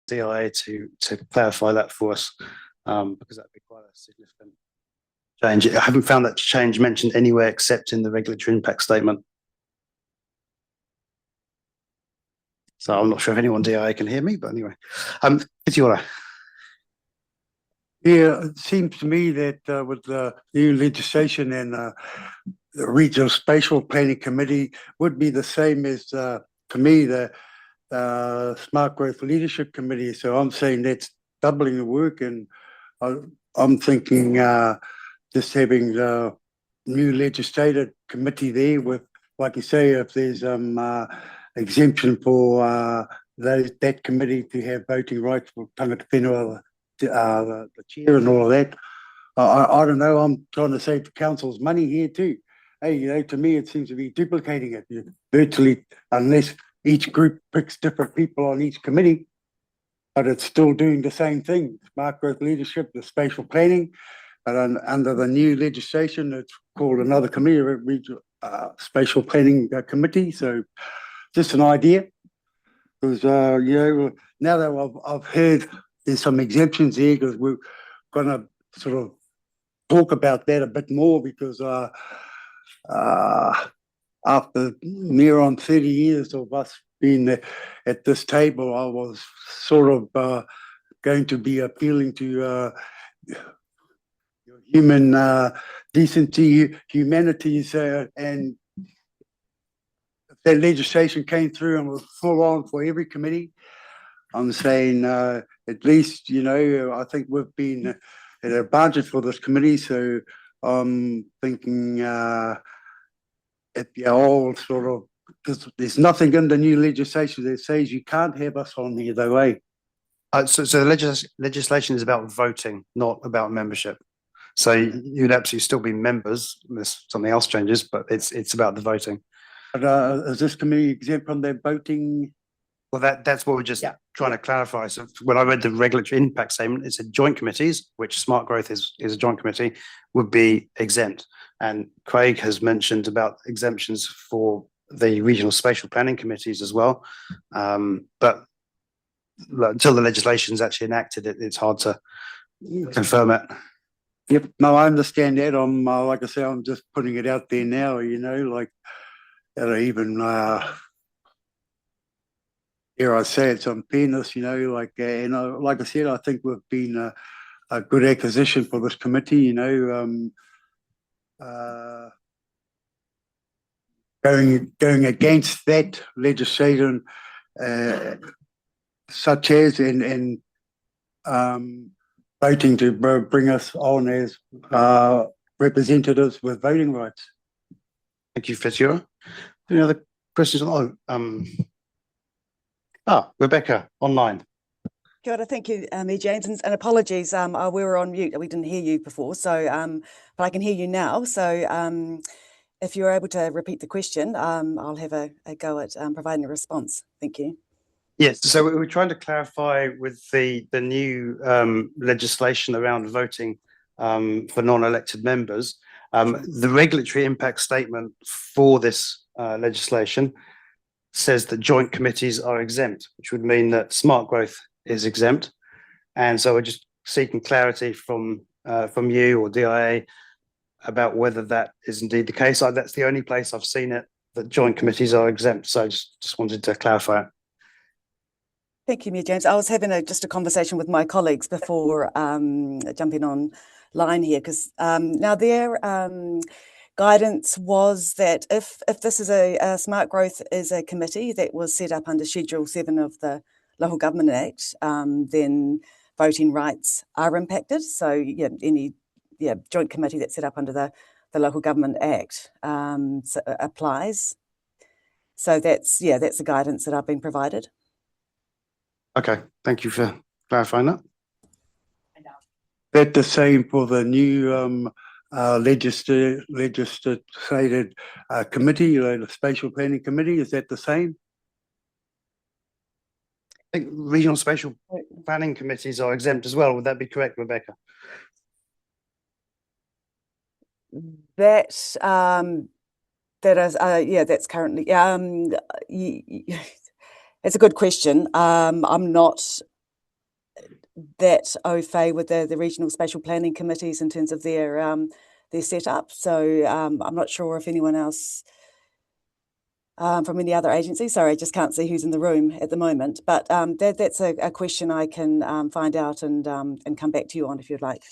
DIA to clarify that for us, because that'd be quite a significant change. I haven't found that change mentioned anywhere except in the regulatory impact statement. So I'm not sure if anyone DIA can hear me, but anyway, Fitiola. Yeah, it seems to me that with the new legislation and the Regional Spatial Planning Committee would be the same as, to me, the Smart Growth Leadership Committee. So I'm saying that's doubling the work, and I'm thinking just having the new legislative committee there with, like you say, if there's exemption for that committee to have voting rights for tangata whenua, the chair and all of that. I don't know, I'm trying to save the council's money here too. Hey, to me it seems to be duplicating it virtually, unless each group picks different people on each committee, but it's still doing the same thing. Smart Growth Leadership, the spatial planning, but under the new legislation, it's called another committee, Regional Spatial Planning Committee. So just an idea, because now that I've heard there's some exemptions there, because we're going to sort of talk about that a bit more, because after near on 30 years of us being at this table, I was sort of going to be appealing to human decency, humanities, and if that legislation came through and was full on for every committee, I'm saying at least, I think we've been at a budget for this committee, so I'm thinking at the old sort of, because there's nothing in the new legislation that says you can't have us on here, though, eh? So the legislation is about voting, not about membership. So you'd absolutely still be members unless something else changes, but it's about the voting. But is this committee exempt from their voting? Well, that's what we're just trying to clarify. So when I read the regulatory impact statement, it said joint committees, which Smart Growth is a joint committee, would be exempt. And Craig has mentioned about exemptions for the regional spatial planning committees as well. But until the legislation is actually enacted, it's hard to confirm it. Yep, no, I understand that. I'm like I say, I'm just putting it out there now. Like that, even here I say it's unfairness. Like like I said, I think we've been a good acquisition for this committee. Going against that legislation, such as and voting to bring us on as representatives with voting rights. Thank you, Fitiola. Any other questions? Rebecca, online. Kia ora, thank you, me, James, and apologies, we were on mute, we didn't hear you before, so but I can hear you now, so if you're able to repeat the question, I'll have a go at providing a response. Thank you. Yes, so we're trying to clarify with the new legislation around voting for non-elected members. The regulatory impact statement for this legislation says that joint committees are exempt, which would mean that Smart Growth is exempt. And so we're just seeking clarity from you or DIA about whether that is indeed the case. That's the only place I've seen it, that joint committees are exempt. So I just wanted to clarify it. Thank you, Mia James. I was having just a conversation with my colleagues before jumping online here, because now their guidance was that if this is a Smart Growth is a committee that was set up under Schedule 7 of the Local Government Act, then voting rights are impacted. So any joint committee that's set up under the Local Government Act applies. So that's the guidance that I've been provided. Okay, thank you for clarifying that. That the same for the new legislated committee, the Spatial Planning Committee? Is that the same? I think regional spatial planning committees are exempt as well. Would that be correct, Rebecca? That is, that's currently, it's a good question. I'm not that au fait with the regional spatial planning committees in terms of their setup. So I'm not sure if anyone else from any other agency. Sorry, I just can't see who's in the room at the moment. But that's a question I can find out and come back to you on if you'd like.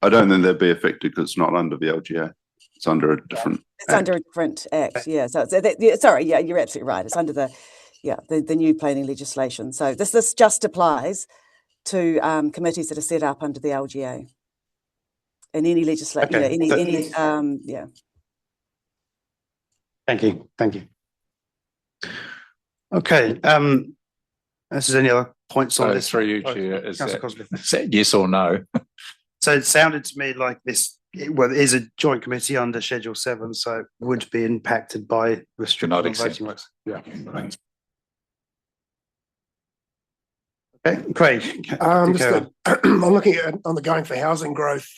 I don't think they'd be affected because it's not under the LGA. It's under a different It's under a different act, yeah. So sorry, yeah, you're absolutely right. It's under the new planning legislation. So this just applies to committees that are set up under the LGA. And any legislation, yeah. Thank you. Okay, this is any other points on this? Through you, Chair, Councillor Crosbie. is that yes or no? So it sounded to me like this, well, it is a joint committee under Schedule 7, so it would be impacted by restrictions on voting rights. Yeah, thanks. Okay, Craig. I'm looking at on the going for housing growth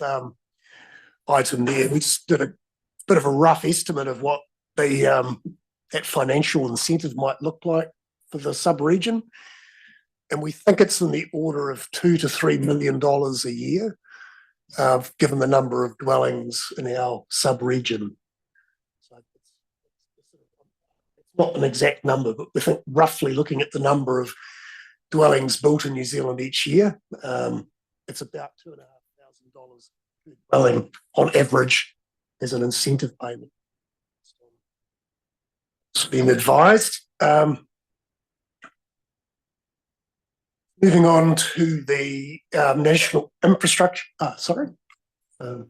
item there. We just did a bit of a rough estimate of what the that financial incentive might look like for the sub-region, and we think it's in the order of $2 to $3 million a year, given the number of dwellings in our sub-region. So it's not an exact number, but we think roughly looking at the number of dwellings built in New Zealand each year, it's about $2,500 per dwelling on average as an incentive payment. It's been advised. Moving on to the national infrastructure. Sorry. Can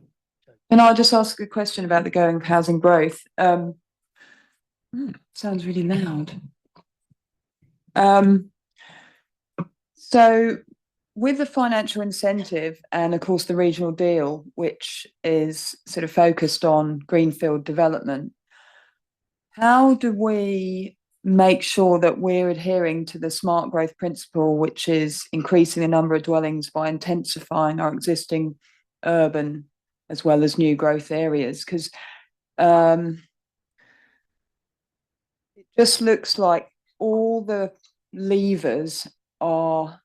I just ask a question about the going housing growth? Sounds really loud. So with the financial incentive and of course the regional deal, which is sort of focused on greenfield development, how do we make sure that we're adhering to the smart growth principle, which is increasing the number of dwellings by intensifying our existing urban as well as new growth areas? Because it just looks like all the levers are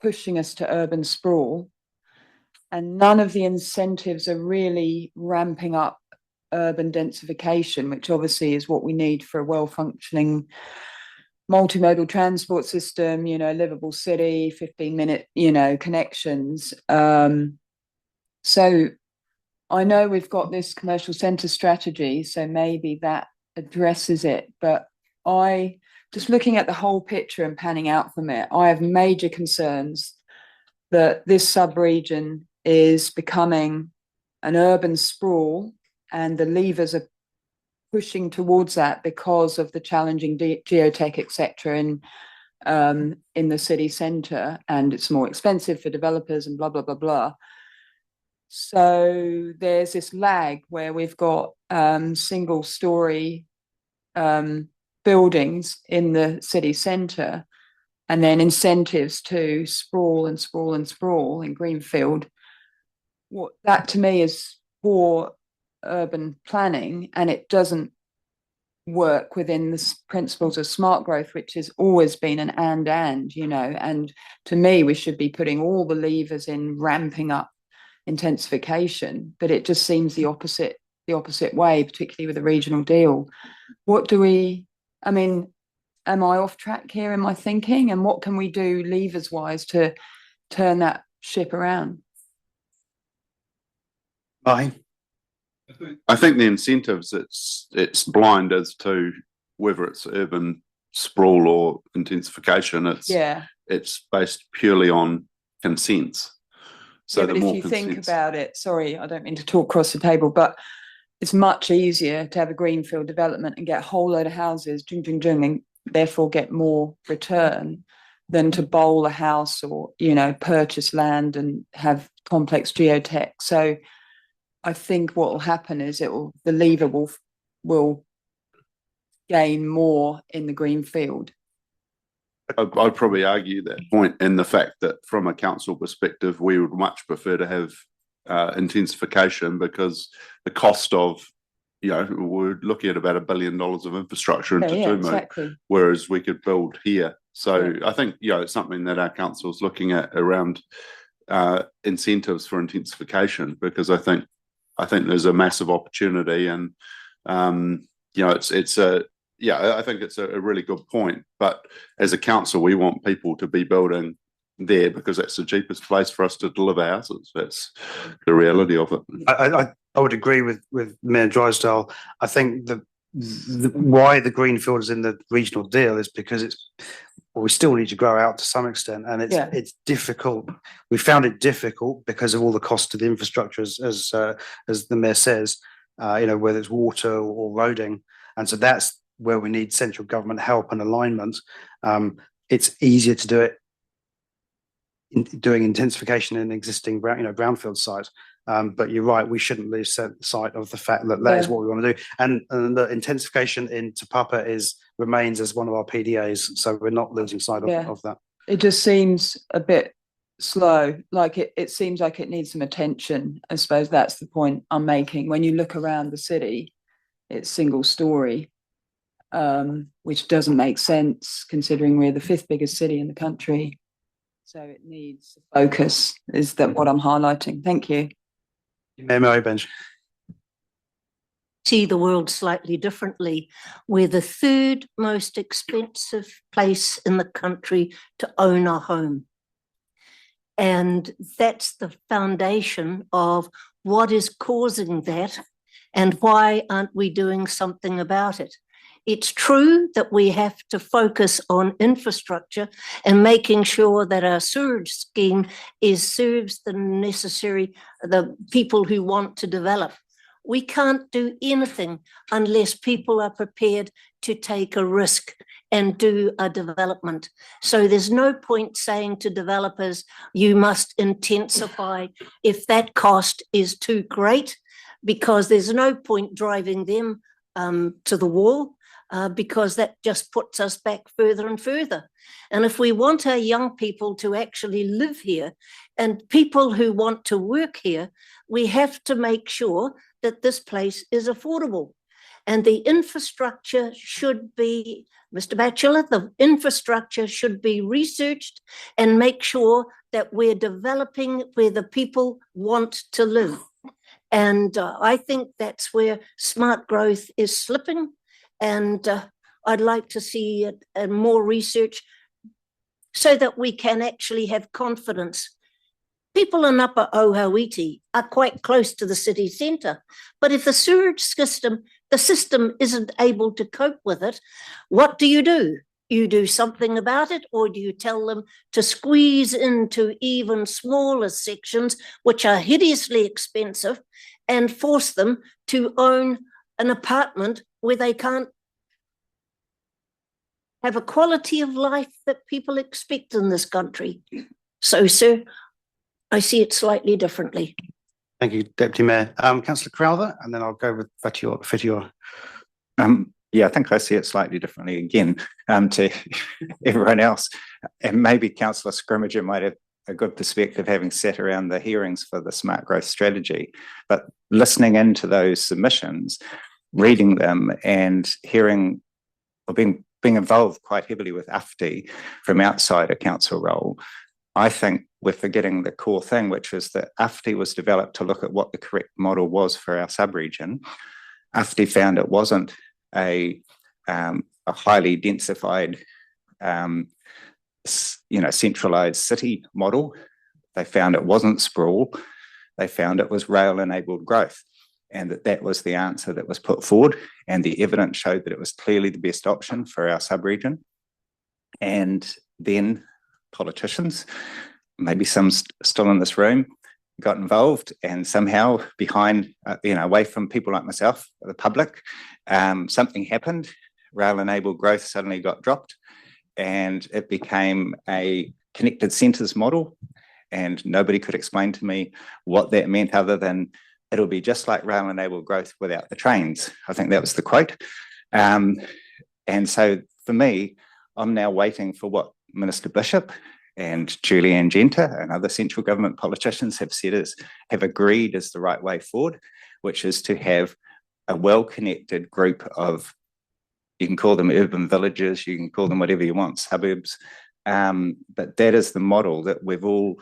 pushing us to urban sprawl, and none of the incentives are really ramping up urban densification, which obviously is what we need for a well-functioning multimodal transport system, livable city, 15-minute, connections. So I know we've got this commercial centre strategy, so maybe that addresses it, but just looking at the whole picture and panning out from it, I have major concerns that this sub-region is becoming an urban sprawl, and the levers are pushing towards that because of the challenging geotech, etc., in the city centre, and it's more expensive for developers and blah, blah, blah, blah. So there's this lag where we've got single-storey buildings in the city centre, and then incentives to sprawl and sprawl and sprawl in greenfield. What that to me is poor urban planning, and it doesn't work within the principles of smart growth, which has always been an and to me we should be putting all the levers in ramping up intensification, but it just seems the opposite way, particularly with the regional deal. Am I off track here in my thinking, and what can we do levers wise to turn that ship around? Aye. I think the incentives, it's blind as to whether it's urban sprawl or intensification. It's based purely on consents. So yeah, but if you think about it, sorry, I don't mean to talk across the table, but it's much easier to have a greenfield development and get a whole load of houses, and therefore get more return than to bowl a house or, purchase land and have complex geotech. So I think what will happen is the lever will gain more in the greenfield. I'd probably argue that point in the fact that from a council perspective, we would much prefer to have intensification, because the cost of, we're looking at about $1 billion of infrastructure into Tumu, exactly. whereas we could build here So I think, it's something that our council is looking at around incentives for intensification, because I think there's a massive opportunity, and I think it's a really good point. But as a council, we want people to be building there because that's the cheapest place for us to deliver houses. That's the reality of it. I would agree with Mayor Drysdale. I think why the greenfield is in the regional deal is because we still need to grow out to some extent, and it's difficult. We found it difficult because of all the cost to the infrastructure, as the mayor says, whether it's water or roading, and so that's where we need central government help and alignment. It's easier to do it doing intensification in existing brownfield sites. But you're right, we shouldn't lose sight of the fact that is what we want to do. And the intensification in Te Papa remains as one of our PDAs, so we're not losing sight of that. It just seems a bit slow, like it seems like it needs some attention. I suppose that's the point I'm making. When you look around the city, it's single story, which doesn't make sense considering we're the 5th biggest city in the country. So it needs focus, is that what I'm highlighting? Thank you. Mary Bench. See the world slightly differently. We're the 3rd most expensive place in the country to own a home. And that's the foundation of what is causing that and why aren't we doing something about it. It's true that we have to focus on infrastructure and making sure that our sewerage scheme serves the people who want to develop. We can't do anything unless people are prepared to take a risk and do a development. So there's no point saying to developers, you must intensify if that cost is too great, because there's no point driving them to the wall. Because that just puts us back further and further. And if we want our young people to actually live here and people who want to work here, we have to make sure that this place is affordable. And the infrastructure should be, Mr. Batchelor, the infrastructure should be researched and make sure that we're developing where the people want to live. And I think that's where smart growth is slipping. And I'd like to see more research so that we can actually have confidence. People in Upper Ohauiti are quite close to the city centre, but if the sewerage system isn't able to cope with it, what do? You do something about it, or do you tell them to squeeze into even smaller sections, which are hideously expensive, and force them to own an apartment where they can't have a quality of life that people expect in this country? So, sir, I see it slightly differently. Thank you, Deputy Mayor. Councillor Crowther, and then I'll go with Fetior. I think I see it slightly differently again to everyone else. And maybe Councillor Scrimmager might have a good perspective, having sat around the hearings for the Smart Growth Strategy. But listening into those submissions, reading them and hearing, or being involved quite heavily with AFTI from outside a council role, I think we're forgetting the core thing, which is that AFTI was developed to look at what the correct model was for our sub-region. AFTI found it wasn't a highly densified, centralised city model. They found it wasn't sprawl. They found it was rail-enabled growth, and that was the answer that was put forward, and the evidence showed that it was clearly the best option for our sub-region. And then politicians, maybe some still in this room, got involved, and somehow behind, away from people like myself, the public, something happened. Rail-enabled growth suddenly got dropped, and it became a connected centres model, and nobody could explain to me what that meant other than it'll be just like rail-enabled growth without the trains. I think that was the quote. And so for me, I'm now waiting for what Minister Bishop and Julianne Genter and other central government politicians have agreed is the right way forward, which is to have a well-connected group of You can call them urban villages, you can call them whatever you want, suburbs. But that is the model that we've all,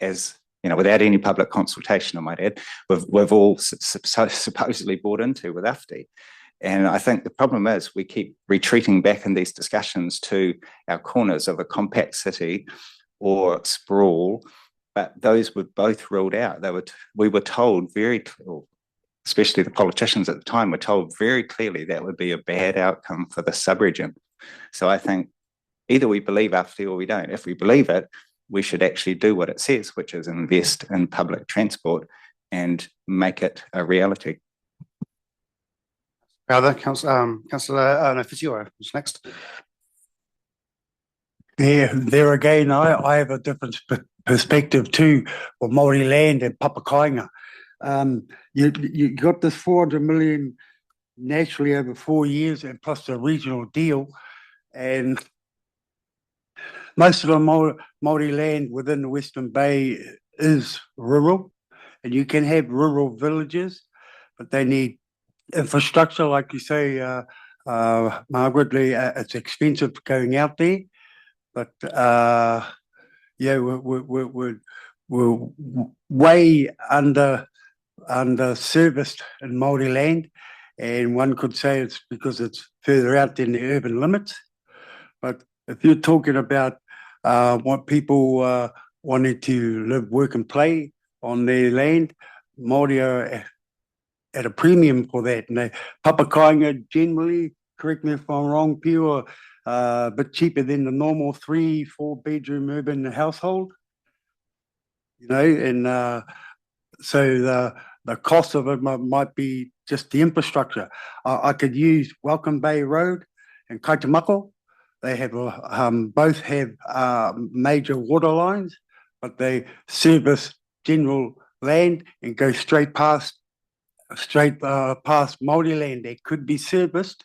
as you know, without any public consultation, I might add, we've all supposedly bought into with UFTI. And I think the problem is we keep retreating back in these discussions to our corners of a compact city or sprawl, but those were both ruled out. We were told very, especially the politicians at the time, were told very clearly that would be a bad outcome for the sub-region. So I think either we believe UFTI or we don't. If we believe it, we should actually do what it says, which is invest in public transport and make it a reality. Councillor Fitzgerald is next. Yeah, there again, I have a different perspective too for Māori land and Papakainga. You got this 400 million naturally over 4 years and plus the regional deal, and most of the Māori land within the Western Bay is rural, and you can have rural villages, but they need infrastructure, like you say, Margaret. It's expensive going out there, but yeah, we're way under serviced in Māori land, and one could say it's because it's further out than the urban limits. But if you're talking about what people wanting to live, work, and play on their land, Māori are at a premium for that. And Papakainga generally, correct me if I'm wrong, Pio, a bit cheaper than the normal 3-4 bedroom urban household. You know, and so the cost of it might be just the infrastructure. I could use Welcome Bay Road and Kaitamako. They have both have major water lines, but they service general land and go straight past Māori land that could be serviced.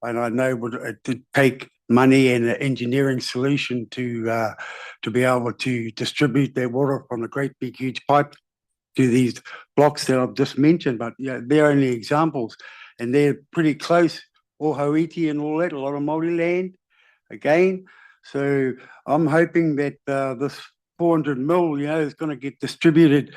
And I know it did take money and an engineering solution to be able to distribute their water from a great big huge pipe to these blocks that I've just mentioned. But yeah, they're only examples, and they're pretty close. Ohaiti and all that, a lot of Māori land again. So I'm hoping that this 400 mil, you know, is going to get distributed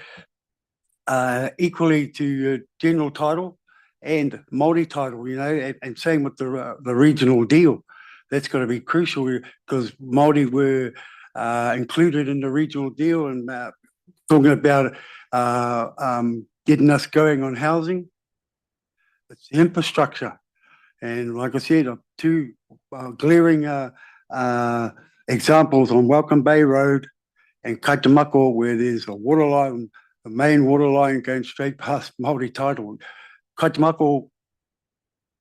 equally to general title and Māori title, you know, and same with the regional deal. That's going to be crucial because Māori were included in the regional deal, and talking about getting us going on housing. It's the infrastructure. And like I said, two glaring examples on Welcome Bay Road and Kaitamako, where there's a water line, the main water line going straight past Māori title. Kaitamako,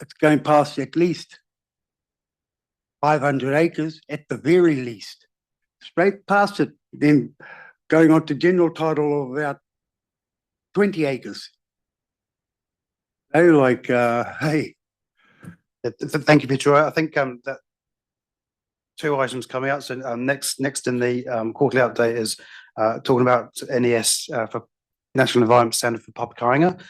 it's going past at least 500 acres at the very least. Straight past it, then going on to general title of about 20 acres. Hey. Thank you, Peter. I think that two items coming out. So next in the quarterly update is talking about NES for National Environment Standard for Papakainga.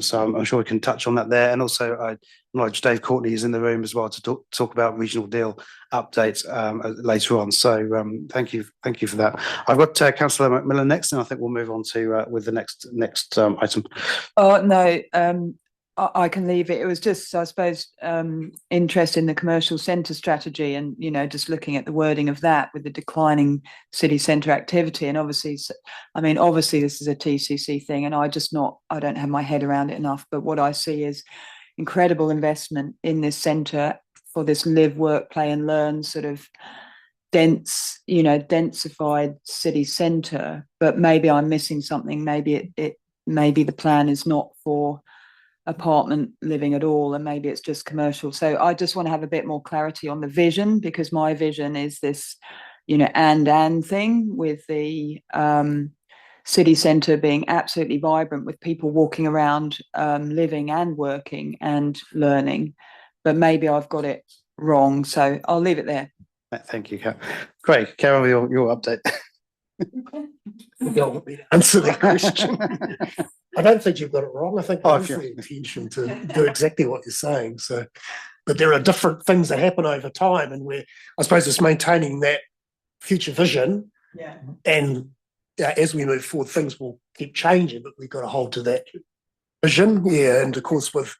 So I'm sure we can touch on that there. And also, I acknowledge Dave Courtney is in the room as well to talk about regional deal updates later on. So thank you for that. I've got Councillor McMillan next, and I think we'll move on to with the next item. Oh no, I can leave it. It was just, I suppose, interest in the commercial centre strategy, and just looking at the wording of that with the declining city centre activity. And obviously this is a TCC thing, and I don't have my head around it enough. But what I see is incredible investment in this centre for this live, work, play, and learn sort of densified city centre. But maybe I'm missing something. Maybe maybe the plan is not for apartment living at all, and maybe it's just commercial. So I just want to have a bit more clarity on the vision, because my vision is this and thing, with the city centre being absolutely vibrant with people walking around, living and working and learning. But maybe I've got it wrong, so I'll leave it there. Thank you, Carol. Great. Carol, your update. Answer that question. I don't think you've got it wrong. I think that's the intention to do exactly what you're saying. So but there are different things that happen over time, and I suppose it's maintaining that future vision. Yeah. And as we move forward, things will keep changing, but we've got to hold to that vision. Yeah, and of course with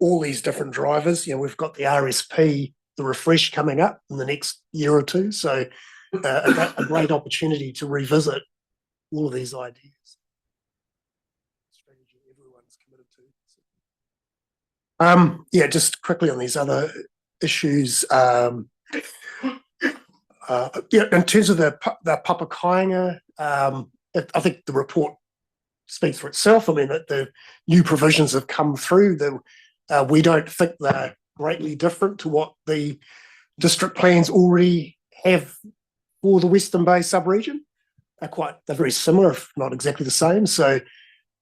all these different drivers, we've got the RSP, the refresh coming up in the next year or two. So a great opportunity to revisit all of these ideas. Strategy everyone's committed to. Just quickly on these other issues. In terms of the Papakainga, I think the report speaks for itself. I mean, that the new provisions have come through. We don't think they're greatly different to what the district plans already have for the Western Bay sub-region. They're very similar, if not exactly the same. So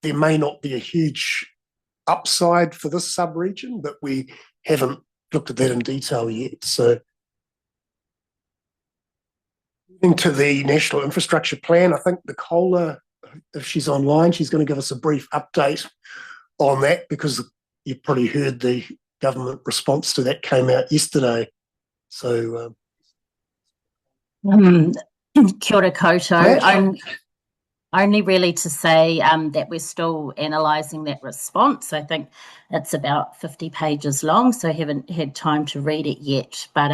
there may not be a huge upside for this sub-region, but we haven't looked at that in detail yet. So into the National Infrastructure Plan, I think Nicola, if she's online, she's going to give us a brief update on that, because you've probably heard the government response to that came out yesterday. So kia ora koutou. Only really to say that we're still analysing that response. I think it's about 50 pages long, so I haven't had time to read it yet. But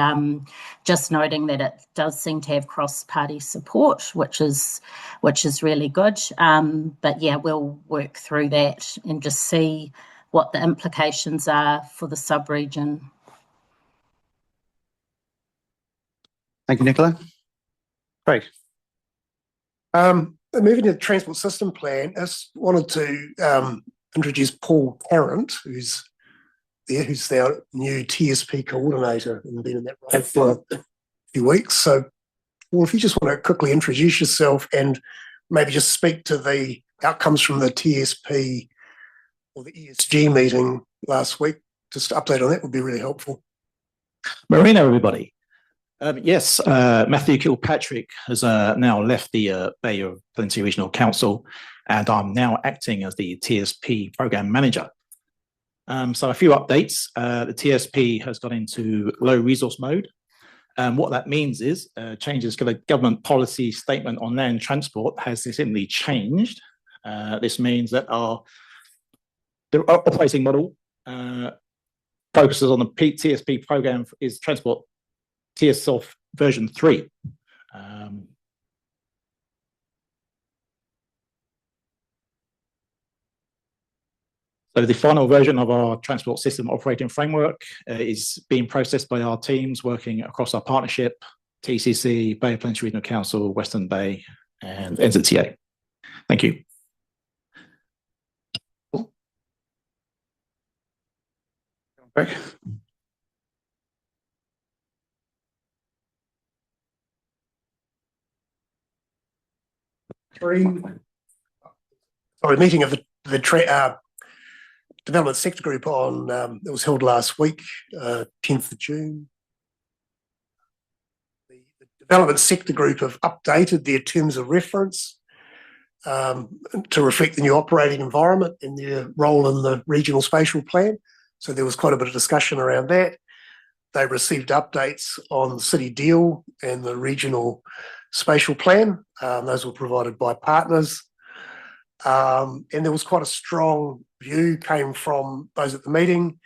just noting that it does seem to have cross-party support, which is really good. But yeah, we'll work through that and just see what the implications are for the sub-region. Thank you, Nicola. Great. Moving to the Transport System Plan, I just wanted to introduce Paul Tarrant, who's our new TSP coordinator and been in that role for a few weeks. So, Paul, if you just want to quickly introduce yourself and maybe just speak to the outcomes from the TSP or the ESG meeting last week, just update on that would be really helpful. Marina, everybody. Yes, Matthew Kilpatrick has now left the Bay of Plenty Regional Council, and I'm now acting as the TSP Programme Manager. So a few updates. The TSP has got into low resource mode. What that means is changes to the government policy statement on land transport has simply changed. This means that the operating model focuses on the TSP programme is transport TSOF version 3. So the final version of our transport system operating framework is being processed by our teams working across our partnership, TCC, Bay of Plenty Regional Council, Western Bay, and NZTA. Thank you. Greg? Meeting of the Development Sector Group it was held last week, 10th of June. The Development Sector Group have updated their terms of reference to reflect the new operating environment and their role in the regional spatial plan. So there was quite a bit of discussion around that. They received updates on the city deal and the regional spatial plan. Those were provided by partners. And there was quite a strong view came from those at the meeting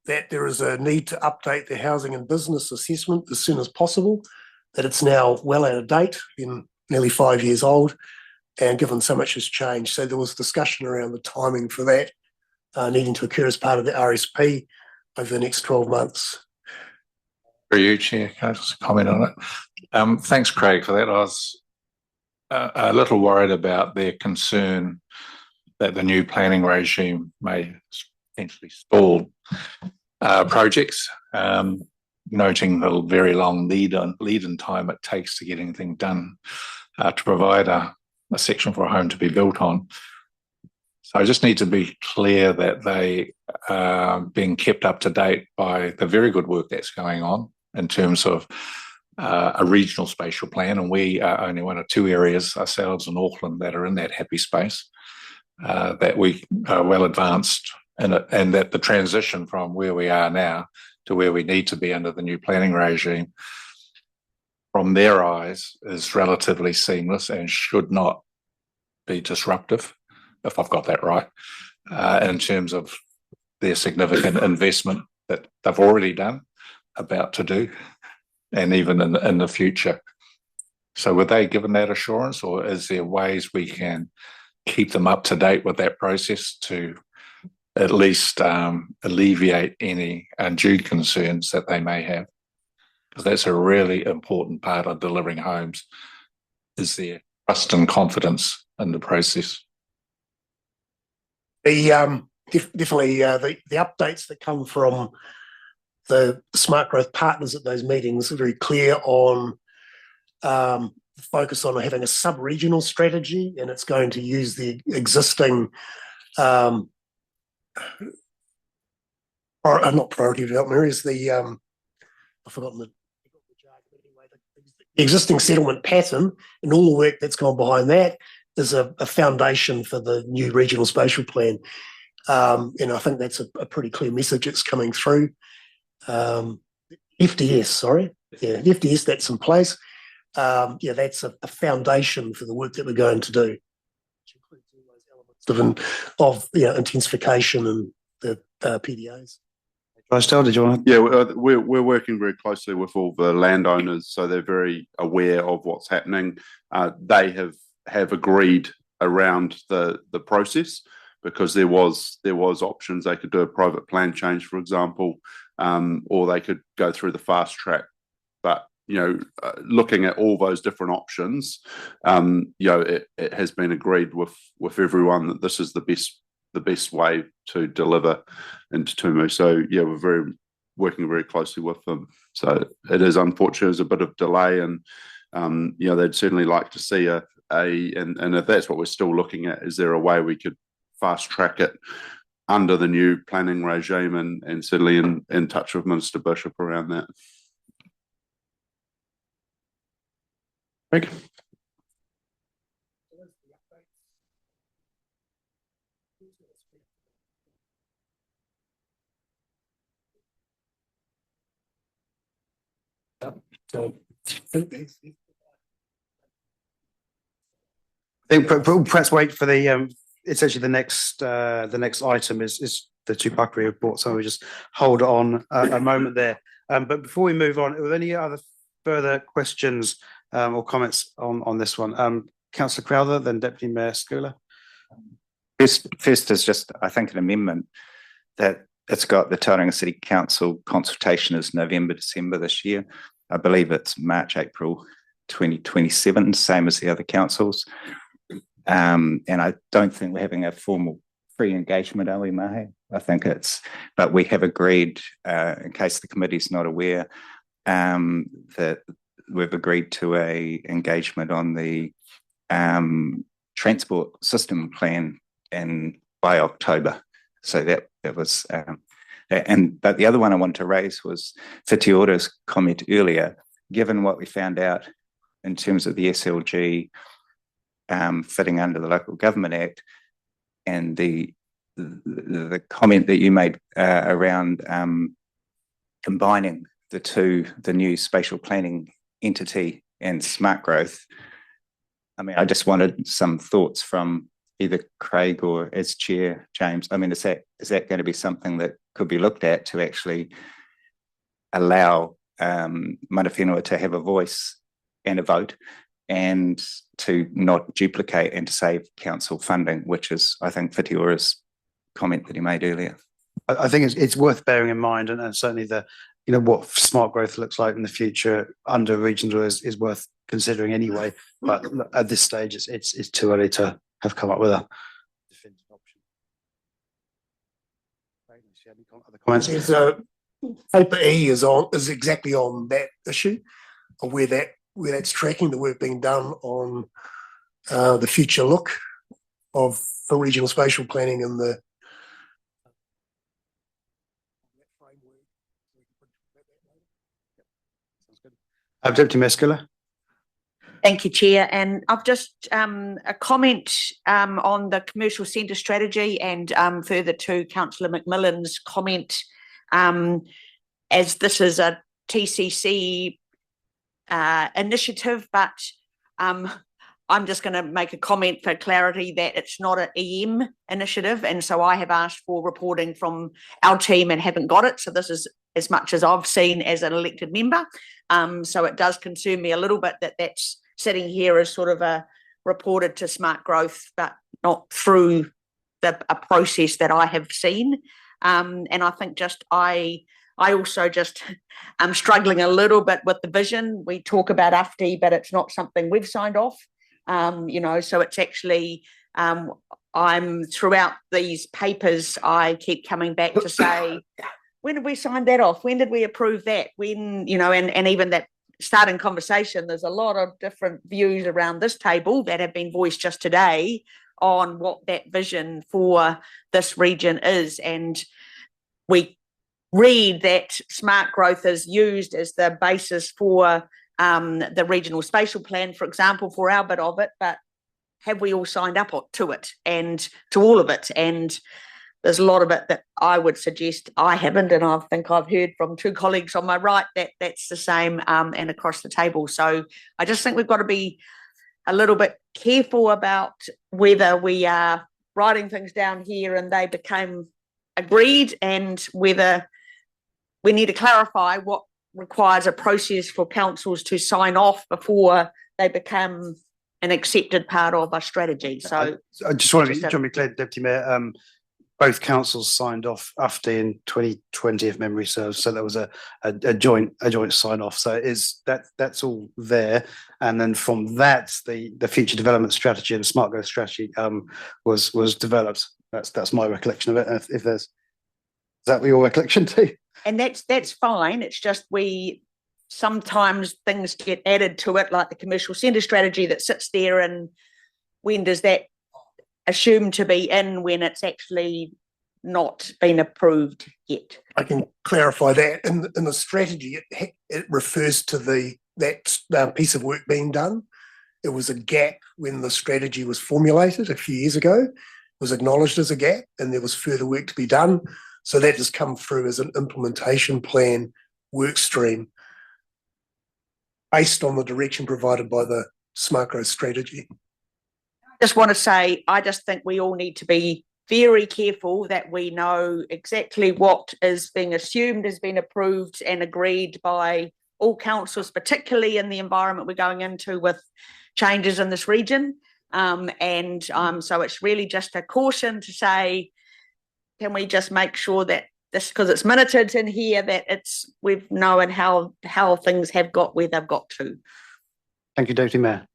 that there is a need to update the housing and business assessment as soon as possible, that it's now well out of date, been nearly 5 years old, and given so much has changed. So there was discussion around the timing for that needing to occur as part of the RSP over the next 12 months. For you, Chair, can I just comment on it? Thanks, Craig, for that. I was a little worried about their concern that the new planning regime may potentially stall projects, noting the very long lead-in time it takes to get anything done to provide a section for a home to be built on. So I just need to be clear that they are being kept up to date by the very good work that's going on in terms of a regional spatial plan, and we are only one or two areas, ourselves and Auckland, that are in that happy space, that we are well advanced in it, and that the transition from where we are now to where we need to be under the new planning regime, from their eyes, is relatively seamless and should not be disruptive, if I've got that right, in terms of their significant investment that they've already done, about to do, and even in the future. So were they given that assurance, or is there ways we can keep them up to date with that process to at least alleviate any undue concerns that they may have? Because that's a really important part of delivering homes, is their trust and confidence in the process. Definitely the updates that come from the Smart Growth partners at those meetings are very clear on focus on having a sub-regional strategy, and it's going to use the existing not priority development areas, I've forgotten the existing settlement pattern, and all the work that's gone behind that is a foundation for the new regional spatial plan. And I think that's a pretty clear message that's coming through. FDS, FDS, that's in place. That's a foundation for the work that we're going to do, which includes all those elements of intensification and the PDAs. Drysdale, did you want to? Yeah, we're working very closely with all the landowners, so they're very aware of what's happening. They have agreed around the process, because there was options. They could do a private plan change, for example, or they could go through the fast track. But looking at all those different options, it has been agreed with everyone that this is the best way to deliver into Tumu. So we're working very closely with them. So it is unfortunate, there's a bit of delay, and they'd certainly like to see and if that's what we're still looking at, is there a way we could fast track it under the new planning regime, and certainly in touch with Minister Bishop around that. Greg? So I think perhaps wait for the essentially the next item is the Tupakari report, so we just hold on a moment there. But before we move on, are there any other further questions or comments on this one? Councillor Crowther, then Deputy Mayor Skula. First is just, I think, an amendment that it's got the Tauranga City Council consultation is November, December this year. I believe it's March, April 2027, same as the other councils. And I don't think we're having a formal free engagement, are we, Mahe? I think but we have agreed, in case the committee's not aware, that we've agreed to a engagement on the transport system plan by October. So that was, but the other one I wanted to raise was Whiti Ora's comment earlier. Given what we found out in terms of the SLG fitting under the Local Government Act, and the comment that you made around combining the new spatial planning entity and smart growth. I mean, I just wanted some thoughts from either Craig or as chair, James. I mean, is that going to be something that could be looked at to actually allow mana whenua to have a voice and a vote, and to not duplicate and to save council funding, which is, I think, Whiti Ora's comment that he made earlier. I think it's worth bearing in mind, and certainly what smart growth looks like in the future under regional is worth considering anyway. But at this stage, it's too early to have come up with a definitive option. Other comments? Paper E is exactly on that issue, of where that's tracking the work being done on the future look of the regional spatial planning and the Deputy Mayor Skula. Thank you, Chair. And I've just a comment on the commercial centre strategy, and further to Councillor McMillan's comment. as this is a TCC initiative, but I'm just going to make a comment for clarity that it's not an EM initiative, and so I have asked for reporting from our team and haven't got it. So this is as much as I've seen as an elected member. So it does concern me a little bit that that's sitting here as sort of a reported to SmartGrowth, but not through a process that I have seen. And I think I also just am struggling a little bit with the vision. We talk about UFTI, but it's not something we've signed off. So it's actually, I'm throughout these papers, I keep coming back to say, when did we sign that off? When did we approve that? When, and even that starting conversation, there's a lot of different views around this table that have been voiced just today on what that vision for this region is. And we read that SmartGrowth is used as the basis for the regional spatial plan, for example, for our bit of it, but have we all signed up to it and to all of it? And there's a lot of it that I would suggest I haven't, and I think I've heard from two colleagues on my right that that's the same and across the table. So I just think we've got to be a little bit careful about whether we are writing things down here and they became agreed, and whether we need to clarify what requires a process for councils to sign off before they become an accepted part of our strategy. So I just want to be clear, Deputy Mayor, both councils signed off UFTI in 2020, if memory serves. So there was a joint sign off. So that's all there. And then from that, the future development strategy and the SmartGrowth strategy was developed. That's my recollection of it. If there's, is that your recollection too? And that's fine. It's just sometimes things get added to it, like the commercial centre strategy that sits there, and when does that assumed to be in when it's actually not been approved yet? I can clarify that. In the strategy, it refers to that piece of work being done. It was a gap when the strategy was formulated a few years ago. It was acknowledged as a gap, and there was further work to be done. So that has come through as an implementation plan work stream based on the direction provided by the SmartGrowth strategy. I just want to say, I just think we all need to be very careful that we know exactly what is being assumed has been approved and agreed by all councils, particularly in the environment we're going into with changes in this region. So it's really just a caution to say, can we just make sure that this, because it's minuted in here, that we've known how things have got where they've got to. Thank you, Deputy Mayor.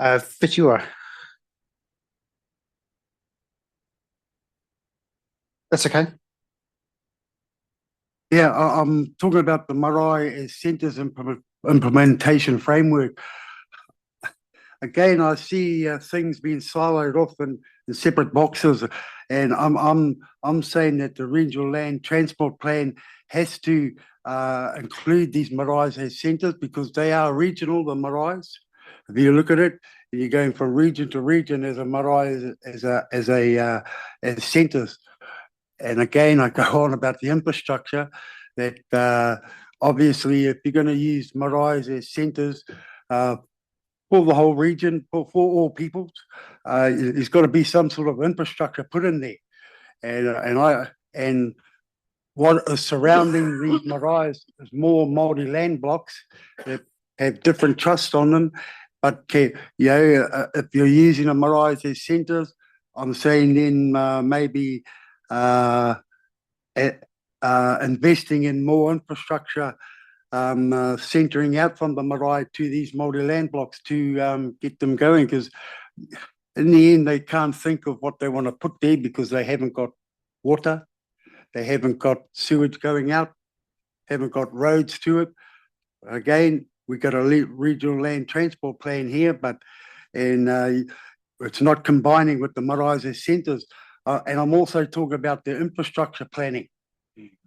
Fitua. That's okay. Yeah, I'm talking about the Marae as Centres implementation framework. Again, I see things being siloed off in separate boxes, and I'm saying that the regional land transport plan has to include these marae as centres, because they are regional, the marae. If you look at it, you're going from region to region as a marae as centres. And again, I go on about the infrastructure that obviously, if you're going to use marae as centres for the whole region, for all peoples, there's got to be some sort of infrastructure put in there. And what is surrounding these marae is more Māori land blocks that have different trusts on them. But if you're using a marae as centres, I'm saying then maybe investing in more infrastructure, centering out from the marae to these Māori land blocks to get them going, because in the end they can't think of what they want to put there because they haven't got water, they haven't got sewage going out, haven't got roads to it. Again, we've got a regional land transport plan here, but it's not combining with the marae as centres. And I'm also talking about the infrastructure planning.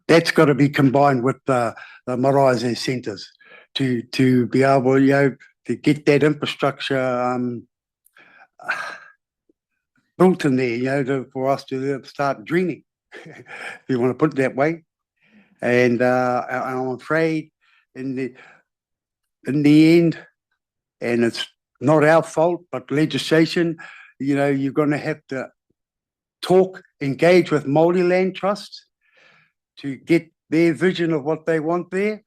That's got to be combined with the marae as centres to be able, to get that infrastructure built in there, for us to start dreaming, if you want to put it that way. And I'm afraid in the end, and it's not our fault, but legislation, you're going to have to engage with Māori Land Trust to get their vision of what they want there.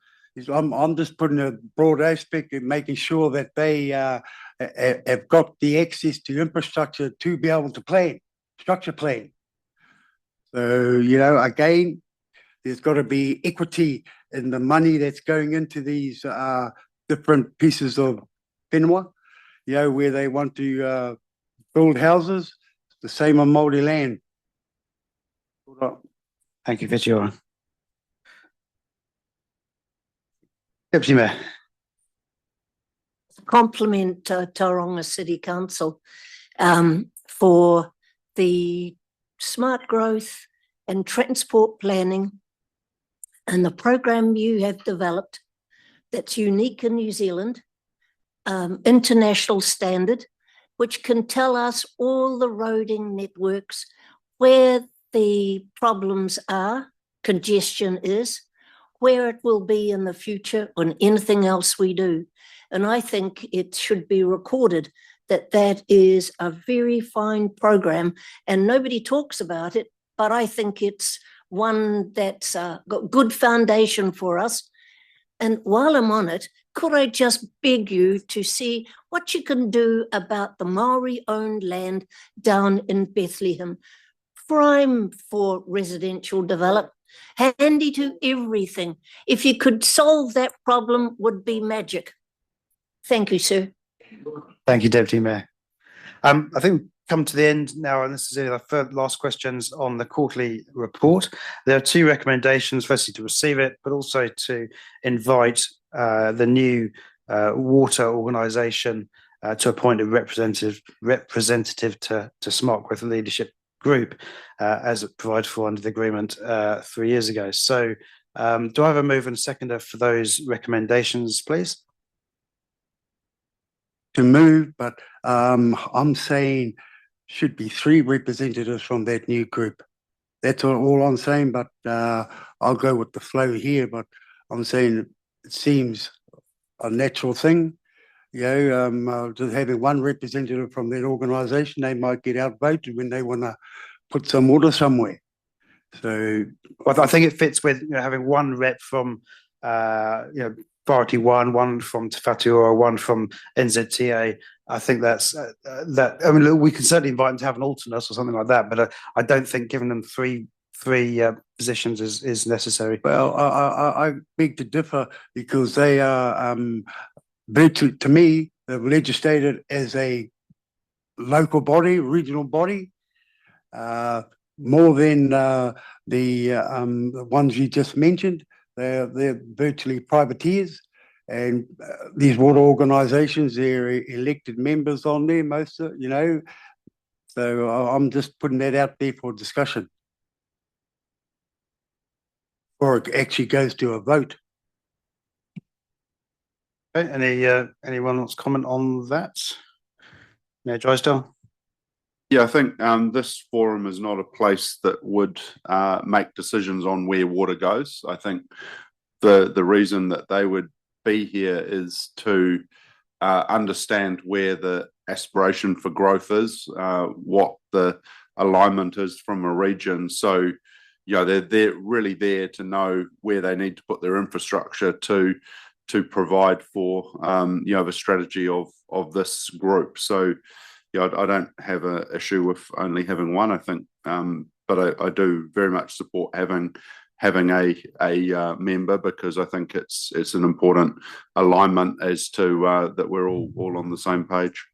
I'm just putting a broad aspect and making sure that they have got the access to infrastructure to be able to structure plan. So, again, there's got to be equity in the money that's going into these different pieces of whenua, where they want to build houses, the same on Māori land. Thank you, Whitiora. Deputy Mayor. Compliment Tauranga City Council for the smart growth and transport planning and the program you have developed that's unique in New Zealand, international standard, which can tell us all the roading networks, where the problems are, congestion is, where it will be in the future, on anything else we do. And I think it should be recorded that that is a very fine program, and nobody talks about it, but I think it's one that's got good foundation for us. And while I'm on it, could I just beg you to see what you can do about the Maori-owned land down in Bethlehem? Prime for residential development, handy to everything. If you could solve that problem, would be magic. Thank you, sir. Thank you, Deputy Mayor. I think we've come to the end now, and this is the third last questions on the quarterly report. There are two recommendations, firstly to receive it, but also to invite the new water organisation to appoint a representative to SmartGrowth Leadership Group, as provided for under the agreement 3 years ago. So do I have a move and seconder for those recommendations, please? To move, but I'm saying should be 3 representatives from that new group. That's all I'm saying, but I'll go with the flow here, but I'm saying it seems a natural thing. Just having 1 representative from that organisation, they might get outvoted when they want to put some order somewhere. So I think it fits with having 1 rep from Priority 1 from Te Whatuora, 1 from NZTA. I think that's that. I mean, we can certainly invite them to have an alternate or something like that, but I don't think giving them three positions is necessary. Well, I beg to differ, because they are to me, they've legislated as a local body, regional body, more than the ones you just mentioned. They're virtually privateers, and these water organisations, they're elected members on there, most of So I'm just putting that out there for discussion, or it actually goes to a vote. Okay, anyone wants to comment on that? Mayor Drysdale? Yeah, I think this forum is not a place that would make decisions on where water goes. I think the reason that they would be here is to understand where the aspiration for growth is, what the alignment is from a region. So, they're really there to know where they need to put their infrastructure to provide for the strategy of this group. So I don't have an issue with only having 1, I think, but I do very much support having a member, because I think it's an important alignment as to that we're all on the same page.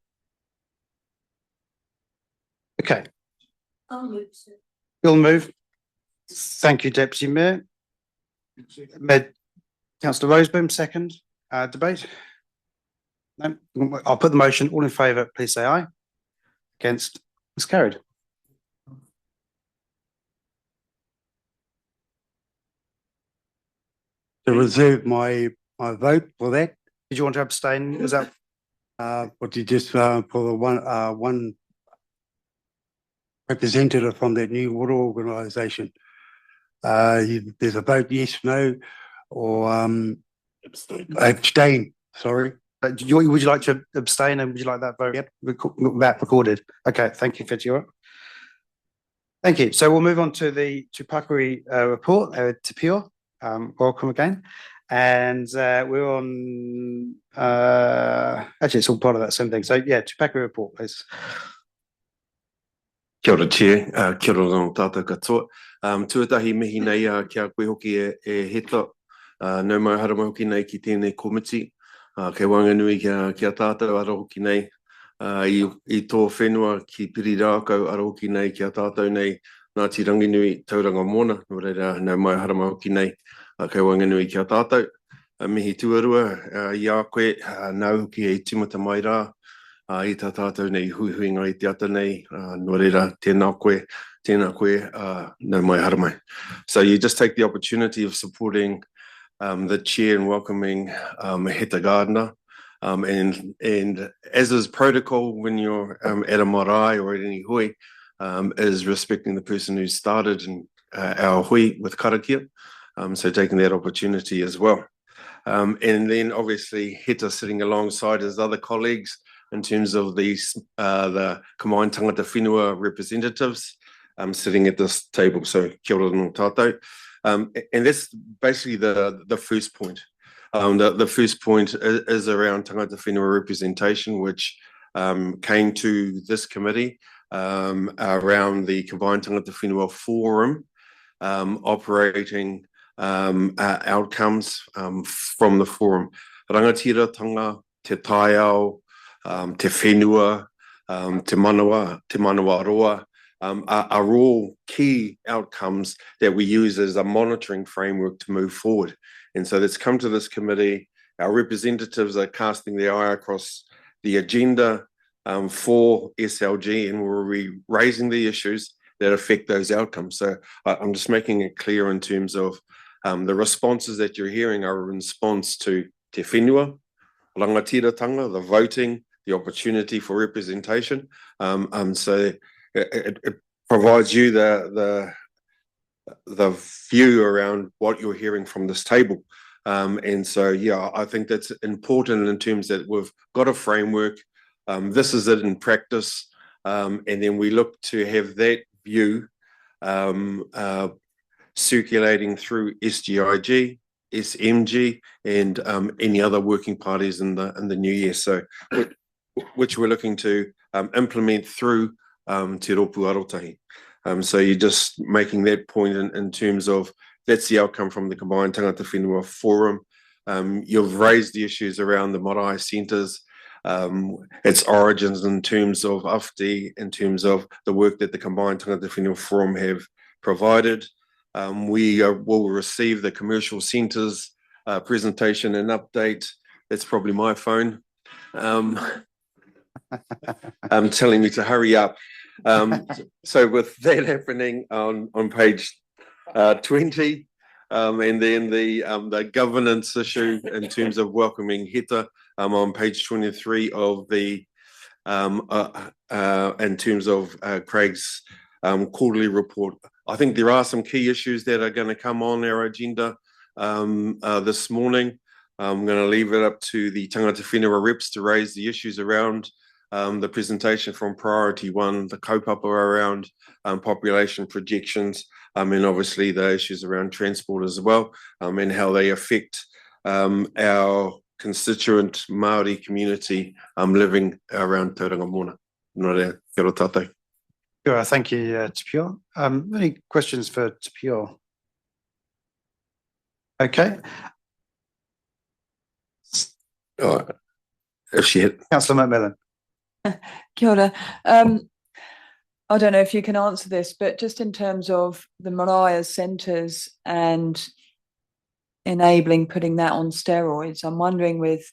Okay. I'll move, sir. You'll move. Thank you, Deputy Mayor. Councillor Roseboom, second. Debate? No. I'll put the motion. All in favour, please say aye. Against? It's carried. To reserve my vote for that. Did you want to abstain? Is that? What you just for the one representative from that new water organisation. There's a vote yes, no, or abstain, sorry. Would you like to abstain and would you like that vote that recorded? Okay, thank you, Fetiora. Thank you. So we'll move on to the Tupakuri report, Te Pio. Welcome again. And we're on, actually it's all part of that same thing. So yeah, Tupakuri report, please. Kia ora Chair, kia ora ngā tātou katoa. Tuatahi mihi nei kia koe hoki e heta. Nau mai harama hoki nei ki tēnei komiti. Kei wanganui kia tātou ara hoki nei. I tō whenua ki piri rākau ara hoki nei kia tātou nei Ngāti Ranginui tauranga mōna. Nō reira nau mai harama hoki nei. Kei wanganui kia tātou. Mihi tuarua, i a koe, nau hoki e timata mai rā. I tā tātou nei huihuinga i te ata nei, nō reira, tēnā koe, nau mai haramai. So you just take the opportunity of supporting the chair and welcoming Heta Gardner. And as is protocol when you're at a marae or at any hui, is respecting the person who started our hui with karakia. So taking that opportunity as well. And then obviously Heta sitting alongside his other colleagues in terms of the combined tangata whenua representatives sitting at this table. So kia ora no tātou. And that's basically the first point. The first point is around tangata whenua representation, which came to this committee around the combined tangata whenua forum operating outcomes from the forum. Rangatiratanga, te taiao, te whenua, te manawa roa, are all key outcomes that we use as a monitoring framework to move forward. And so that's come to this committee. Our representatives are casting their eye across the agenda for SLG, and we'll be raising the issues that affect those outcomes. So I'm just making it clear in terms of the responses that you're hearing are a response to te whenua, rangatiratanga, the voting, the opportunity for representation. So it provides you the view around what you're hearing from this table. And so, yeah, I think that's important in terms that we've got a framework. This is it in practice. And then we look to have that view circulating through SGIG, SMG, and any other working parties in the new year. So, which we're looking to implement through Te Ropu Arotahi. So you're just making that point in terms of that's the outcome from the combined tangata whenua forum. You've raised the issues around the marae centres, its origins in terms of AFTI, in terms of the work that the combined tangata whenua forum have provided. We will receive the commercial centres presentation and update. That's probably my phone. Telling me to hurry up. So with that happening on page 20, and then the governance issue in terms of welcoming Heta on page 23 of the in terms of Craig's quarterly report. I think there are some key issues that are going to come on our agenda this morning. I'm going to leave it up to the tangata whenua reps to raise the issues around the presentation from priority one, the kaupapa around population projections, and obviously the issues around transport as well, and how they affect our constituent Māori community living around Tauranga Mona. Nō rea, kia ora tātou. Sure, thank you, Te Pio. Any questions for Te Pio? Okay. If she had... Councillor McMillan. Kia ora. I don't know if you can answer this, but just in terms of the Mariah centres and enabling putting that on steroids, I'm wondering with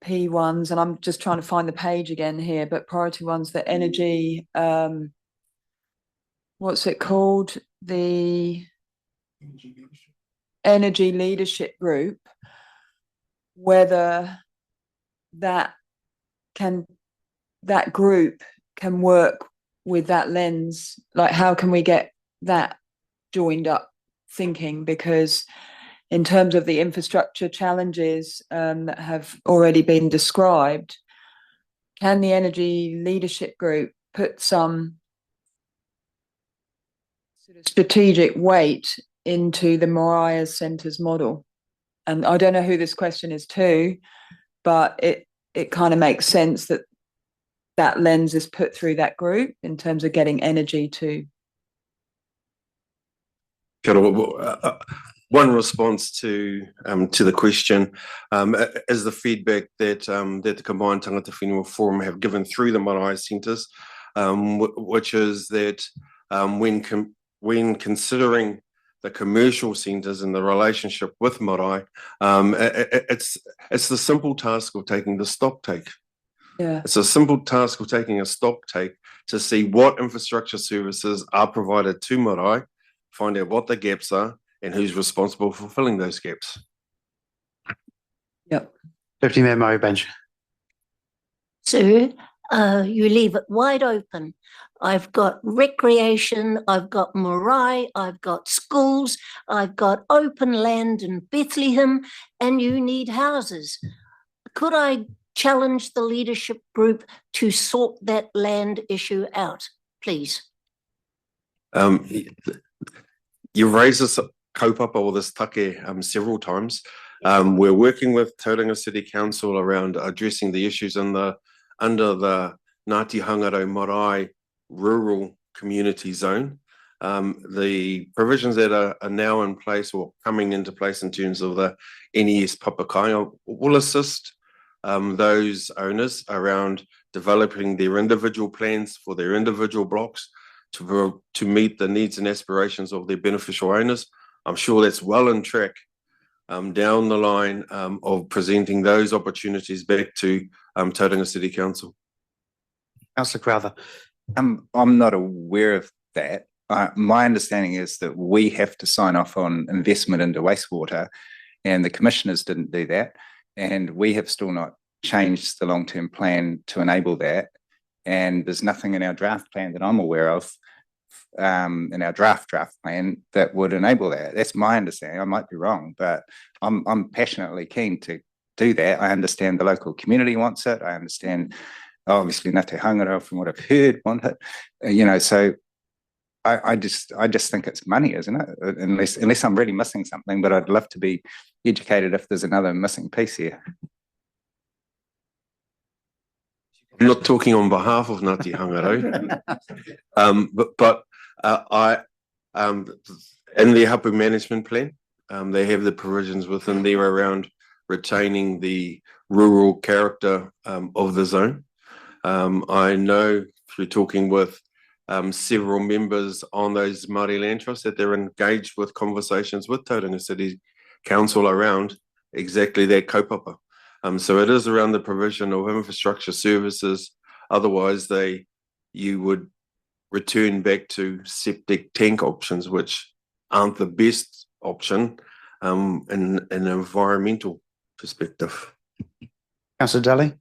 P1s, and I'm just trying to find the page again here, but priority ones, the energy, what's it called? The energy leadership group, whether that group can work with that lens, like how can we get that joined up thinking, because in terms of the infrastructure challenges that have already been described, can the energy leadership group put some sort of strategic weight into the Mariah Centres model? And I don't know who this question is to, but it kind of makes sense that that lens is put through that group in terms of getting energy to. One response to the question is the feedback that the Combined Tangata Whenua Forum have given through the Mariah Centres, which is that when considering the commercial centres and the relationship with Mariah, it's the simple task of taking the stock take. Yeah. It's a simple task of taking a stock take to see what infrastructure services are provided to Mariah, find out what the gaps are, and who's responsible for filling those gaps. Yep. Deputy Mayor Murray Bench. Sir, you leave it wide open. I've got recreation, I've got marae, I've got schools, I've got open land in Bethlehem, and you need houses. Could I challenge the leadership group to sort that land issue out, please? You've raised this kaupapa or this take several times. We're working with Tauranga City Council around addressing the issues under the Ngāti Hangaro Marae rural community zone. The provisions that are now in place or coming into place in terms of the NES Papakai will assist those owners around developing their individual plans for their individual blocks to meet the needs and aspirations of their beneficial owners. I'm sure that's well on track down the line of presenting those opportunities back to Tauranga City Council. Councillor Crowther. I'm not aware of that. My understanding is that we have to sign off on investment into wastewater, and the commissioners didn't do that, and we have still not changed the long-term plan to enable that. And there's nothing in our draft plan that I'm aware of, in our draft plan, that would enable that. That's my understanding. I might be wrong, but I'm passionately keen to do that. I understand the local community wants it. I understand, obviously, Ngāti Hangaro, from what I've heard, want it. So I just think it's money, isn't it? Unless I'm really missing something, but I'd love to be educated if there's another missing piece here. I'm not talking on behalf of Ngāti Hangaro, but in the hapu management plan, they have the provisions within there around retaining the rural character of the zone. I know through talking with several members on those Māori land trusts that they're engaged with conversations with Tauranga City Council around exactly that kaupapa. So it is around the provision of infrastructure services. Otherwise, you would return back to septic tank options, which aren't the best option in an environmental perspective. Councillor Daly.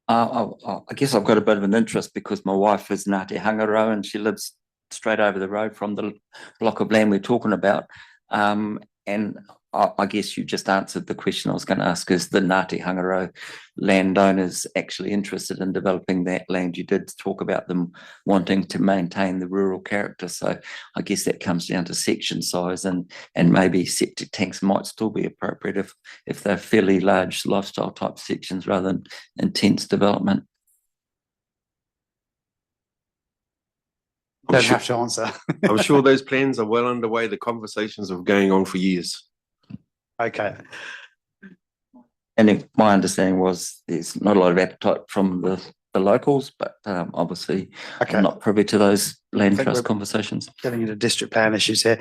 I guess I've got a bit of an interest because my wife is Ngāti Hangaro and she lives straight over the road from the block of land we're talking about. And I guess you just answered the question I was going to ask. Is the Ngāti Hangaro landowners actually interested in developing that land? You did talk about them wanting to maintain the rural character. So I guess that comes down to section size, and maybe septic tanks might still be appropriate if they're fairly large lifestyle type sections rather than intense development. Don't have to answer. I'm sure those plans are well underway. The conversations are going on for years. Okay. And my understanding was there's not a lot of appetite from the locals, but obviously I'm not privy to those land trust conversations. Getting into district plan issues here.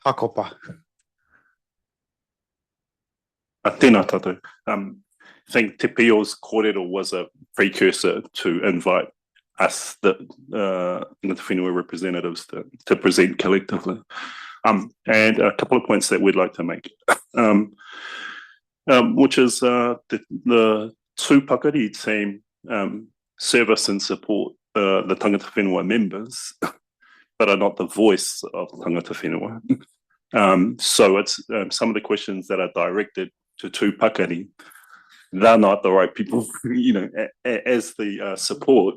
Hakopa. Tēnā tātou. I think Te Pio's kōrero was a precursor to invite us, the Ngāti Whenua representatives, to present collectively. And a couple of points that we'd like to make, which is the tūpakari team service and support the Tangata Whenua members, but but are not the voice of tangata whenua. So it's some of the questions that are directed to tūpakari, they're not the right people, as the support.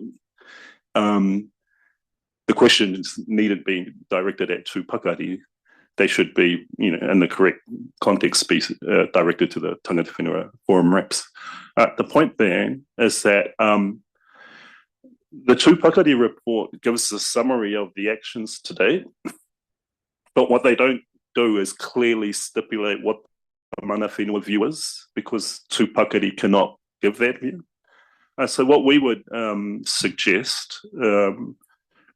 The questions needed being directed at tūpakari, they should be, in the correct context, be directed to the tangata whenua forum reps. The point being is that the tūpakari report gives a summary of the actions to date, but what they don't do is clearly stipulate what the mana whenua view is, because tūpakari cannot give that view. So what we would suggest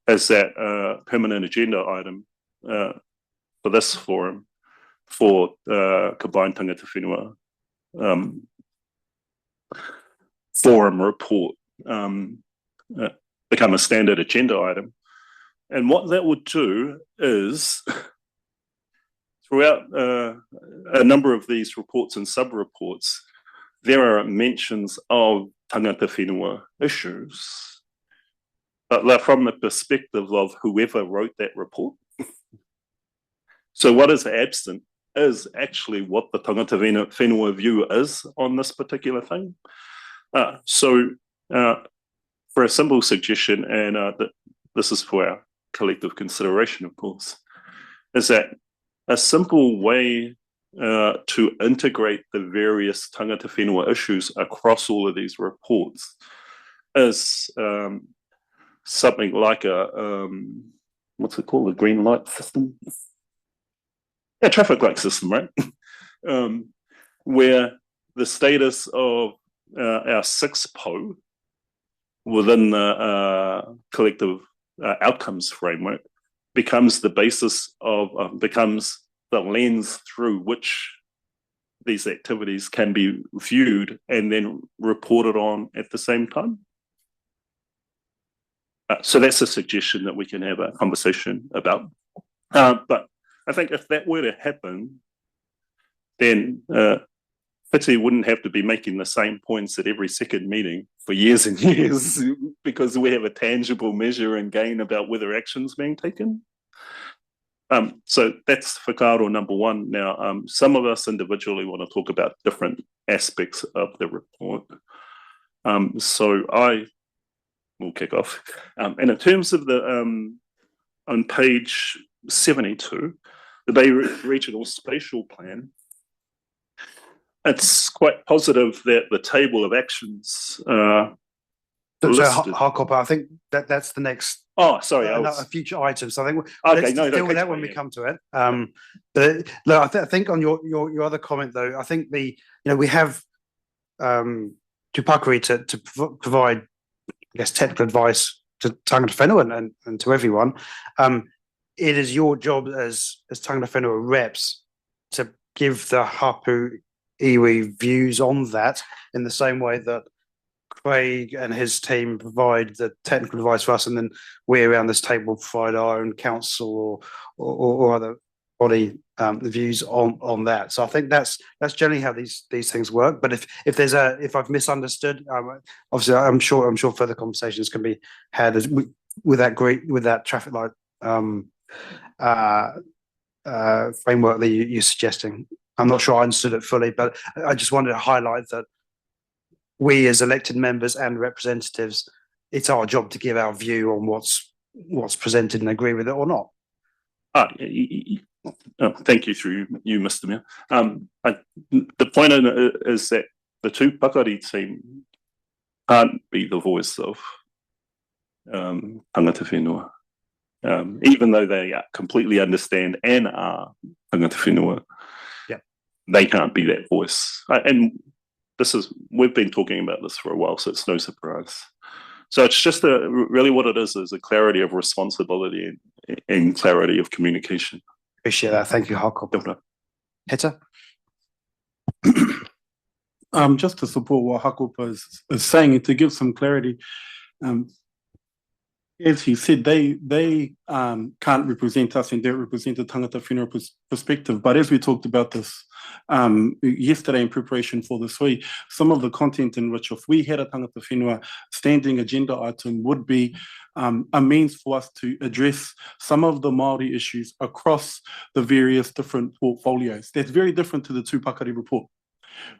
is that permanent agenda item for this forum for combined tangata whenua forum report become a standard agenda item. And what that would do is, throughout a number of these reports and sub-reports, there are mentions of tangata whenua issues, but they're from the perspective of whoever wrote that report. So what is absent is actually what the tangata whenua view is on this particular thing. So for a simple suggestion, and this is for our collective consideration, of course, is that a simple way to integrate the various tangata whenua issues across all of these reports is something like a, what's it called, a green light system? Yeah, traffic light system, right? Where the status of our 6 PO within the collective outcomes framework becomes the basis of, becomes the lens through which these activities can be viewed and then reported on at the same time. So that's a suggestion that we can have a conversation about. But I think if that were to happen, then Whiti wouldn't have to be making the same points at every second meeting for years and years, because we have a tangible measure and gain about whether action's being taken. So that's whakaaro number one. Now, some of us individually want to talk about different aspects of the report. So I will kick off. And in terms of the, on page 72, the Bay Regional Spatial Plan, it's quite positive that the table of actions So Harkopa, I think that's the next. Oh, sorry, a future item. So I think okay, let's no, deal with that when we come to it. But look, I think on your other comment though, I think we have tūpakari to provide, I guess, technical advice to tangata whenua and to everyone. It is your job as tangata whenua reps to give the hapu iwi views on that in the same way that Craig and his team provide the technical advice for us, and then we around this table provide our own council or other body views on that. So I think that's generally how these things work. But if I've misunderstood, obviously I'm sure further conversations can be had with that traffic light framework that you're suggesting. I'm not sure I understood it fully, but I just wanted to highlight that we as elected members and representatives, it's our job to give our view on what's presented and agree with it or not. Thank you through you, Mr. Mayor. The point is that the tūpakari team can't be the voice of tangata whenua, even though they completely understand and are tangata whenua. They can't be that voice. And we've been talking about this for a while, so it's no surprise. So it's just really what it is a clarity of responsibility and clarity of communication. Appreciate that. Thank you, Harkopa. Heta? Just to support what Harkopa is saying, and to give some clarity, as he said, they can't represent us and they represent the tangata whenua perspective. But as we talked about this yesterday in preparation for this week, some of the content in which if we had a tangata whenua standing agenda item would be a means for us to address some of the Māori issues across the various different portfolios. That's very different to the Tūpakari report,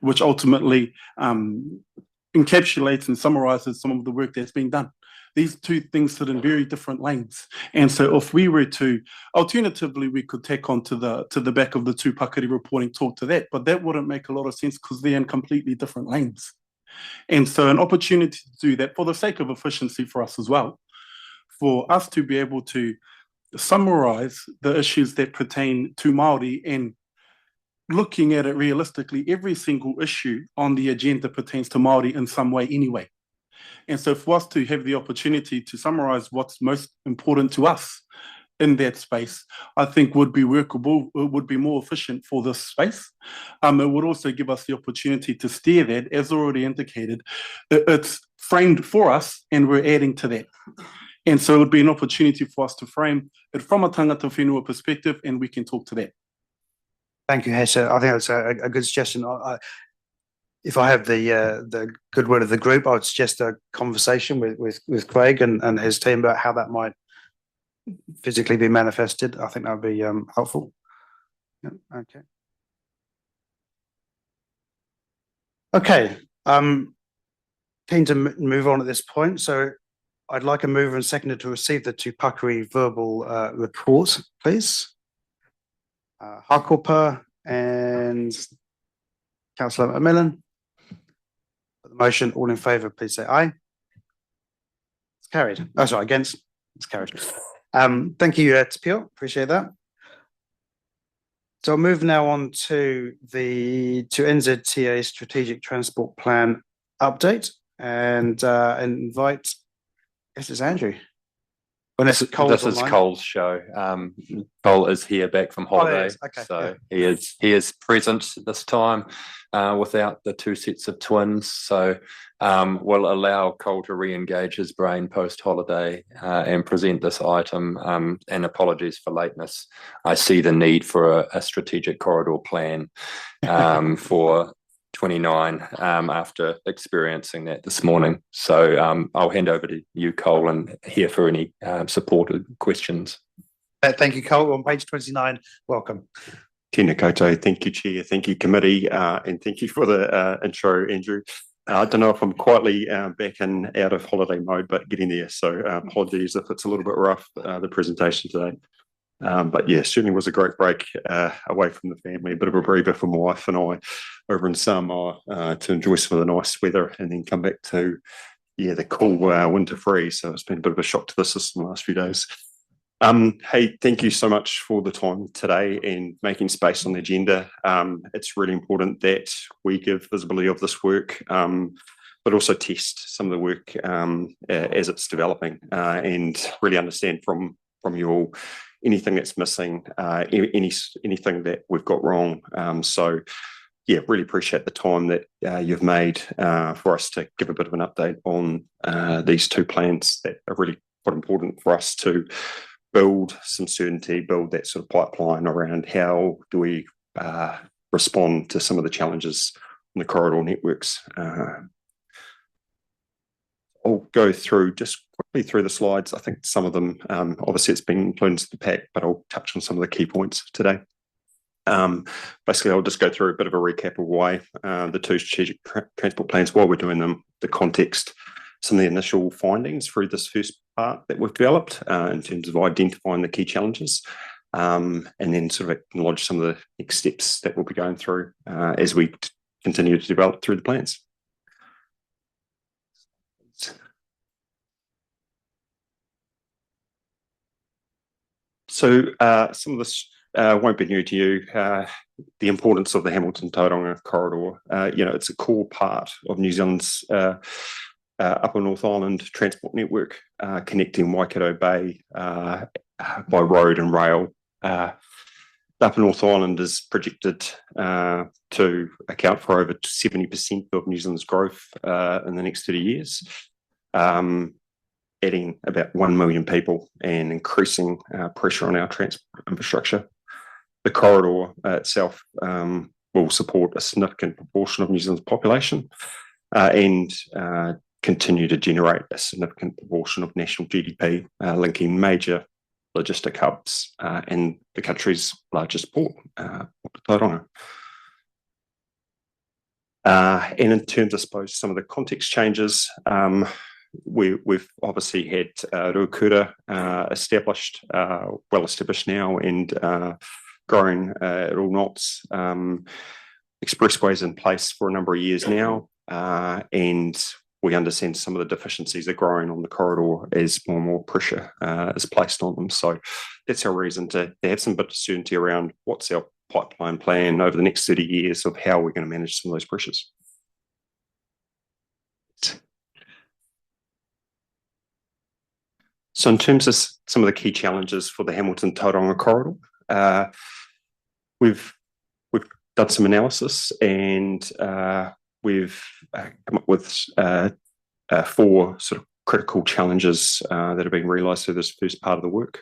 which ultimately encapsulates and summarizes some of the work that's been done. These two things sit in very different lanes. And so if we were to, alternatively, we could tack on to the back of the Tūpakari report and talk to that, but that wouldn't make a lot of sense because they're in completely different lanes. And so an opportunity to do that for the sake of efficiency for us as well, for us to be able to summarize the issues that pertain to Māori and looking at it realistically, every single issue on the agenda pertains to Māori in some way anyway. And so for us to have the opportunity to summarize what's most important to us in that space, I think would be workable, it would be more efficient for this space. It would also give us the opportunity to steer that, as already indicated, it's framed for us and we're adding to that. And so it would be an opportunity for us to frame it from a tangata whenua perspective, and we can talk to that. Thank you, Hesha. I think that's a good suggestion. If I have the goodwill of the group, I would suggest a conversation with Craig and his team about how that might physically be manifested. I think that would be helpful. Yeah, okay. Okay. Keen to move on at this point. So I'd like a mover and seconder to receive the Tūpakari verbal report, please. Hakopa and Councillor McMillan. The motion, all in favour, please say aye. It's carried. Oh, sorry, against. It's carried. Thank you, Te Pio. Appreciate that. So I'll move now on to NZTA Strategic Transport Plan update and invite. This is Andrew. This is Cole's show. Cole is here back from holiday, okay, so yeah. he is present this time without the two sets of twins. So we'll allow Cole to re-engage his brain post-holiday and present this item. And apologies for lateness. I see the need for a strategic corridor plan for 29 after experiencing that this morning. So I'll hand over to you, Cole, and here for any supported questions. Thank you, Cole. On page 29, welcome. Tēnā koutou. Thank you, Chair. Thank you, Committee. And thank you for the intro, Andrew. I don't know if I'm quietly back and out of holiday mode, but getting there. So apologies if it's a little bit rough, the presentation today. But yeah, certainly was a great break away from the family, a bit of a breather for my wife and I over in Samoa to enjoy some of the nice weather and then come back to, the cool winter freeze. So it's been a bit of a shock to the system the last few days. Hey, thank you so much for the time today and making space on the agenda. It's really important that we give visibility of this work, but also test some of the work as it's developing and really understand from you all anything that's missing, anything that we've got wrong. So yeah, really appreciate the time that you've made for us to give a bit of an update on these two plans that are really quite important for us to build some certainty, build that sort of pipeline around how do we respond to some of the challenges in the corridor networks. I'll go through just quickly through the slides. I think some of them, obviously it's been included into the pack, but I'll touch on some of the key points today. Basically, I'll just go through a bit of a recap of why the two strategic transport plans, why we're doing them, the context, some of the initial findings through this first part that we've developed in terms of identifying the key challenges, and then sort of acknowledge some of the next steps that we'll be going through as we continue to develop through the plans. So some of this won't be new to you. The importance of the Hamilton-Tauranga corridor. It's a core part of New Zealand's Upper North Island transport network, connecting Waikato Bay by road and rail. The Upper North Island is projected to account for over 70% of New Zealand's growth in the next 30 years. Adding about 1 million people and increasing pressure on our transport infrastructure. The corridor itself will support a significant proportion of New Zealand's population and continue to generate a significant proportion of national GDP, linking major logistic hubs and the country's largest port, Tauranga. And in terms, I suppose, some of the context changes, we've obviously had Ruakura established, well established now, and growing at all knots. Expressways in place for a number of years now, and we understand some of the deficiencies are growing on the corridor as more and more pressure is placed on them. So that's our reason to have some bit of certainty around what's our pipeline plan over the next 30 years of how we're going to manage some of those pressures. So in terms of some of the key challenges for the Hamilton-Tauranga corridor, we've done some analysis, and we've come up with 4 sort of critical challenges that have been realised through this first part of the work.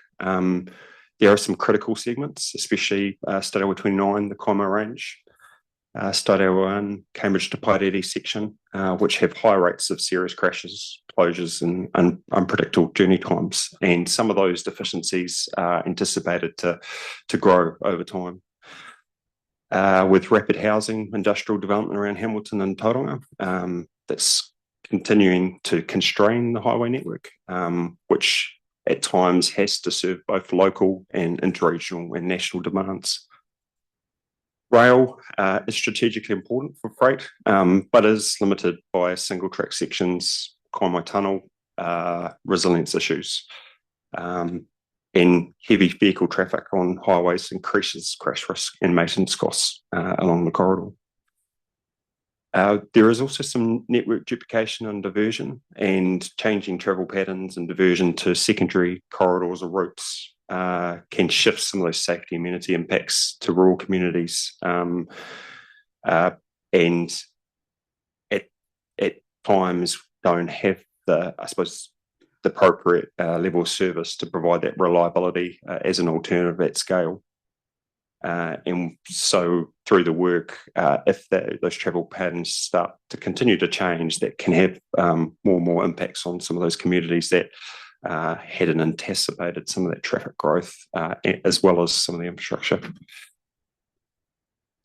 There are some critical segments, especially State Highway 29, the Kaimai Range, State Highway 1, Cambridge to Pairere section, which have high rates of serious crashes, closures and unpredictable journey times. And some of those deficiencies are anticipated to grow over time. With rapid housing, industrial development around Hamilton and Tauranga, that's continuing to constrain the highway network, which at times has to serve both local and interregional and national demands. Rail is strategically important for freight, but is limited by single track sections, Kaimai Tunnel, resilience issues, and heavy vehicle traffic on highways increases crash risk and maintenance costs along the corridor. There is also some network duplication and diversion, and changing travel patterns and diversion to secondary corridors or routes can shift some of those safety amenity impacts to rural communities, and at times don't have the, I suppose, the appropriate level of service to provide that reliability as an alternative at scale. And so through the work, if those travel patterns start to continue to change, that can have more and more impacts on some of those communities that hadn't anticipated some of that traffic growth, as well as some of the infrastructure.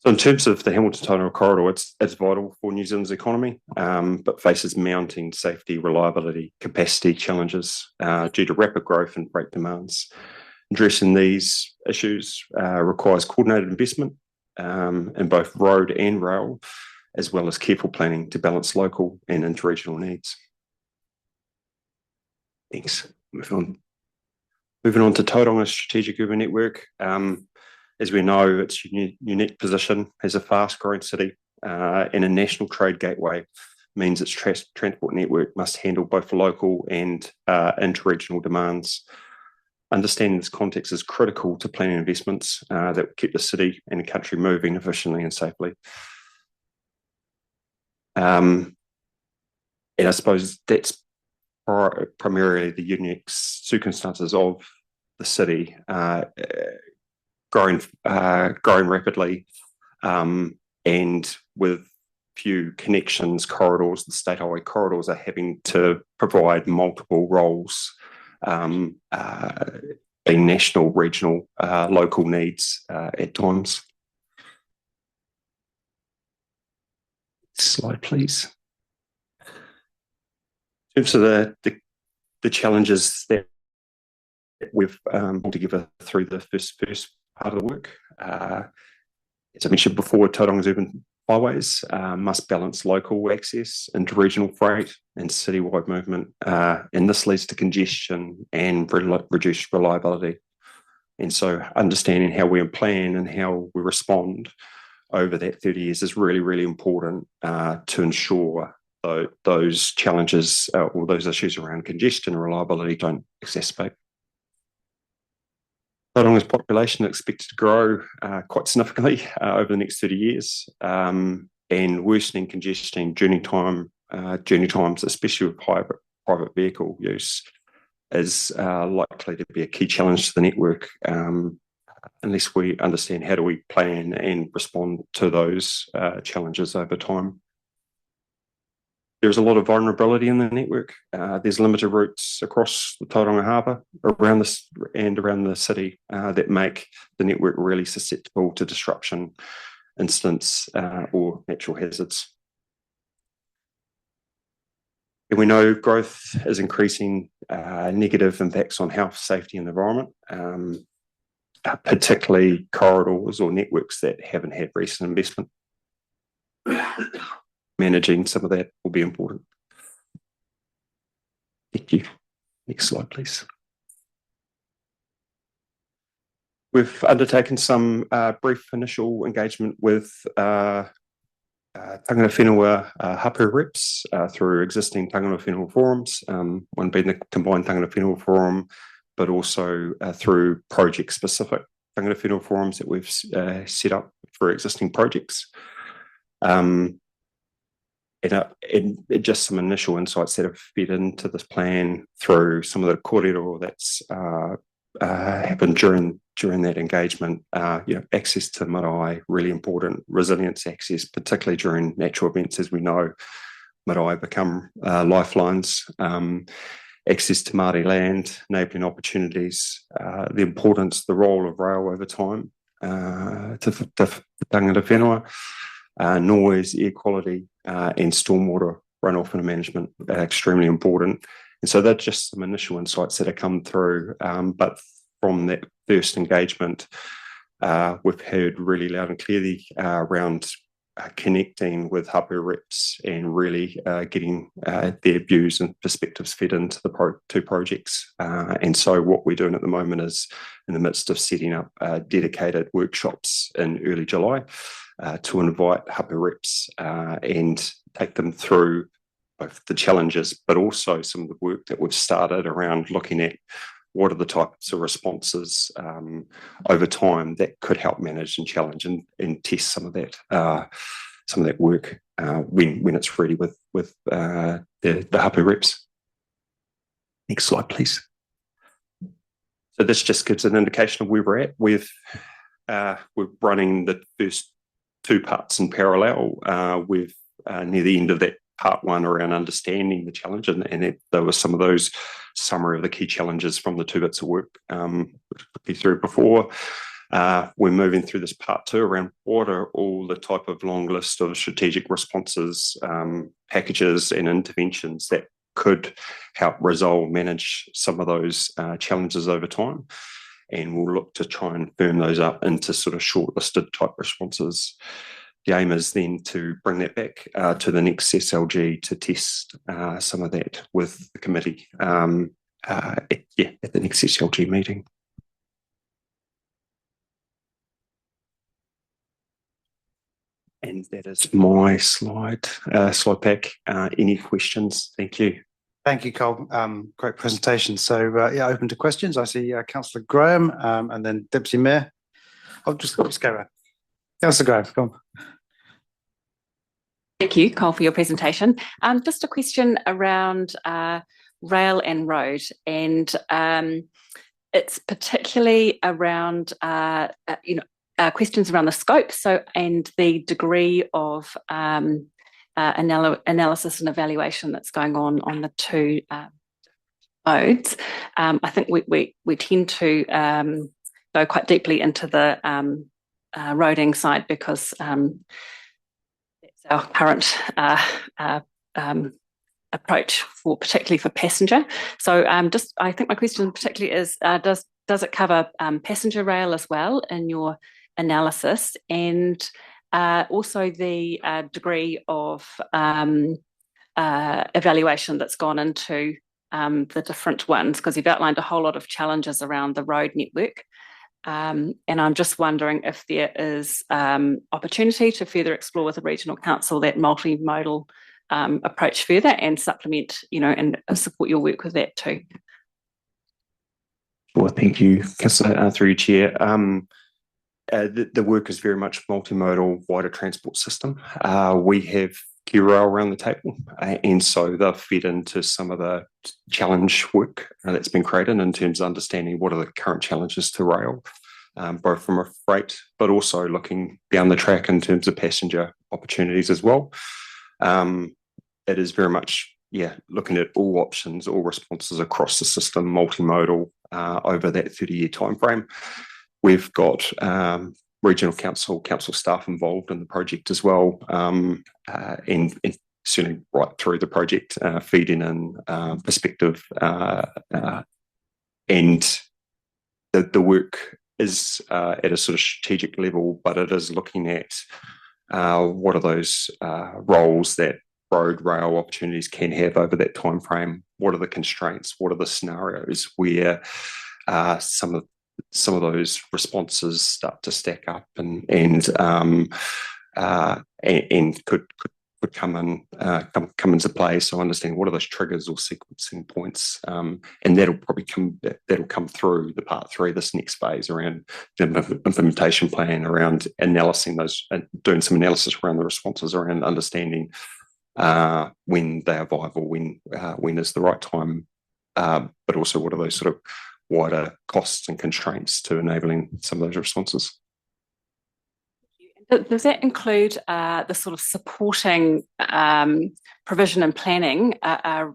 So in terms of the Hamilton-Tauranga corridor, it's vital for New Zealand's economy, but faces mounting safety, reliability, capacity challenges due to rapid growth and freight demands. Addressing these issues requires coordinated investment in both road and rail, as well as careful planning to balance local and interregional needs. Thanks. Moving on to Tauranga's strategic urban network. As we know, its unique position as a fast-growing city and a national trade gateway means its transport network must handle both local and interregional demands. Understanding this context is critical to planning investments that will keep the city and the country moving efficiently and safely. And I suppose that's primarily the unique circumstances of the city growing rapidly, and with few connections, corridors, the state highway corridors are having to provide multiple roles, being national, regional, local needs at times. Slide, please. In terms of the challenges that we've pulled together through the first part of the work, as I mentioned before, Tauranga's urban highways must balance local access, interregional freight and citywide movement, and this leads to congestion and reduced reliability. And so understanding how we plan and how we respond over that 30 years is really, really important to ensure those challenges or those issues around congestion and reliability don't exacerbate. Tauranga's population is expected to grow quite significantly over the next 30 years, and worsening congestion journey times, especially with private vehicle use, is likely to be a key challenge to the network unless we understand how do we plan and respond to those challenges over time. there's a lot of vulnerability in the network. There's limited routes across the Tauranga Harbour around this and around the city that make the network really susceptible to disruption, incidents, or natural hazards. And we know growth is increasing negative impacts on health, safety, and the environment, particularly corridors or networks that haven't had recent investment. Managing some of that will be important. Thank you. Next slide, please. We've undertaken some brief initial engagement with tangata whenua hapu reps through existing tangata whenua forums, one being the combined tangata whenua forum, but also through project-specific tangata whenua forums that we've set up for existing projects. And just some initial insights that have fed into this plan through some of the kōrero that's happened during that engagement. Access to marae, really important. Resilience access, particularly during natural events, as we know, marae become lifelines. Access to Māori land, enabling opportunities, the importance, the role of rail over time to tangata whenua. Noise, air quality, and stormwater runoff and management are extremely important. And so that's just some initial insights that have come through. But from that first engagement, we've heard really loud and clearly around connecting with hapu reps and really getting their views and perspectives fed into the two projects. And so what we're doing at the moment is in the midst of setting up dedicated workshops in early July to invite hapu reps and take them through both the challenges, but also some of the work that we've started around looking at what are the types of responses over time that could help manage and challenge and test some of that work when it's ready with the hapu reps. Next slide, please. So this just gives an indication of where we're at. We're running the first two parts in parallel. We're near the end of that part one around understanding the challenge, and there were some of those summary of the key challenges from the two bits of work which through before. We're moving through this part two around what are all the type of long list of strategic responses, packages and interventions that could help resolve, manage some of those challenges over time. And we'll look to try and firm those up into sort of shortlisted type responses. The aim is then to bring that back to the next SLG to test some of that with the committee at the next SLG meeting. And that is my slide pack. Any questions? Thank you. Thank you, Cole. Great presentation. So, open to questions. I see Councillor Graham and then Deputy Mayor. I'll just go around. Councillor Graham, come on. Thank you, Cole, for your presentation. Just a question around rail and road, and it's particularly around questions around the scope, and the degree of analysis and evaluation that's going on the two modes. I think we tend to go quite deeply into the roading side because that's our current approach particularly for passenger. So I think my question particularly is does it cover passenger rail as well in your analysis, and also the degree of evaluation that's gone into the different ones, because you've outlined a whole lot of challenges around the road network. And I'm just wondering if there is opportunity to further explore with the regional council that multimodal approach further and supplement, and support your work with that too. Well, thank you, Councillor, through your chair. The work is very much multimodal, wider transport system. We have QRail around the table, and so they've fed into some of the challenge work that's been created in terms of understanding what are the current challenges to rail, both from a freight, but also looking down the track in terms of passenger opportunities as well. it is very much, looking at all options, all responses across the system, multimodal, over that 30-year timeframe. We've got regional council staff involved in the project as well, and certainly right through the project, feeding in perspective, and the work is at a sort of strategic level, but it is looking at what are those roles that road rail opportunities can have over that time frame. What are the constraints? What are the scenarios where some of those responses start to stack up and could come into play. So understanding what are those triggers or sequencing points, and that'll come through the part 3, this next phase around the implementation plan, around analyzing those and doing some analysis around the responses, around understanding when they are viable, when is the right time, but also what are those sort of wider costs and constraints to enabling some of those responses. Does that include the sort of supporting provision and planning?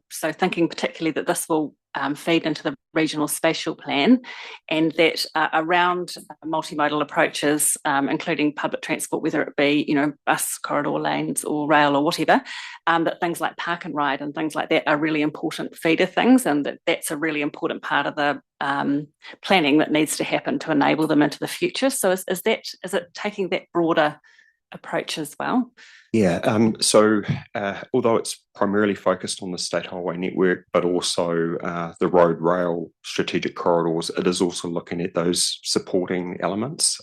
So thinking particularly that this will feed into the regional spatial plan, and that around multimodal approaches, including public transport, whether it be bus corridor lanes or rail or whatever, that things like park and ride and things like that are really important feeder things, and that's a really important part of the planning that needs to happen to enable them into the future. So is it taking that broader approach as well? Yeah, so although it's primarily focused on the state highway network, but also the road rail strategic corridors, it is also looking at those supporting elements,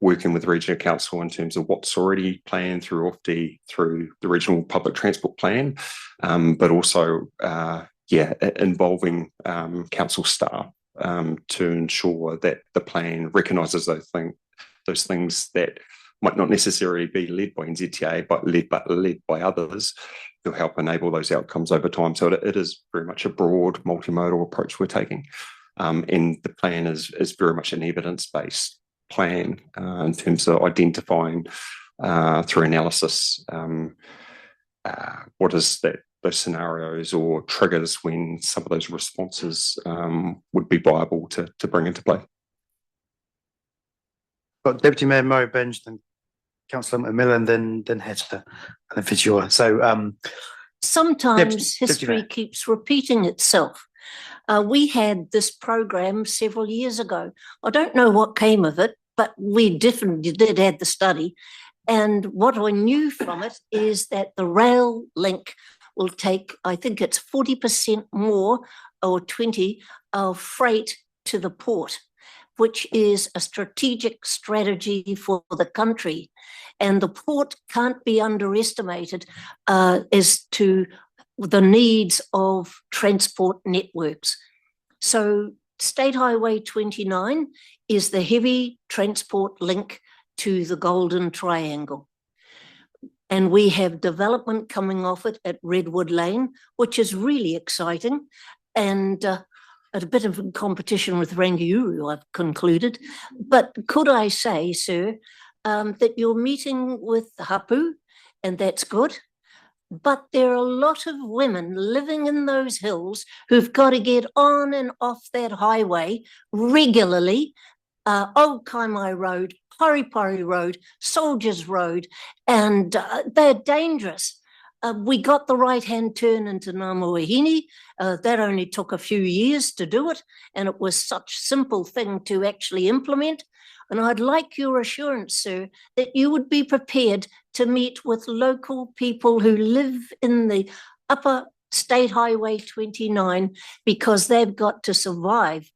working with regional council in terms of what's already planned through OFD, through the regional public transport plan, but also involving council staff to ensure that the plan recognises those things that might not necessarily be led by NZTA, but led by others who help enable those outcomes over time. So it is very much a broad multimodal approach we're taking. And the plan is very much an evidence-based plan in terms of identifying through analysis what is those scenarios or triggers when some of those responses would be viable to bring into play. Got Deputy Mayor Murray Benj, then Councillor McMillan, then Hester, and then Fitzgerald. So sometimes history keeps repeating itself. We had this program several years ago. I don't know what came of it, but we definitely did have the study. And what I knew from it is that the rail link will take, I think it's 40% more or 20 of freight to the port, which is a strategic strategy for the country. And the port can't be underestimated as to the needs of transport networks. So State Highway 29 is the heavy transport link to the Golden Triangle. And we have development coming off it at Redwood Lane, which is really exciting. And a bit of competition with Rangiuru, I've concluded. But could I say, sir, that you're meeting with Hapu, and that's good. But there are a lot of women living in those hills who've got to get on and off that highway regularly. Old Kaimai Road, Paripari Road, Soldiers Road, and they're dangerous. We got the right-hand turn into Ngāmoehini. That only took a few years to do it, and it was such a simple thing to actually implement. And I'd like your assurance, sir, that you would be prepared to meet with local people who live in the upper State Highway 29, because they've got to survive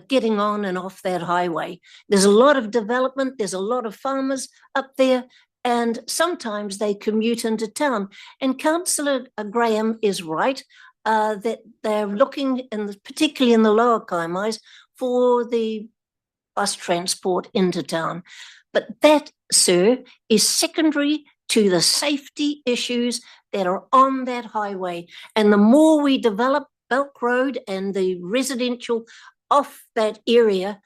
getting on and off that highway. There's a lot of development, there's a lot of farmers up there, and sometimes they commute into town. And Councillor Graham is right that they're looking, particularly in the lower Kaimais, for the bus transport into town. But that, sir, is secondary to the safety issues that are on that highway. And the more we develop Belk Road and the residential off that area,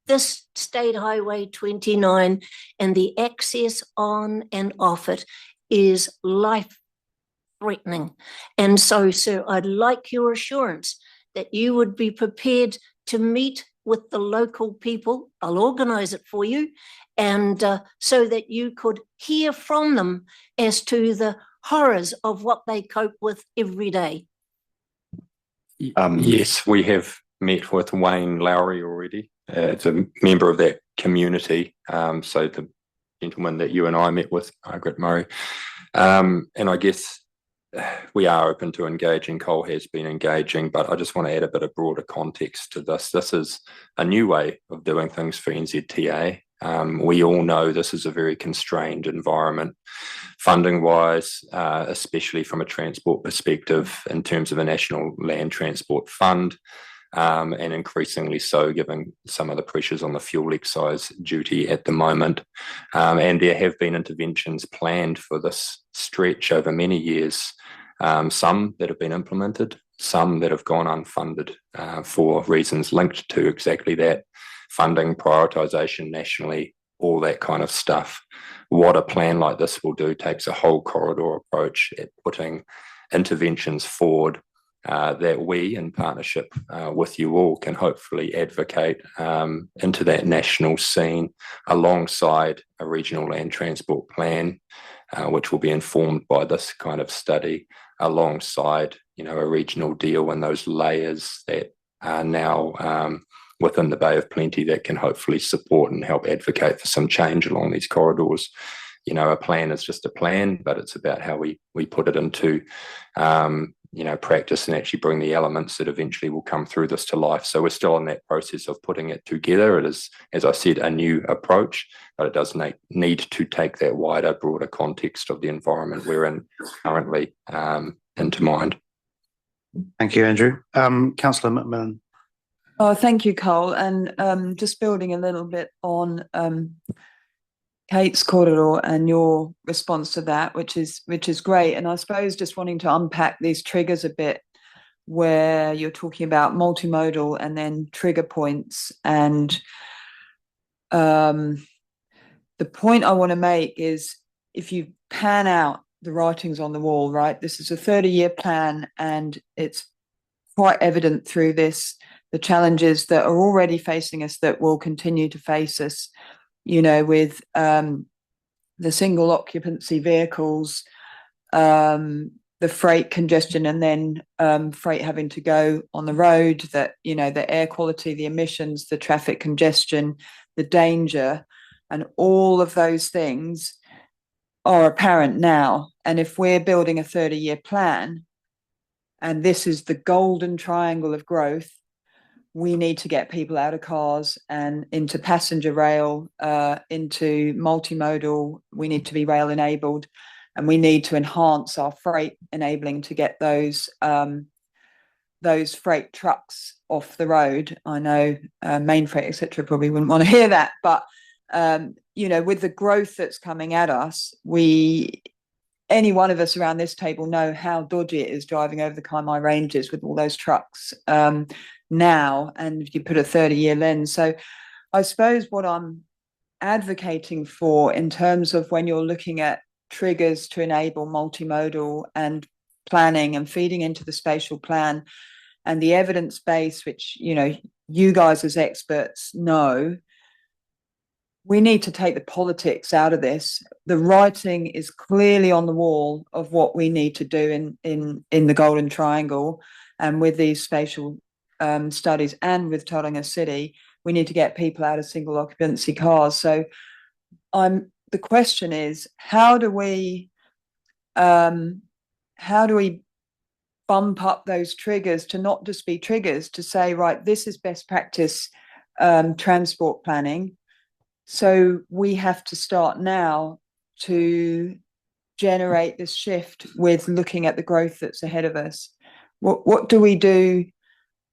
this State Highway 29 and the access on and off it is life threatening. And so, sir, I'd like your assurance that you would be prepared to meet with the local people. I'll organise it for you, and so that you could hear from them as to the horrors of what they cope with every day. Yes, we have met with Wayne Lowry already. It's a member of that community. So the gentleman that you and I met with, Margaret Murray. And I guess we are open to engaging. Cole has been engaging, but I just want to add a bit of broader context to this. This is a new way of doing things for NZTA. We all know this is a very constrained environment, funding-wise, especially from a transport perspective in terms of a National Land Transport Fund, and increasingly so given some of the pressures on the fuel excise duty at the moment. And there have been interventions planned for this stretch over many years, some that have been implemented, some that have gone unfunded for reasons linked to exactly that, funding, prioritisation nationally, all that kind of stuff. What a plan like this will do takes a whole corridor approach at putting interventions forward that we, in partnership with you all, can hopefully advocate into that national scene alongside a regional land transport plan, which will be informed by this kind of study, alongside, you know, a regional deal and those layers that are now within the Bay of Plenty that can hopefully support and help advocate for some change along these corridors. You know, a plan is just a plan, but it's about how we put it into you know, practice and actually bring the elements that eventually will come through this to life. So we're still in that process of putting it together. It is, as I said, a new approach, but it does need to take that wider, broader context of the environment we're in currently into mind. Thank you, Andrew. Councillor McMillan. Oh, thank you, Cole. And just building a little bit on Kate's corridor and your response to that, which is great. And I suppose just wanting to unpack these triggers a bit, where you're talking about multimodal and then trigger points. And the point I want to make is, if you pan out the writings on the wall, right, this is a 30-year plan, and it's quite evident through this, the challenges that are already facing us that will continue to face us, you know, with the single occupancy vehicles, the freight congestion, and then freight having to go on the road, that, you know, the air quality, the emissions, the traffic congestion, the danger, and all of those things are apparent now. And if we're building a 30-year plan, and this is the golden triangle of growth, we need to get people out of cars and into passenger rail, into multimodal. We need to be rail enabled, and we need to enhance our freight enabling to get those freight trucks off the road. I know main freight, etc., probably wouldn't want to hear that, but you know, with the growth that's coming at us, any one of us around this table know how dodgy it is driving over the Kaimai Ranges with all those trucks now, and if you put a 30-year lens. So I suppose what I'm advocating for in terms of when you're looking at triggers to enable multimodal and planning and feeding into the spatial plan and the evidence base, which, you know, you guys as experts know, we need to take the politics out of this. The writing is clearly on the wall of what we need to do in the Golden Triangle, and with these spatial studies, and with Tauranga City, we need to get people out of single occupancy cars. So the question is, how do we bump up those triggers to not just be triggers, to say, right, this is best practice transport planning. So we have to start now to generate this shift with looking at the growth that's ahead of us. What do we do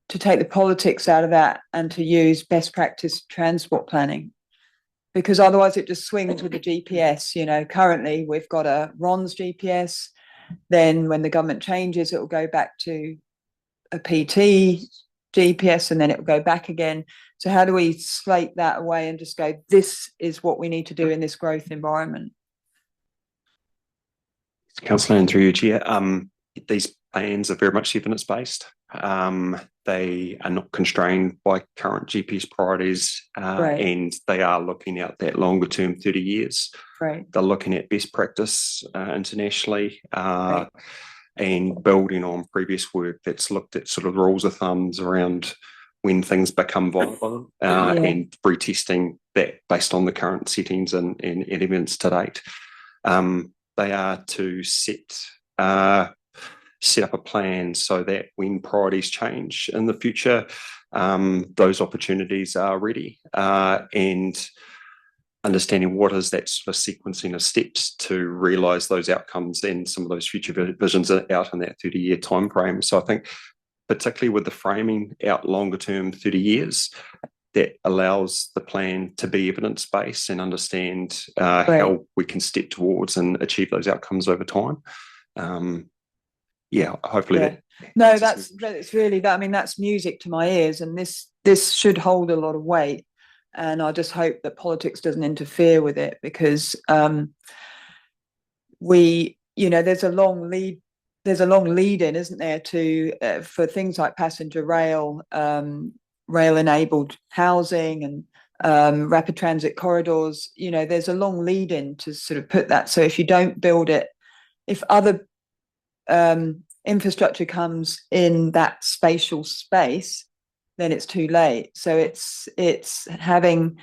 to take the politics out of that and to use best practice transport planning? Because otherwise it just swings with the GPS. You know, currently we've got a RONS GPS. Then when the government changes, it will go back to a PT GPS, and then it will go back again. So how do we slate that away and just go, this is what we need to do in this growth environment? Councillor, and through you, Chair, these plans are very much evidence-based. They are not constrained by current GPS priorities, and they are looking out that longer term, 30 years. Right. They're looking at best practice internationally, and building on previous work that's looked at sort of rules of thumbs around when things become viable, and retesting that based on the current settings and evidence to date. They are to set up a plan so that when priorities change in the future, those opportunities are ready, and understanding what is that sort of sequencing of steps to realise those outcomes and some of those future visions are out in that 30-year time frame. So I think particularly with the framing out longer term 30 years, that allows the plan to be evidence-based and understand how we can step towards and achieve those outcomes over time. Hopefully that. No, that's really that. I mean, that's music to my ears, and this should hold a lot of weight. And I just hope that politics doesn't interfere with it, because there's a long lead in, isn't there, to for things like passenger rail, rail-enabled housing, and rapid transit corridors. There's a long lead in to sort of put that. So if you don't build it, if other infrastructure comes in that spatial space, then it's too late. So it's having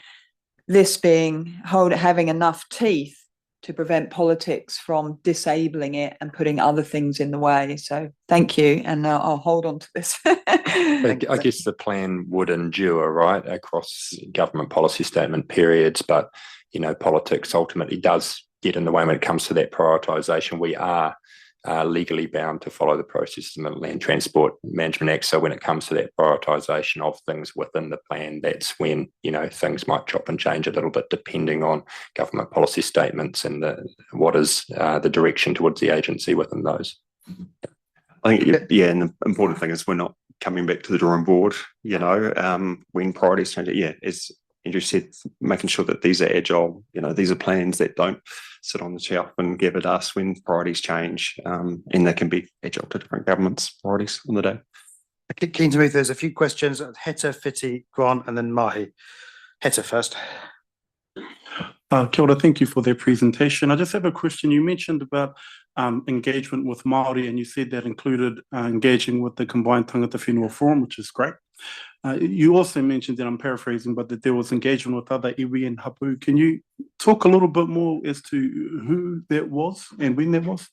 enough teeth to prevent politics from disabling it and putting other things in the way. So thank you, and I'll hold on to this. I guess the plan would endure, right, across government policy statement periods, but politics ultimately does get in the way when it comes to that prioritisation. We are legally bound to follow the process in the Land Transport Management Act. So when it comes to that prioritisation of things within the plan, that's when things might chop and change a little bit depending on government policy statements and what is the direction towards the agency within those. I think and the important thing is we're not coming back to the drawing board. When priorities change. As Andrew said, making sure that these are agile. These are plans that don't sit on the shelf and give it us when priorities change, and they can be agile to different governments' priorities on the day. Keen to move. There's a few questions. Heta, Fitty, Grant, and then Mahi. Heta first. Kia ora, thank you for their presentation. I just have a question. You mentioned about engagement with Māori, and you said that included engaging with the Combined Tangata Whenua Forum, which is great. You also mentioned, and I'm paraphrasing, but that there was engagement with other iwi and hapu. Can you talk a little bit more as to who that was and when that was?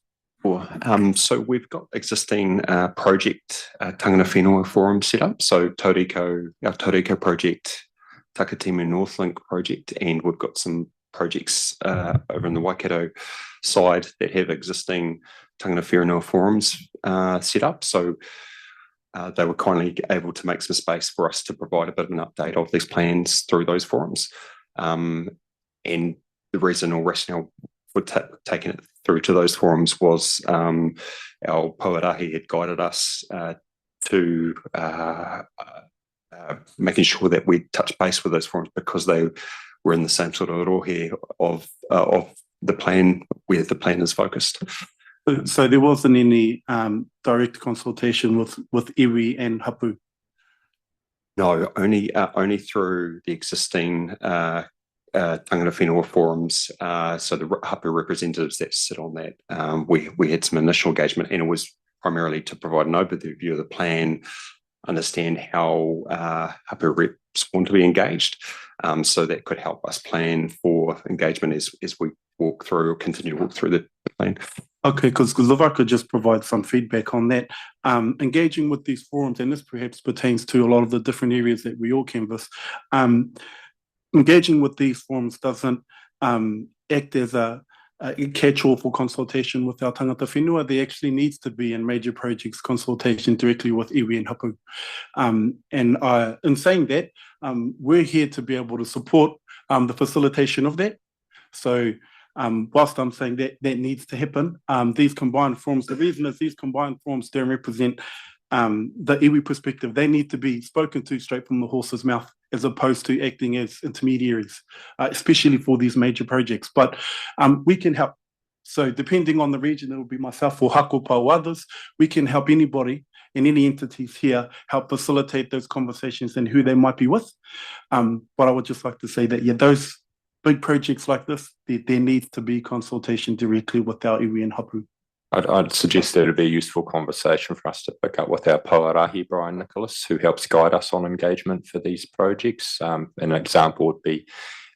So we've got existing project Tangata Whenua Forum set up. So our Tauriko project, Takatimu Northlink project, and we've got some projects over in the Waikato side that have existing Tangata Whenua forums set up. So they were kindly able to make some space for us to provide a bit of an update of these plans through those forums. And the reason or rationale for taking it through to those forums was our Pouarahi had guided us to making sure that we touch base with those forums because they were in the same sort of rohe of the plan, where the plan is focused. So there wasn't any direct consultation with iwi and hapu? No, only through the existing Tangata Whenua forums. So the hapu representatives that sit on that, we had some initial engagement, and it was primarily to provide an overview of the plan, understand how hapu reps want to be engaged, so that could help us plan for engagement as we walk through or continue to walk through the plan. Okay, because if I could just provide some feedback on that, engaging with these forums, and this perhaps pertains to a lot of the different areas that we all canvass, engaging with these forums doesn't act as a catch-all for consultation with our tangata whenua. There actually needs to be in major projects consultation directly with iwi and hapu. And in saying that, we're here to be able to support the facilitation of that. So whilst I'm saying that needs to happen, these combined forums, the reason is these combined forums don't represent the iwi perspective. They need to be spoken to straight from the horse's mouth, as opposed to acting as intermediaries, especially for these major projects. But we can help. So depending on the region, it will be myself or Hakupa or others. We can help anybody and any entities here help facilitate those conversations and who they might be with. But I would just like to say that, yeah, those big projects like this, there needs to be consultation directly with our iwi and hapu. I'd suggest that it'd be a useful conversation for us to pick up with our Poarahi, Brian Nicholas, who helps guide us on engagement for these projects. An example would be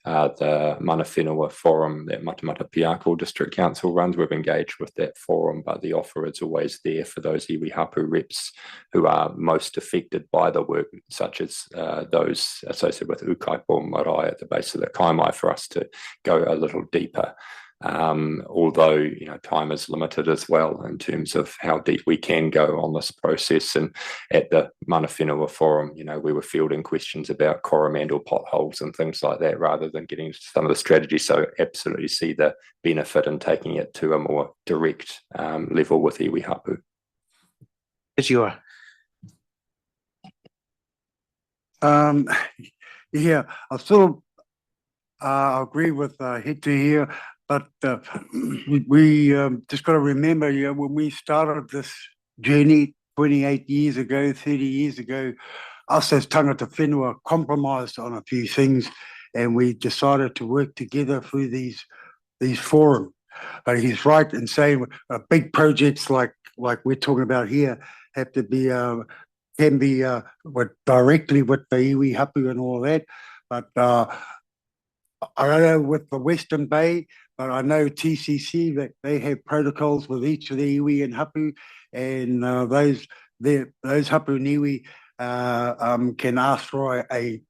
the Mana Whenua Forum that Matamata Piako District Council runs. We've engaged with that forum, but the offer is always there for those iwi hapu reps who are most affected by the work, such as those associated with Ukaipo Marae at the base of the Kaimai, for us to go a little deeper. Although, you know, time is limited as well in terms of how deep we can go on this process. And at the Mana Whenua Forum, you know, we were fielding questions about Coromandel potholes and things like that, rather than getting into some of the strategy. So absolutely see the benefit in taking it to a more direct level with iwi hapu. As you are. Yeah, I sort of agree with Hete here. But we just got to remember, you know, when we started this journey 28 years ago, 30 years ago, us as tangata whenua compromised on a few things, and we decided to work together through these forums. But he's right in saying big projects like we're talking about here have to be can be directly with the iwi hapu and all that. But I don't know with the Western Bay, but I know TCC that they have protocols with each of the iwi and hapu, and those hapu and iwi can ask for a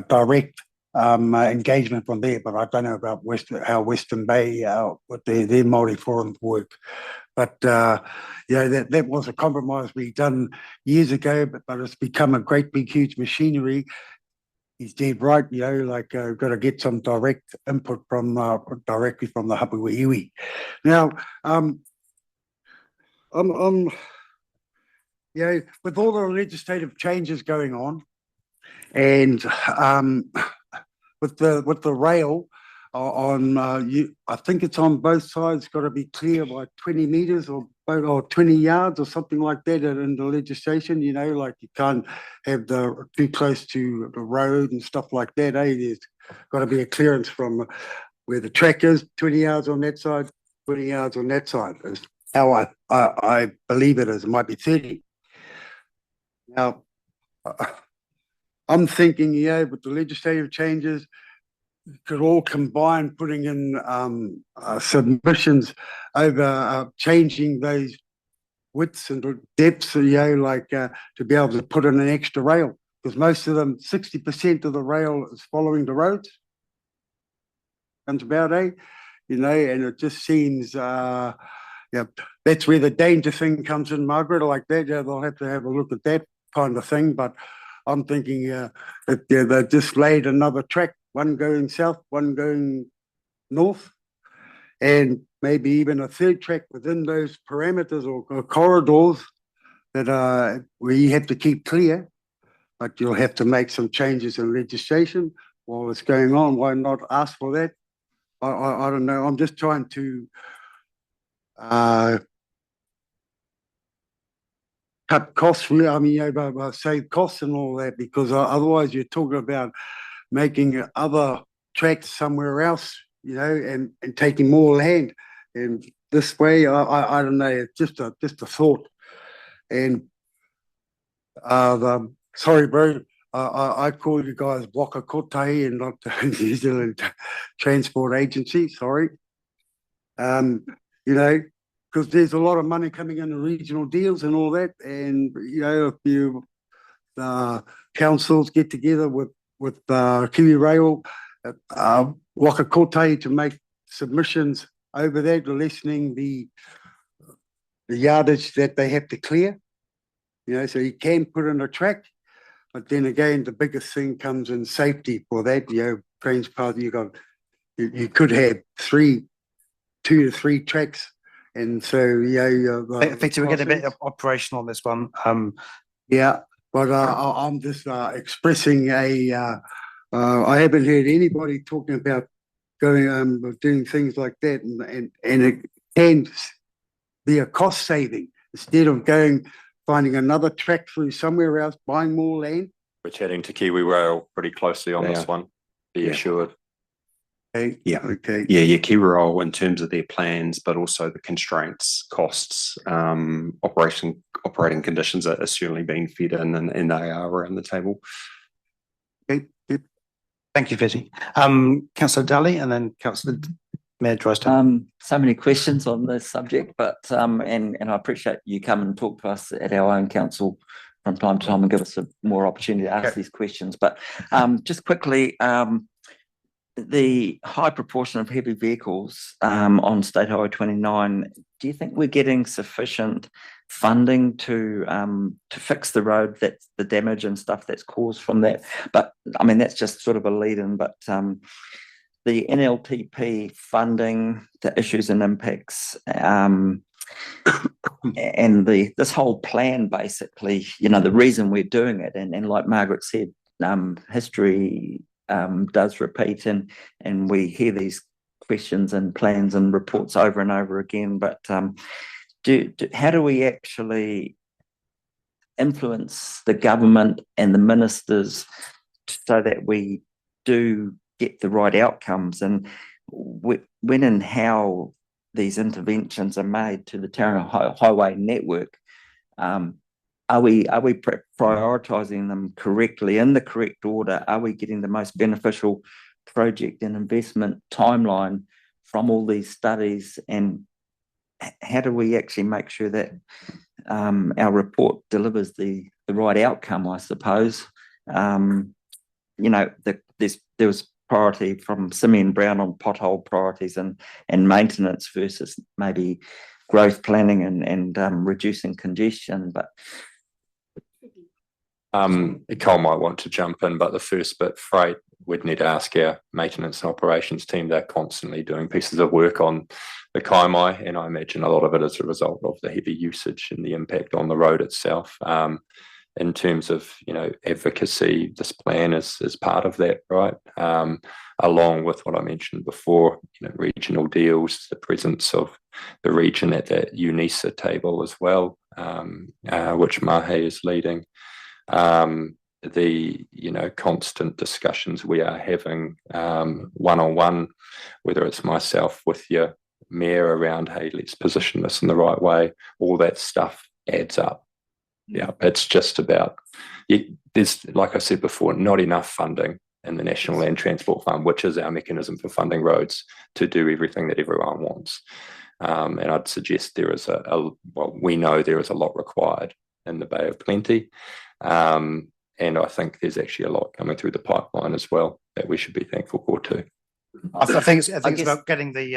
direct engagement from there. But I don't know about how Western Bay with their Māori forums work. But you know, that was a compromise we done years ago, but it's become a great big huge machinery. He's dead right, you know, like got to get some direct input from directly from the hapu iwi. Now, you know, with all the legislative changes going on, and with the rail on, I think it's on both sides, got to be clear by 20 meters or 20 yards or something like that in the legislation, you know, like you can't have too close to the road and stuff like that, eh? There's got to be a clearance from where the track is, 20 yards on that side, 20 yards on that side is how I believe it is. It might be 30. Now, I'm thinking, yeah, with the legislative changes, could all combine putting in submissions over changing those widths and depths, you know, like to be able to put in an extra rail, because most of them, 60% of the rail is following the roads. Comes about, eh? You know, and it just seems, yeah, that's where the danger thing comes in, Margaret, like that. Yeah, they'll have to have a look at that kind of thing. But I'm thinking that they just laid another track, one going south, one going north, and maybe even a third track within those parameters or corridors that we have to keep clear. But you'll have to make some changes in legislation while it's going on. Why not ask for that? I don't know. I'm just trying to cut costs. I mean, you know, save costs and all that, because otherwise you're talking about making other tracks somewhere else, you know, and taking more land. And this way, I don't know. It's just a thought. And sorry, bro. I call you guys Waka Kotahi and not the New Zealand Transport Agency. Sorry. You know, because there's a lot of money coming in the regional deals and all that. And, you know, if you councils get together with Kiwi Rail, Waka Kotahi to make submissions over that, lessening the yardage that they have to clear. You know, so you can put in a track. But then again, the biggest thing comes in safety for that. You know, Transpath, you could have 2 to 3 tracks, and so Victor, we're getting a bit operational on this one. Yeah, but I'm just expressing I haven't heard anybody talking about going doing things like that, and it can be a cost saving instead of finding another track through somewhere else, buying more land. We're chatting to Kiwi Rail pretty closely on this one, be assured. Okay. Yeah. Okay. Yeah, Kiwi in terms of their plans, but also the constraints, costs, operating conditions are certainly being fed in, and they are around the table. Okay. Good. Thank you, Betty. Councillor Daly and then Councillor Mayor Drysdale. So many questions on this subject, but and I appreciate you come and talk to us at our own council from time to time and give us a more opportunity to ask these questions. But just quickly, the high proportion of heavy vehicles on State Highway 29, do you think we're getting sufficient funding to fix the road, that's the damage and stuff that's caused from that? But I mean, that's just sort of a lead-in, but the NLTP funding, the issues and impacts, and this whole plan, basically, the reason we're doing it, and like Margaret said, history does repeat, and we hear these questions and plans and reports over and over again. But how do we actually influence the government and the ministers so that we do get the right outcomes? And when and how these interventions are made to the Tauranga Highway network, are we prioritising them correctly, in the correct order? Are we getting the most beneficial project and investment timeline from all these studies? And how do we actually make sure that our report delivers the right outcome, I suppose? There was priority from Simeon Brown on pothole priorities and maintenance versus maybe growth planning and reducing congestion. But Cole might want to jump in, but the first bit, freight, we'd need to ask our maintenance and operations team. They're constantly doing pieces of work on the Kaimai, and I imagine a lot of it is a result of the heavy usage and the impact on the road itself. In terms of advocacy, this plan is part of that, right? Along with what I mentioned before, regional deals, the presence of the region at that UNISA table as well, which Mahe is leading. The constant discussions we are having one-on-one, whether it's myself with your mayor around, hey, let's position this in the right way, all that stuff adds up. Yeah, it's just about, there's, like I said before, not enough funding in the National Land Transport Fund, which is our mechanism for funding roads, to do everything that everyone wants. And I'd suggest there is we know there is a lot required in the Bay of Plenty. And I think there's actually a lot coming through the pipeline as well that we should be thankful for too. I think it's about getting the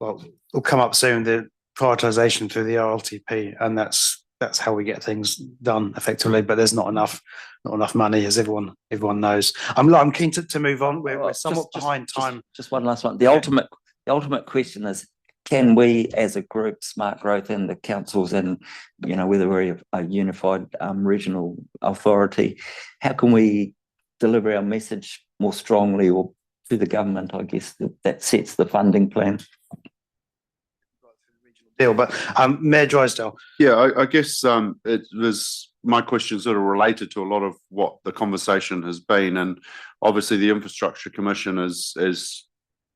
it'll come up soon, the prioritisation through the RLTP, and that's how we get things done effectively. But there's not enough money, as everyone knows. I'm keen to move on. We're somewhat behind time. Just one last one. The ultimate question is, can we as a group, SmartGrowth and the councils, and whether we're a unified regional authority, how can we deliver our message more strongly or to the government, I guess, that sets the funding plan? Deal, but Mayor Drysdale. Yeah, I guess it was my question sort of related to a lot of what the conversation has been, and obviously the Infrastructure Commission has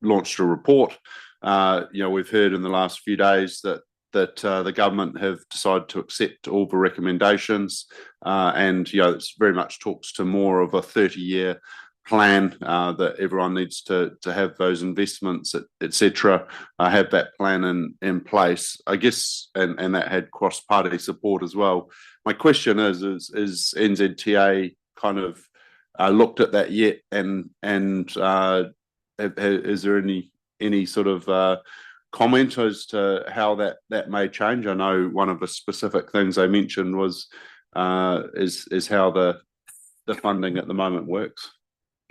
launched a report. We've heard in the last few days that the government have decided to accept all the recommendations, and it very much talks to more of a 30-year plan, that everyone needs to have those investments, etc. Have that plan in place, I guess, and that had cross-party support as well. My question is NZTA kind of looked at that yet, and is there any sort of comment as to how that may change? I know one of the specific things they mentioned was is how the funding at the moment works.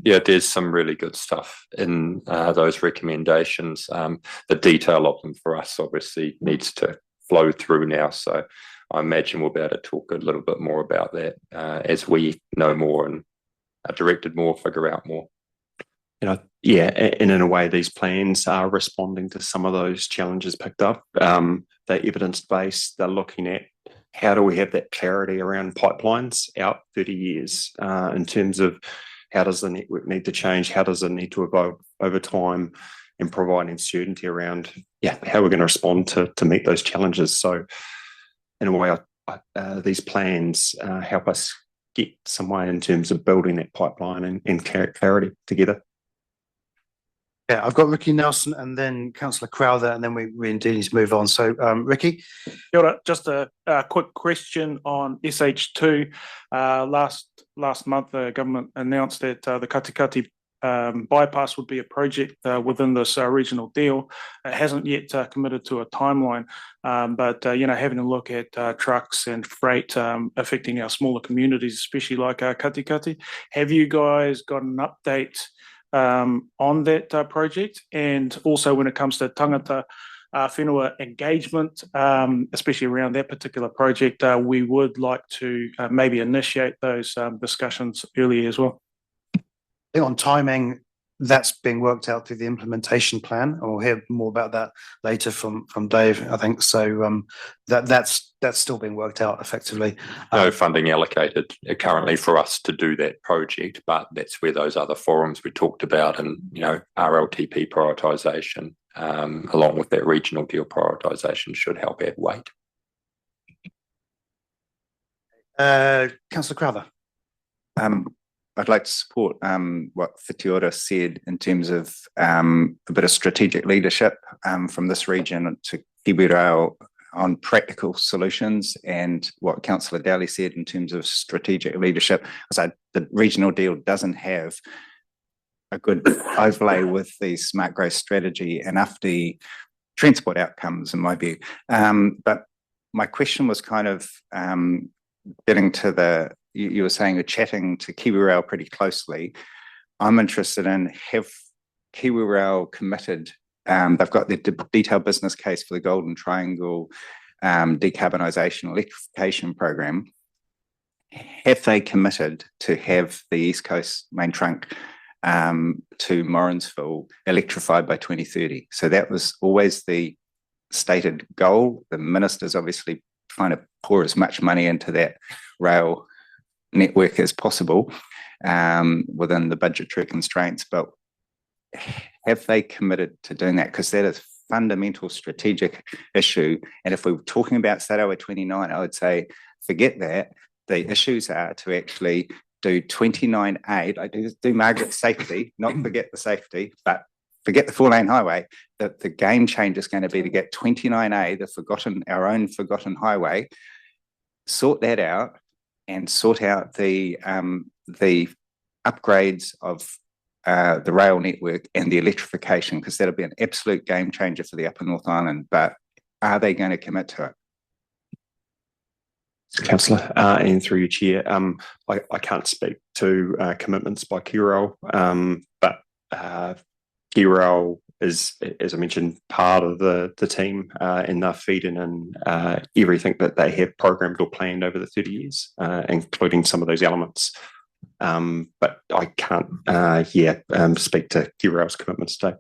Yeah, there's some really good stuff in those recommendations. The detail of them for us obviously needs to flow through now. So I imagine we'll be able to talk a little bit more about that as we know more and are directed more, figure out more. yeah, and in a way, these plans are responding to some of those challenges picked up. They're evidence-based. They're looking at how do we have that clarity around pipelines out 30 years in terms of how does the network need to change? How does it need to evolve over time, and providing certainty around, how we're going to respond to meet those challenges. So in a way, these plans help us get somewhere in terms of building that pipeline and clarity together. Yeah, I've got Ricky Nelson and then Councillor Crowther, and then we indeed need to move on. So, Ricky. Kia ora. Just a quick question on SH2. Last month, the government announced that the Katikati bypass would be a project within this regional deal. It hasn't yet committed to a timeline, but having a look at trucks and freight affecting our smaller communities, especially like Katikati, have you guys got an update on that project? And also when it comes to tangata whenua engagement, especially around that particular project, we would like to maybe initiate those discussions early as well. I think on timing, that's being worked out through the implementation plan, and we'll hear more about that later from Dave, I think. So that's still being worked out effectively. No funding allocated currently for us to do that project, but that's where those other forums we talked about and, RLTP prioritisation, along with that regional deal prioritisation should help add weight. Councillor Crowther. I'd like to support what Whitiora said in terms of a bit of strategic leadership from this region to Kiwi Rail on practical solutions, and what Councillor Dowley said in terms of strategic leadership. So the regional deal doesn't have a good overlay with the smart growth strategy enough the transport outcomes in my view. But my question was kind of getting to you were saying you're chatting to Kiwi Rail pretty closely. I'm interested in, have Kiwi Rail committed, they've got their detailed business case for the Golden Triangle decarbonisation electrification program. Have they committed to have the East Coast main trunk to Morrinsville electrified by 2030? So that was always the stated goal. The minister's obviously trying to pour as much money into that rail network as possible within the budgetary constraints, but have they committed to doing that? Because that is a fundamental strategic issue. And if we were talking about Sarawa 29, I would say forget that. The issues are to actually do 29A, like do Margaret safety, not forget the safety, but forget the 4-lane highway. The game changer is going to be to get 29A, our own forgotten highway, sort that out, and sort out the upgrades of the rail network and the electrification, because that'll be an absolute game changer for the Upper North Island. But are they going to commit to it? Councillor, and through your chair, I can't speak to commitments by Kiwi, but Kiwi is, as I mentioned, part of the team, and they're feeding in everything that they have programmed or planned over the 30 years, including some of those elements. But I can't, speak to Kiwi's commitments today.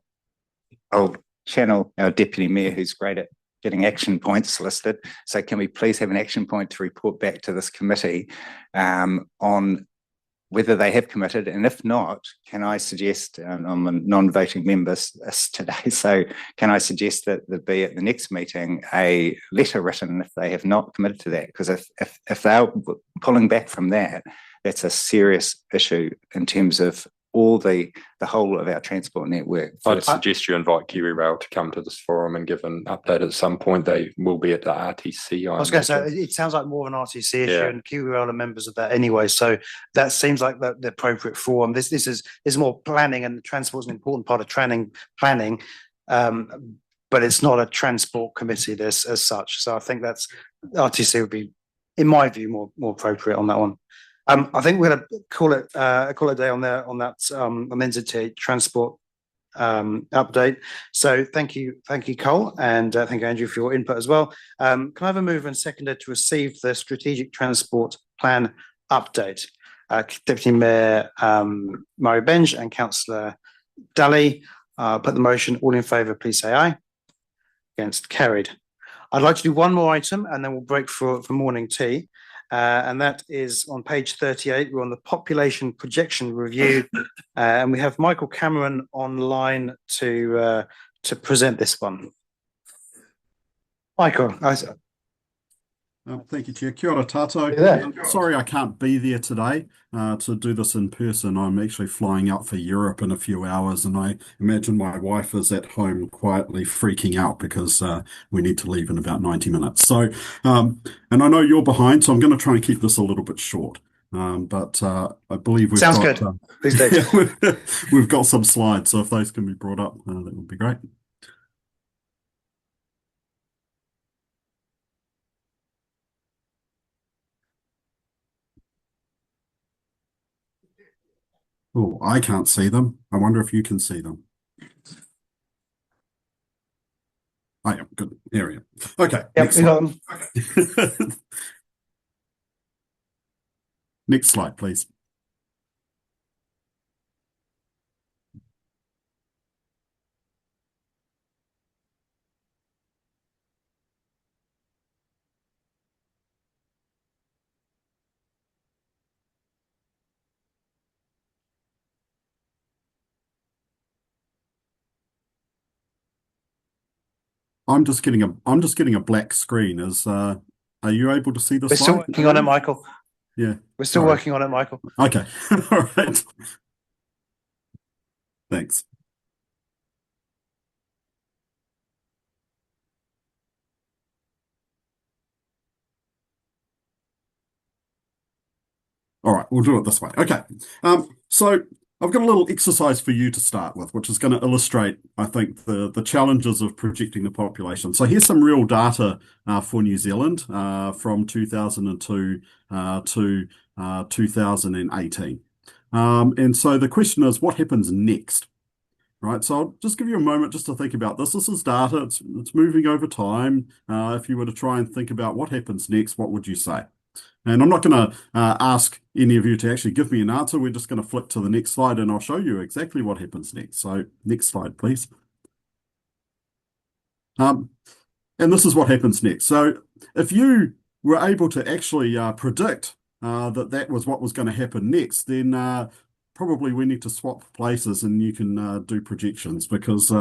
I'll channel our Deputy Mayor, who's great at getting action points listed. So can we please have an action point to report back to this committee on whether they have committed, and if not, can I suggest, I'm a non-voting member today, so can I suggest that there be at the next meeting a letter written if they have not committed to that? Because if they're pulling back from that, that's a serious issue in terms of all the whole of our transport network. I'd suggest you invite Kiwi Rail to come to this forum and give an update at some point. They will be at the RTC. I was going to say, it sounds like more of an RTC issue, and Kiwi Rail are members of that anyway, so that seems like the appropriate forum. This is more planning, and transport is an important part of planning, but it's not a transport committee as such. So I think that's RTC would be, in my view, more appropriate on that one. I think we're going to call it a day on that NZTA transport update. So thank you, Cole, and thank you, Andrew, for your input as well. Can I have a mover and seconder to receive the strategic transport plan update? Deputy Mayor Murray Benge and Councillor Daly. Put the motion. All in favour, please say aye. Against, carried. I'd like to do one more item and then we'll break for morning tea. And that is on page 38. We're on the population projection review. And we have Michael Cameron online to present this one. Michael. Thank you, Chair. Kia ora tātou. Sorry I can't be there today to do this in person. I'm actually flying out for Europe in a few hours, and I imagine my wife is at home quietly freaking out because we need to leave in about 90 minutes. So, and I know you're behind, so I'm going to try and keep this a little bit short. But I believe we've got... good. Please do. We've got some slides, so if those can be brought up, that would be great. Oh, I can't see them. I wonder if you can see them. Oh, yeah, good. Here we go. Okay. Yep, Next slide, please. I'm just getting a black screen. Are you able to see the We're slide? still working on it, Michael. Yeah. We're still working on it, Michael. Okay. All right. Thanks. All right, we'll do it this way. Okay. So I've got a little exercise for you to start with, which is going to illustrate, I think, the challenges of projecting the population. So here's some real data for New Zealand from 2002 to 2018. And so the question is, what happens next? Right, so I'll just give you a moment just to think about this. This is data. It's moving over time. If you were to try and think about what happens next, what would you say? And I'm not going to ask any of you to actually give me an answer. We're just going to flip to the next slide and I'll show you exactly what happens next. So next slide, please. And this is what happens next. So if you were able to actually predict that was what was going to happen next, then probably we need to swap places and you can do projections, because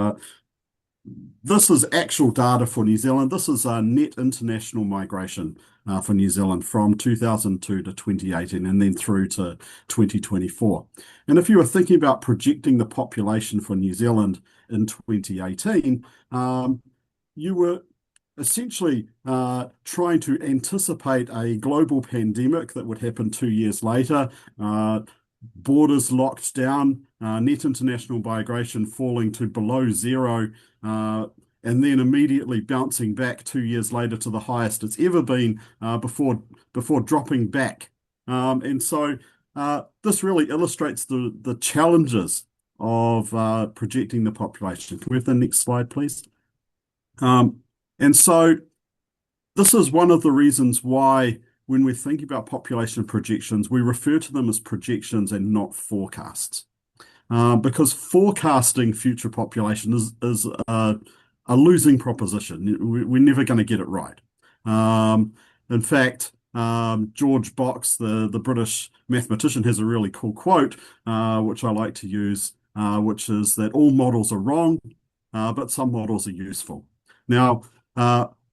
this is actual data for New Zealand. This is net international migration for New Zealand from 2002 to 2018 and then through to 2024. And if you were thinking about projecting the population for New Zealand in 2018, you were essentially trying to anticipate a global pandemic that would happen 2 years later, borders locked down, net international migration falling to below zero, and then immediately bouncing back 2 years later to the highest it's ever been before dropping back. And so this really illustrates the challenges of projecting the population. Can we have the next slide, please? And so this is one of the reasons why when we think about population projections, we refer to them as projections and not forecasts. Because forecasting future population is a losing proposition. We're never going to get it right. In fact, George Box, the British mathematician, has a really cool quote, which I like to use, which is that all models are wrong, but some models are useful. Now,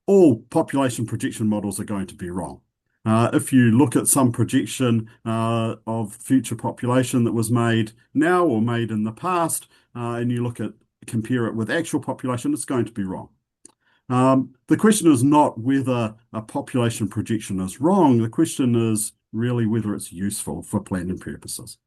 all population projection models are going to be wrong. If you look at some projection of future population that was made now or made in the past, and you compare it with actual population, it's going to be wrong. The question is not whether a population projection is wrong. The question is really whether it's useful for planning purposes.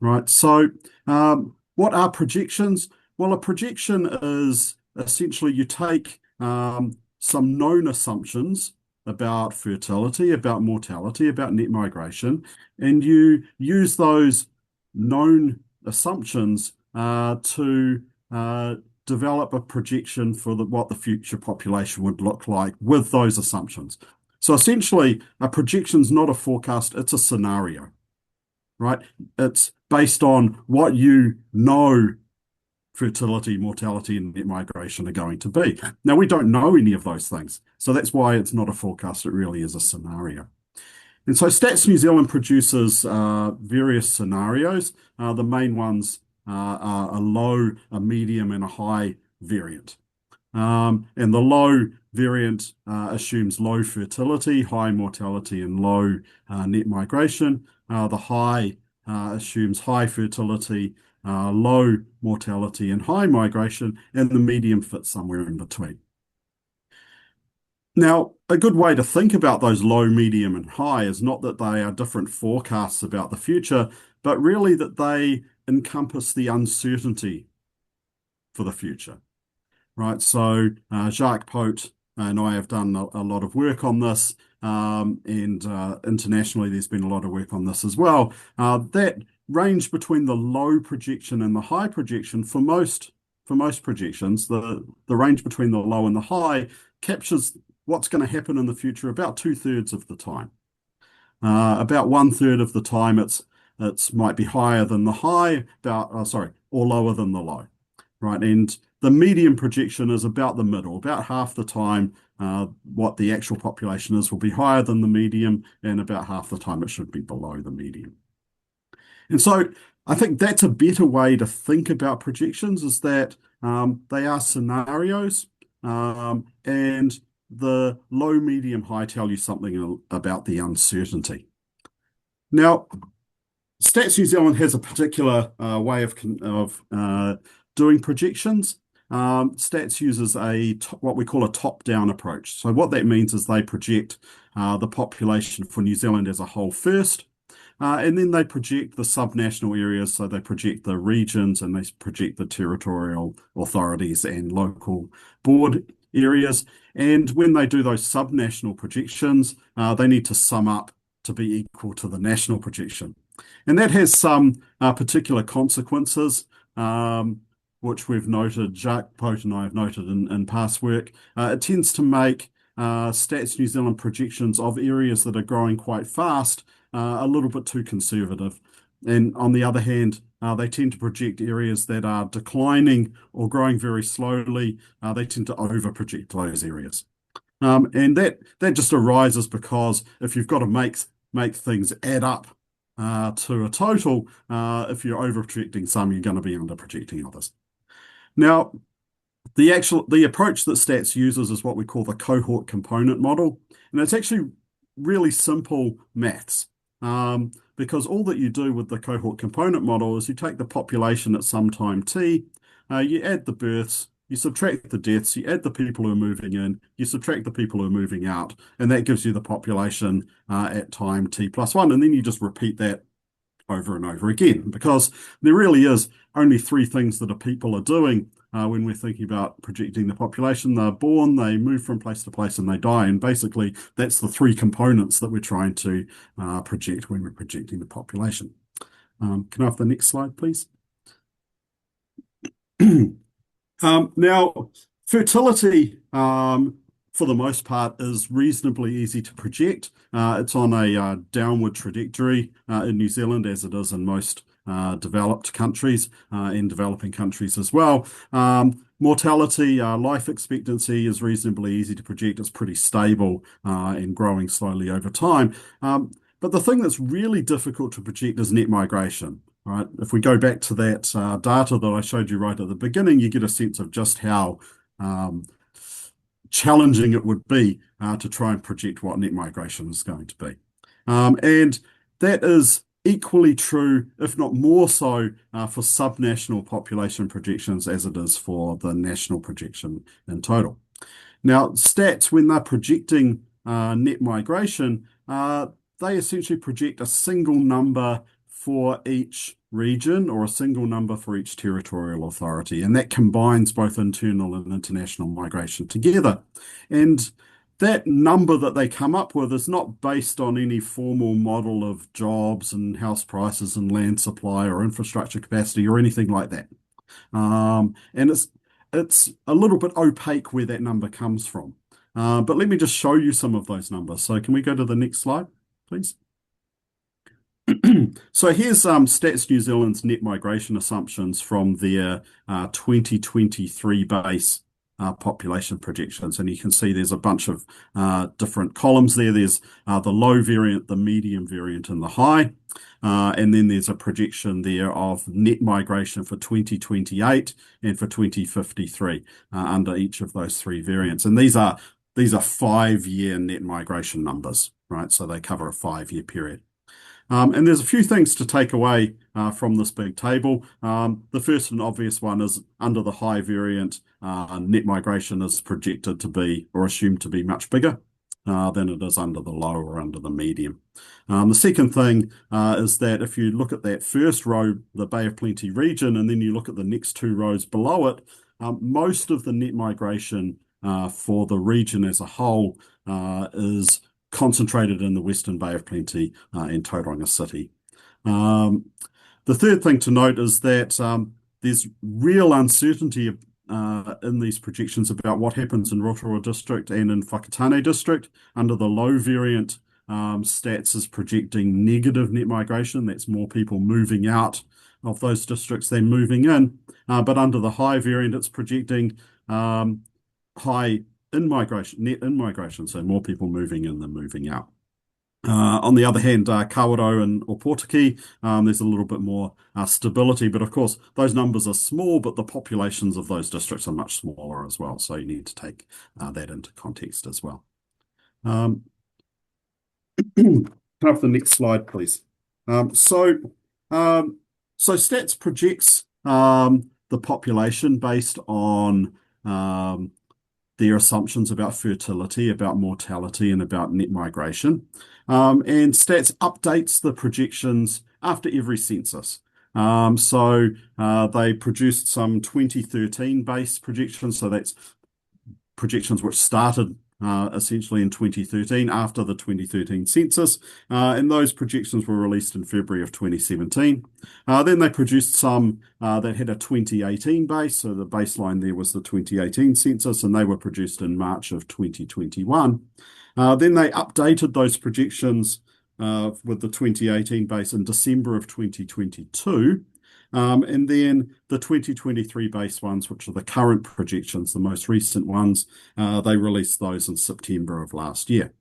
Right. So what are projections? Well, a projection is essentially you take some known assumptions about fertility, about mortality, about net migration, and you use those known assumptions to develop a projection for what the future population would look like with those assumptions. So essentially, a projection is not a forecast, it's a scenario, right? It's based on what you know fertility, mortality, and net migration are going to be. Now, we don't know any of those things, so that's why it's not a forecast, it really is a scenario. And so Stats New Zealand produces various scenarios. The main ones are a low, a medium, and a high variant. And the low variant assumes low fertility, high mortality, and low net migration. The high assumes high fertility, low mortality, and high migration, and the medium fits somewhere in between. Now, a good way to think about those low, medium, and high is not that they are different forecasts about the future, but really that they encompass the uncertainty for the future, right? So Jacques Pote and I have done a lot of work on this, and internationally there's been a lot of work on this as well. That range between the low projection and the high projection for most projections, the range between the low and the high captures what's going to happen in the future about 2/3 of the time. About 1/3 of the time it's might be higher than the high, or lower than the low, right? And the medium projection is about the middle. About half the time, what the actual population is will be higher than the medium, and about half the time it should be below the medium. And so I think that's a better way to think about projections, is that they are scenarios, and the low, medium, high tell you something about the uncertainty. Now, Stats New Zealand has a particular way of doing projections. Stats uses what we call a top-down approach. So what that means is they project the population for New Zealand as a whole first, and then they project the subnational areas. So they project the regions, and they project the territorial authorities and local board areas. And when they do those subnational projections, they need to sum up to be equal to the national projection. And that has some particular consequences, which we've noted, Jacques Pote and I have noted in past work. It tends to make Stats New Zealand projections of areas that are growing quite fast a little bit too conservative. And on the other hand, they tend to project areas that are declining or growing very slowly. They tend to over-project those areas. And that just arises because if you've got to make things add up to a total, if you're over-projecting some, you're going to be under-projecting others. Now, the approach that Stats uses is what we call the cohort component model. And it's actually really simple maths. Because all that you do with the cohort component model is you take the population at some time t, you add the births, you subtract the deaths, you add the people who are moving in, you subtract the people who are moving out, and that gives you the population at time t+1, and then you just repeat that over and over again, because there really is only three things that people are doing when we're thinking about projecting the population. They're born, they move from place to place, and they die. And basically, that's the three components that we're trying to project when we're projecting the population. Can I have the next slide, please? Now, fertility, for the most part, is reasonably easy to project. It's on a downward trajectory in New Zealand, as it is in most developed countries and developing countries as well. Mortality, life expectancy is reasonably easy to project. It's pretty stable and growing slowly over time. But the thing that's really difficult to project is net migration. Right? If we go back to that data that I showed you right at the beginning, you get a sense of just how challenging it would be to try and project what net migration is going to be. And that is equally true, if not more so, for subnational population projections as it is for the national projection in total. Now, Stats, when they're projecting net migration, they essentially project a single number for each region or a single number for each territorial authority, and that combines both internal and international migration together. And that number that they come up with is not based on any formal model of jobs and house prices and land supply or infrastructure capacity or anything like that. And it's a little bit opaque where that number comes from. But let me just show you some of those numbers. So can we go to the next slide, please? So here's Stats New Zealand's net migration assumptions from their 2023 base population projections. And you can see there's a bunch of different columns there. There's the low variant, the medium variant, and the high. And then there's a projection there of net migration for 2028 and for 2053 under each of those three variants. And these are 5-year net migration numbers, right? So they cover a 5-year period. And there's a few things to take away from this big table. The first and obvious one is under the high variant, net migration is projected to be or assumed to be much bigger than it is under the low or under the medium. The second thing is that if you look at that first row, the Bay of Plenty region, and then you look at the next two rows below it, most of the net migration for the region as a whole is concentrated in the Western Bay of Plenty in Tauranga City. The third thing to note is that there's real uncertainty in these projections about what happens in Rotorua District and in Whakatane District. Under the low variant, Stats is projecting negative net migration. That's more people moving out of those districts than moving in. But under the high variant, it's projecting high net in-migration, so more people moving in than moving out. On the other hand, Kawerau and Opotiki, there's a little bit more stability, but of course those numbers are small, but the populations of those districts are much smaller as well, so you need to take that into context as well. Can I have the next slide, please? So Stats projects the population based on their assumptions about fertility, about mortality, and about net migration. And Stats updates the projections after every census. So they produced some 2013 base projections, so that's projections which started essentially in 2013 after the 2013 census, and those projections were released in February of 2017. Then they produced some that had a 2018 base, so the baseline there was the 2018 census, and they were produced in March of 2021. Then they updated those projections with the 2018 base in December of 2022. And then the 2023 base ones, which are the current projections, the most recent ones, they released those in September of last year.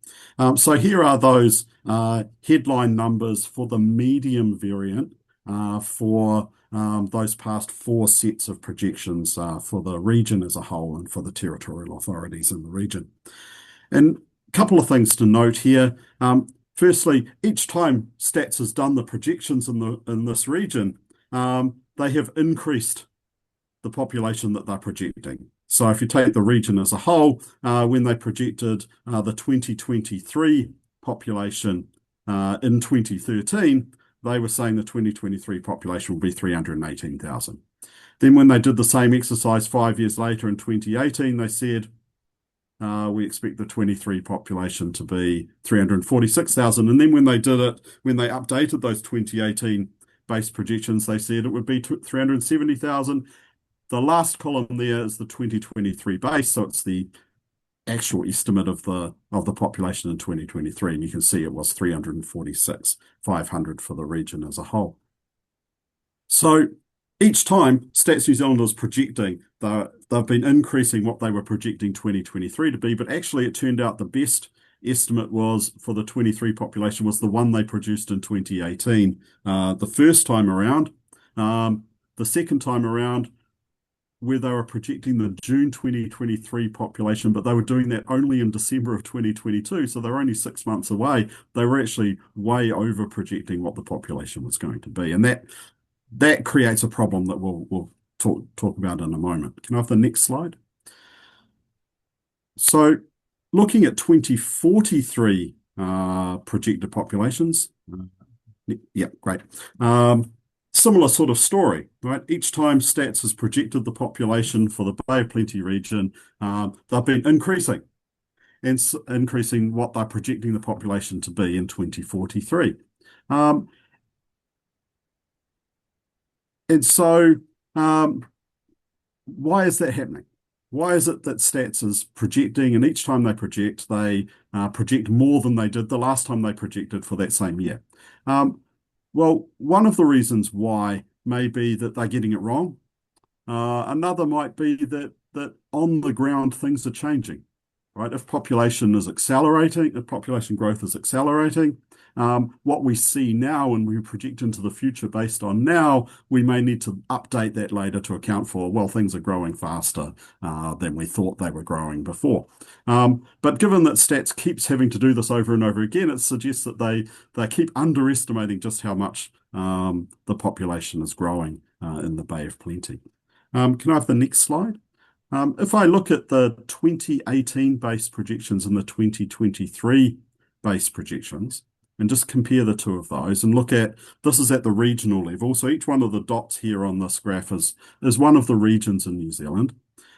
So here are those headline numbers for the medium variant for those past 4 sets of projections for the region as a whole and for the territorial authorities in the region. And a couple of things to note here. Firstly, each time Stats has done the projections in this region, they have increased the population that they're projecting. So if you take the region as a whole, when they projected the 2023 population in 2013, they were saying the 2023 population will be 318,000. Then when they did the same exercise 5 years later in 2018, they said, we expect the 23 population to be 346,000. And then when they did it, when they updated those 2018 base projections, they said it would be 370,000. The last column there is the 2023 base, so it's the actual estimate of the population in 2023, and you can see it was 346,500 for the region as a whole. So each time Stats New Zealand is projecting, they've been increasing what they were projecting 2023 to be, but actually it turned out the best estimate was for the 23 population was the one they produced in 2018 the first time around. The second time around, where they were projecting the June 2023 population, but they were doing that only in December of 2022, so they're only 6 months away. They were actually way over projecting what the population was going to be, and that creates a problem that we'll talk about in a moment. Can I have the next slide? So looking at 2043 projected populations. Yeah, great. Similar sort of story, right? Each time Stats has projected the population for the Bay of Plenty region, they've been increasing and increasing what they're projecting the population to be in 2043. And so why is that happening? Why is it that Stats is projecting, and each time they project more than they did the last time they projected for that same year? Well, one of the reasons why may be that they're getting it wrong. Another might be that on the ground things are changing, right? If population is accelerating, if population growth is accelerating, what we see now and we project into the future based on now, we may need to update that later to account for, well, things are growing faster than we thought they were growing before. But given that stats keeps having to do this over and over again, it suggests that they keep underestimating just how much the population is growing in the Bay of Plenty. Can I have the next slide? If I look at the 2018 base projections and the 2023 base projections, and just compare the two of those and look at, this is at the regional level. So each one of the dots here on this graph is one of the regions in New Zealand.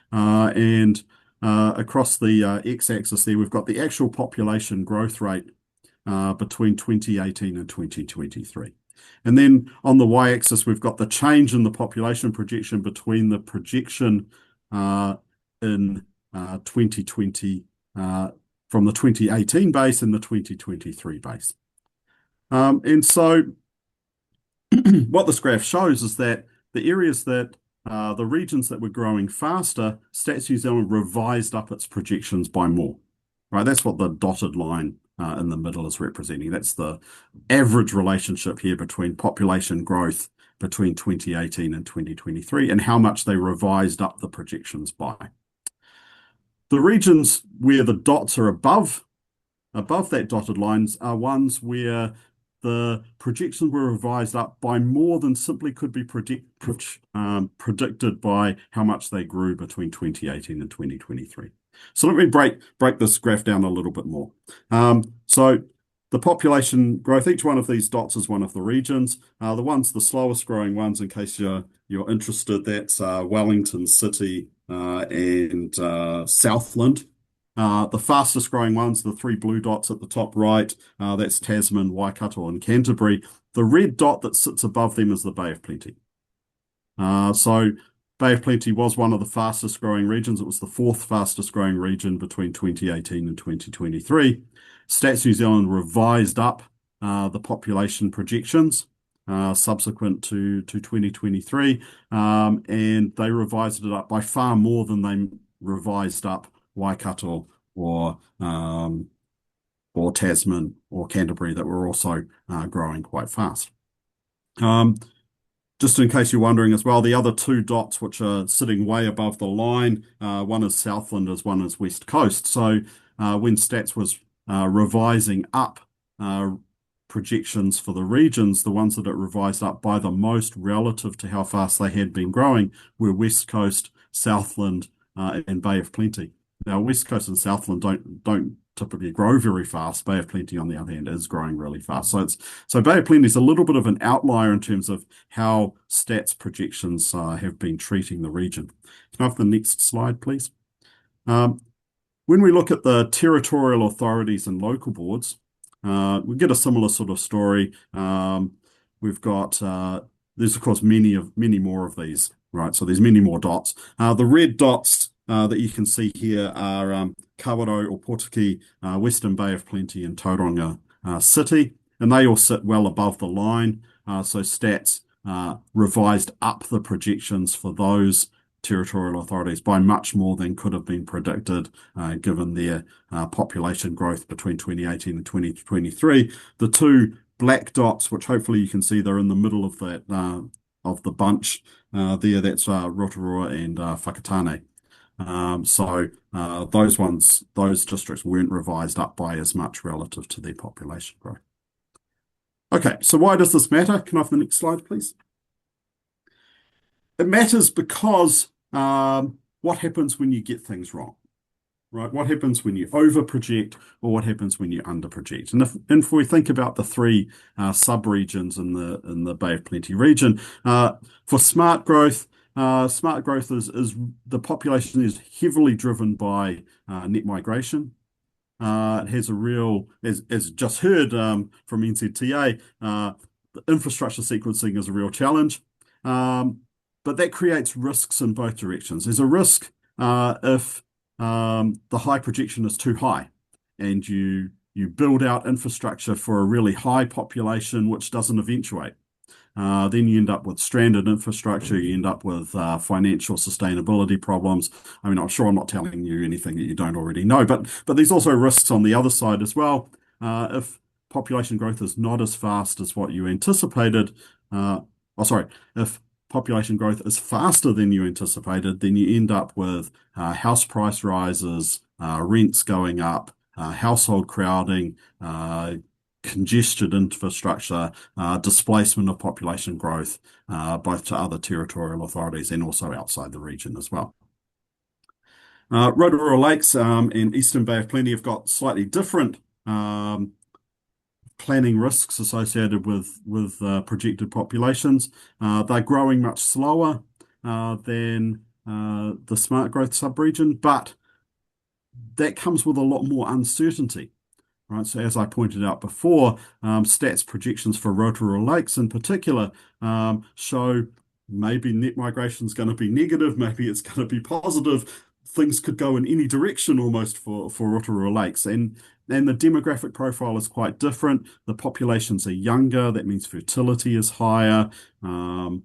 And across the x-axis there, we've got the actual population growth rate between 2018 and 2023. And then on the y-axis, we've got the change in the population projection between the projection in 2020 from the 2018 base and the 2023 base. And so what this graph shows is that the areas that the regions that were growing faster, Stats New Zealand revised up its projections by more. Right, that's what the dotted line in the middle is representing. That's the average relationship here between population growth between 2018 and 2023 and how much they revised up the projections by. The regions where the dots are above that dotted lines are ones where the projections were revised up by more than simply could be predicted by how much they grew between 2018 and 2023. So let me break this graph down a little bit more. So the population growth, each one of these dots is one of the regions. The slowest growing ones, in case you're interested, that's Wellington City and Southland. The fastest growing ones, the three blue dots at the top right, that's Tasman, Waikato, and Canterbury. The red dot that sits above them is the Bay of Plenty. So Bay of Plenty was one of the fastest growing regions. It was the fourth fastest growing region between 2018 and 2023. Stats New Zealand revised up the population projections subsequent to 2023, and they revised it up by far more than they revised up Waikato or Tasman or Canterbury that were also growing quite fast. Just in case you're wondering as well, the other two dots which are sitting way above the line, one is Southland as one is West Coast. So when Stats was revising up projections for the regions, the ones that it revised up by the most relative to how fast they had been growing were West Coast, Southland, and Bay of Plenty. Now, West Coast and Southland don't typically grow very fast. Bay of Plenty, on the other hand, is growing really fast. So Bay of Plenty is a little bit of an outlier in terms of how Stats projections have been treating the region. Can I have the next slide, please? When we look at the territorial authorities and local boards, we get a similar sort of story. We've got there's of course many more of these, right? So there's many more dots. The red dots that you can see here are Kawerau or Portuki, Western Bay of Plenty, and Tauranga City, and they all sit well above the line. So Stats revised up the projections for those territorial authorities by much more than could have been predicted, given their population growth between 2018 and 2023. The two black dots, which hopefully you can see they're in the middle of that of the bunch there, that's Rotorua and Whakatane. So those districts weren't revised up by as much relative to their population growth. Okay, so why does this matter? Can I have the next slide, please? It matters because what happens when you get things wrong, right? What happens when you over-project or what happens when you under-project? And if we think about the three sub-regions in the Bay of Plenty region, for smart growth is the population is heavily driven by net migration. It has a real, as just heard from NZTA, the infrastructure sequencing is a real challenge. But that creates risks in both directions. There's a risk if the high projection is too high and you you build out infrastructure for a really high population, which doesn't eventuate. Then you end up with stranded infrastructure, you end up with financial sustainability problems. I mean, I'm sure I'm not telling you anything that you don't already know, but there's also risks on the other side as well. If population growth is not as fast as what you anticipated, if population growth is faster than you anticipated, then you end up with house price rises, rents going up, household crowding, congested infrastructure, displacement of population growth, both to other territorial authorities and also outside the region as well. Rotorua Lakes and Eastern Bay of Plenty have got slightly different planning risks associated with projected populations. They're growing much slower than the smart growth subregion, but that comes with a lot more uncertainty. Right, so as I pointed out before, stats projections for Rotorua Lakes in particular show maybe net migration is going to be negative, maybe it's going to be positive. Things could go in any direction almost for Rotorua Lakes, and the demographic profile is quite different. The populations are younger, that means fertility is higher, and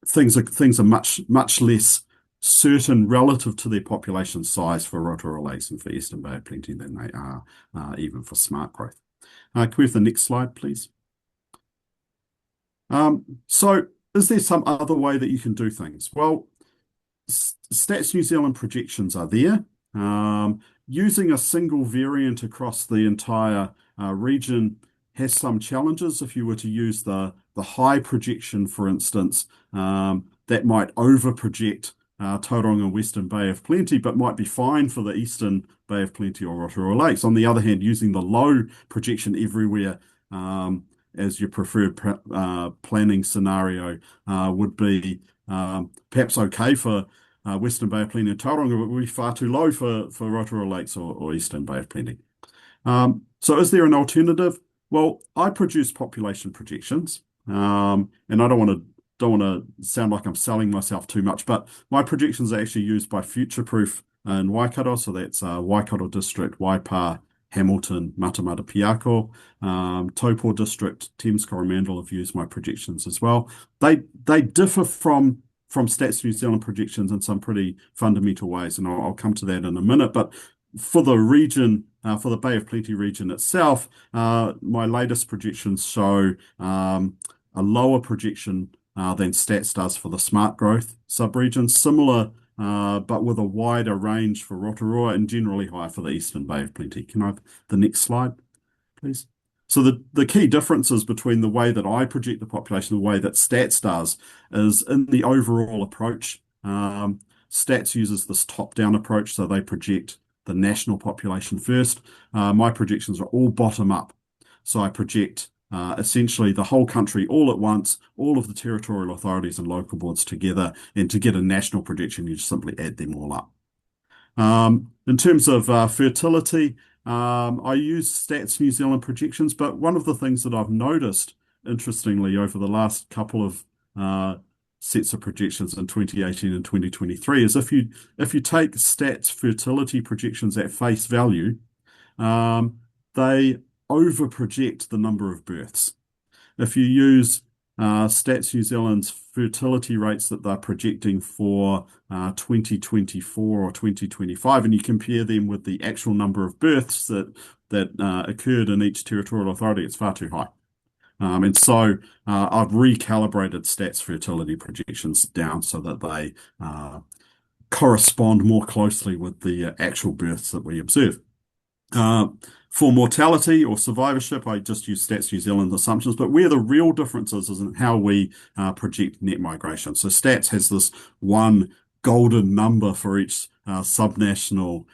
things are much less certain relative to their population size for Rotorua Lakes and for Eastern Bay of Plenty than they are even for smart growth. Can we have the next slide, please? So is there some other way that you can do things? Well, Stats New Zealand projections are there. Using a single variant across the entire region has some challenges. If you were to use the high projection, for instance, that might over project Tauranga and Western Bay of Plenty, but might be fine for the Eastern Bay of Plenty or Rotorua Lakes. On the other hand, using the low projection everywhere as your preferred planning scenario would be perhaps okay for Western Bay of Plenty and Tauranga, but would be far too low for Rotorua Lakes or Eastern Bay of Plenty. So is there an alternative? Well, I produce population projections, and I don't want to sound like I'm selling myself too much, but my projections are actually used by Futureproof in Waikato, so that's Waikato District, Waipa, Hamilton, Matamata Piako, Taupo District, Thames Coromandel have used my projections as well. They differ from Stats New Zealand projections in some pretty fundamental ways, and I'll come to that in a minute, but for the region, for the Bay of Plenty region itself, my latest projections show a lower projection than Stats does for the smart growth subregion, similar but with a wider range for Rotorua and generally higher for the Eastern Bay of Plenty. Can I have the next slide, please? So the key differences between the way that I project the population and the way that Stats does is in the overall approach. Stats uses this top-down approach, so they project the national population first. My projections are all bottom-up. So I project essentially the whole country all at once, all of the territorial authorities and local boards together, and to get a national projection, you just simply add them all up. In terms of fertility, I use Stats New Zealand projections, but one of the things that I've noticed, interestingly, over the last couple of sets of projections in 2018 and 2023 is if you take Stats fertility projections at face value, they over-project the number of births. If you use Stats New Zealand's fertility rates that they're projecting for 2024 or 2025, and you compare them with the actual number of births that occurred in each territorial authority, it's far too high. And so I've recalibrated Stats fertility projections down so that they correspond more closely with the actual births that we observe. For mortality or survivorship, I just use Stats New Zealand assumptions, but where the real difference is in how we project net migration. So Stats has this one golden number for each subnational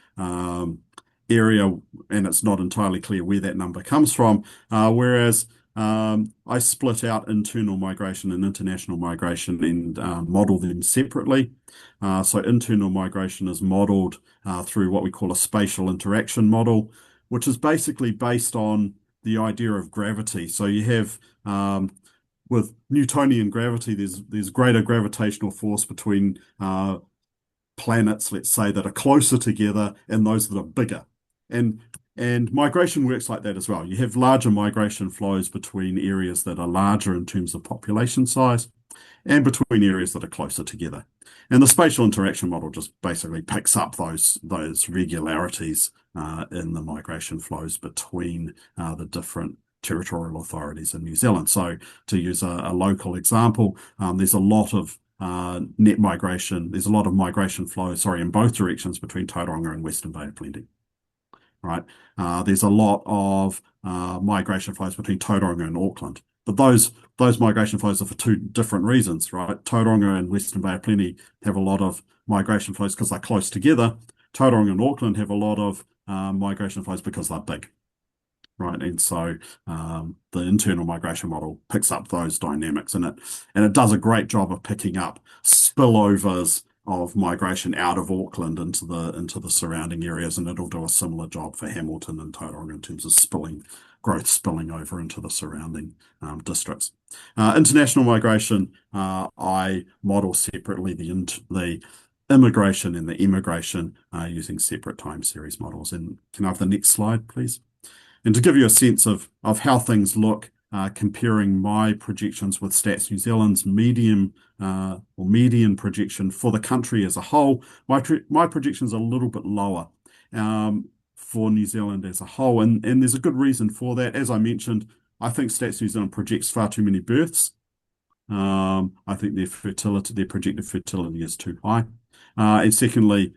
area, and it's not entirely clear where that number comes from, whereas I split out internal migration and international migration and model them separately. So internal migration is modeled through what we call a spatial interaction model, which is basically based on the idea of gravity. So you have, with Newtonian gravity, there's greater gravitational force between planets, let's say, that are closer together and those that are bigger. And migration works like that as well. You have larger migration flows between areas that are larger in terms of population size and between areas that are closer together. And the spatial interaction model just basically picks up those regularities in the migration flows between the different territorial authorities in New Zealand. So to use a local example, there's a lot of net migration, there's a lot of migration flow, in both directions between Tauranga and Western Bay of Plenty. Right. There's a lot of migration flows between Tauranga and Auckland, but those migration flows are for two different reasons, right? Tauranga and Western Bay of Plenty have a lot of migration flows because they're close together. Tauranga and Auckland have a lot of migration flows because they're big, right? And so the internal migration model picks up those dynamics in it, and it does a great job of picking up spillovers of migration out of Auckland into the surrounding areas, and it'll do a similar job for Hamilton and Tauranga in terms of growth spilling over into the surrounding districts. International migration, I model separately the immigration and the immigration using separate time series models. And can I have the next slide, please? And to give you a sense of how things look, comparing my projections with Stats New Zealand's median projection for the country as a whole, my projection's a little bit lower for New Zealand as a whole, and there's a good reason for that. As I mentioned, I think Stats New Zealand projects far too many births. I think their projected fertility is too high. And secondly,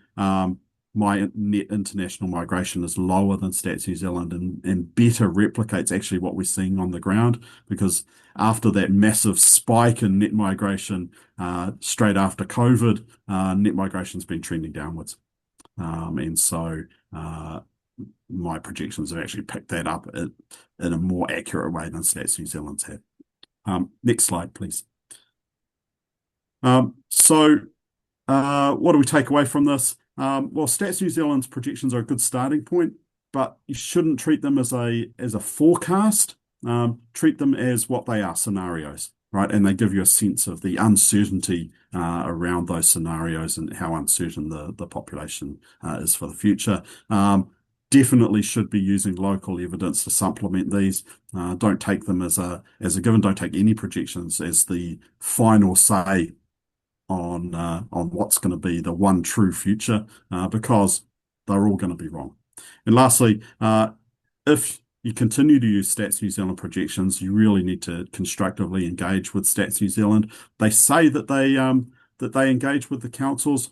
my net international migration is lower than Stats New Zealand and better replicates actually what we're seeing on the ground, because after that massive spike in net migration straight after COVID, net migration's been trending downwards. And so my projections have actually picked that up in a more accurate way than Stats New Zealand's have. Next slide, please. So what do we take away from this? Well, Stats New Zealand's projections are a good starting point, but you shouldn't treat them as a forecast. Treat them as what they are, scenarios, right? And they give you a sense of the uncertainty around those scenarios and how uncertain the population is for the future. Definitely should be using local evidence to supplement these. Don't take them as a given. Don't take any projections as the final say on what's going to be the one true future, because they're all going to be wrong. And lastly, if you continue to use Stats New Zealand projections, you really need to constructively engage with Stats New Zealand. They say that they engage with the councils.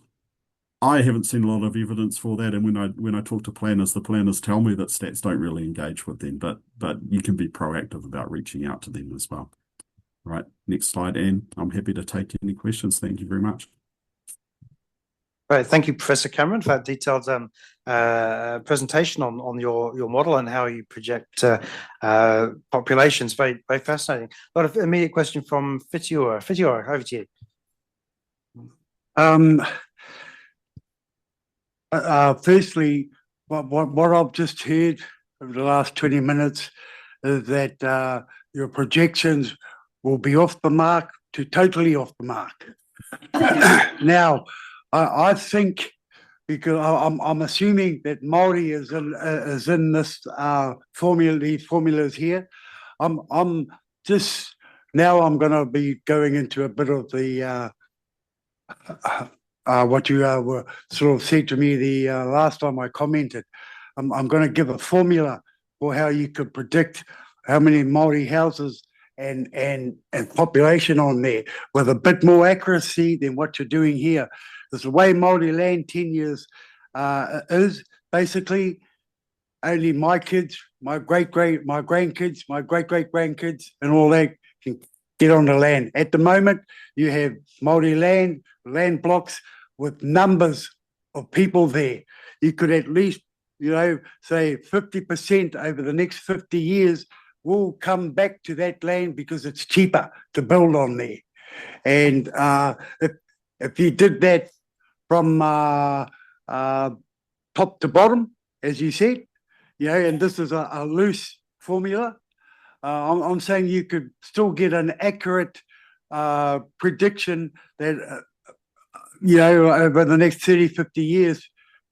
I haven't seen a lot of evidence for that, and when I talk to planners, the planners tell me that Stats don't really engage with them, but you can be proactive about reaching out to them as well. Right, next slide, Anne. I'm happy to take any questions. Thank you very much. Right, thank you, Professor Cameron, for that detailed presentation on your model and how you project populations. Very, very fascinating. A lot of immediate question from Whitiora. Whitiora, over to you. Firstly, what I've just heard over the last 20 minutes is that your projections will be off the mark to totally off the mark. Now, I think, because I'm assuming that Māori is in this formula, these formulas here. I'm just now I'm going to be going into a bit of the what you were sort of said to me the last time I commented. I'm going to give a formula for how you could predict how many Māori houses and population on there with a bit more accuracy than what you're doing here. Because the way Māori land tenures is basically only my kids, my grandkids, my great-great-grandkids and all that can get on the land. At the moment, you have Māori land blocks with numbers of people there. You could at least, say 50% over the next 50 years will come back to that land because it's cheaper to build on there. And if you did that from top to bottom, as you said, and this is a loose formula, I'm saying you could still get an accurate prediction that over the next 30, 50 years,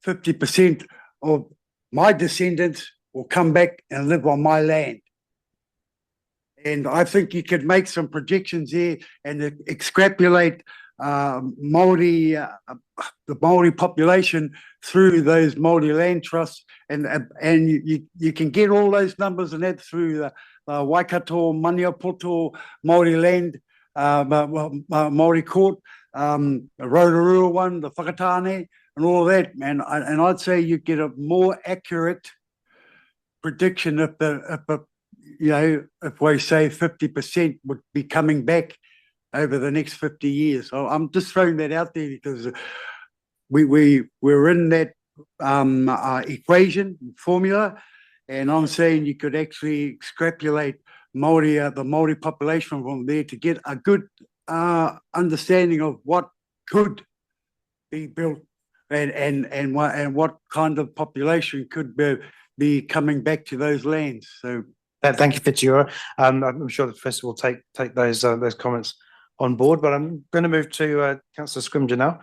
50% of my descendants will come back and live on my land. And I think you could make some projections there and extrapolate Māori, the Māori population through those Māori land trusts, and you can get all those numbers and that through the Waikato, Maniapoto, Māori land, Māori court, Rotorua one, the Whakatane, and all that, man. And I'd say you get a more accurate prediction if we say 50% would be coming back over the next 50 years. So I'm just throwing that out there because we're in that equation formula, and I'm saying you could actually extrapolate Māori, the Māori population from there to get a good understanding of what could be built and what kind of population could be coming back to those lands. So thank you, Fitzgerald. I'm sure the professor will take those comments on board, but I'm going to move to Councillor Scrimgeour now.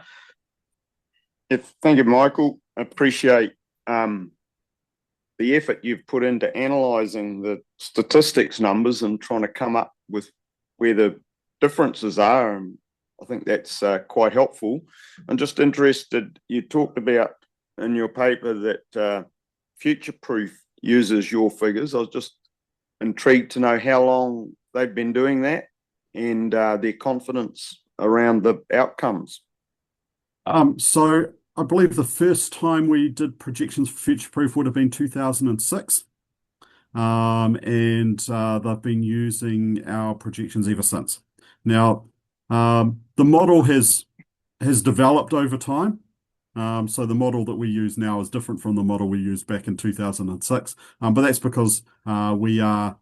Thank you, Michael. I appreciate the effort you've put into analysing the statistics numbers and trying to come up with where the differences are. And I think that's quite helpful. I'm just interested, you talked about in your paper that Future Proof uses your figures. I was just intrigued to know how long they've been doing that and their confidence around the outcomes. So I believe the first time we did projections for Future Proof would have been 2006. And they've been using our projections ever since. Now, the model has developed over time. So the model that we use now is different from the model we used back in 2006. But that's because we are,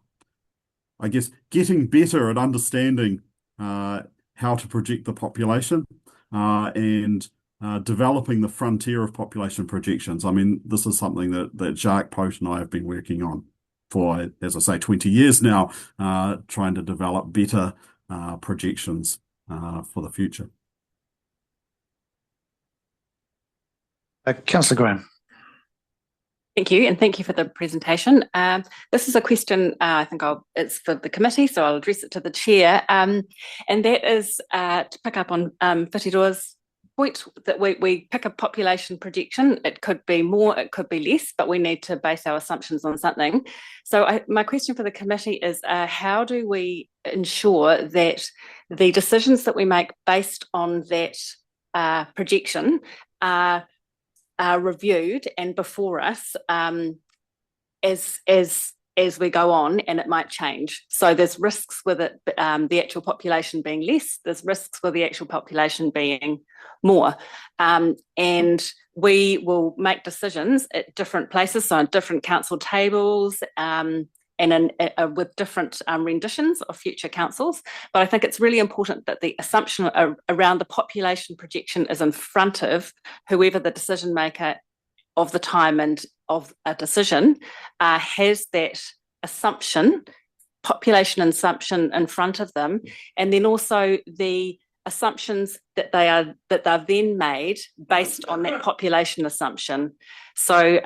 I guess, getting better at understanding how to project the population and developing the frontier of population projections. I mean, this is something that Jacques Pote and I have been working on for, as I say, 20 years now, trying to develop better projections for the future. Councillor Graham. Thank you, and thank you for the presentation. This is a question, I think it's for the committee, so I'll address it to the chair. And that is to pick up on Whitiroa's point that we pick a population projection. It could be more, it could be less, but we need to base our assumptions on something. So my question for the committee is, how do we ensure that the decisions that we make based on that projection are reviewed and before us as we go on, and it might change. So there's risks with it, the actual population being less, there's risks with the actual population being more. And we will make decisions at different places, so on different council tables, and with different renditions of future councils. But I think it's really important that the assumption around the population projection is in front of whoever the decision maker of the time and of a decision has that assumption, population assumption in front of them, and then also the assumptions that they're then made based on that population assumption. So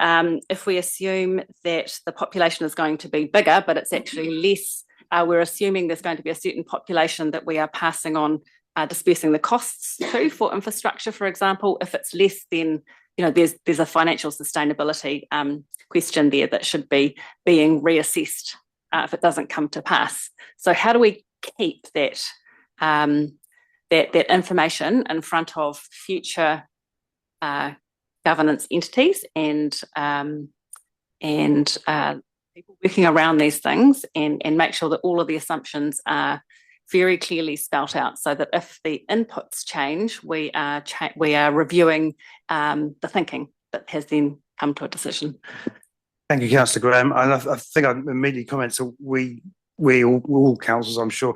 if we assume that the population is going to be bigger, but it's actually less, we're assuming there's going to be a certain population that we are passing on, dispersing the costs to for infrastructure, for example. If it's less, then there's a financial sustainability question there that should be being reassessed if it doesn't come to pass. So how do we keep that that information in front of future governance entities and people working around these things, and make sure that all of the assumptions are very clearly spelt out, so that if the inputs change, we are reviewing the thinking that has then come to a decision. Thank you, Councillor Graham. And I think I immediately comment. So we all councils, I'm sure,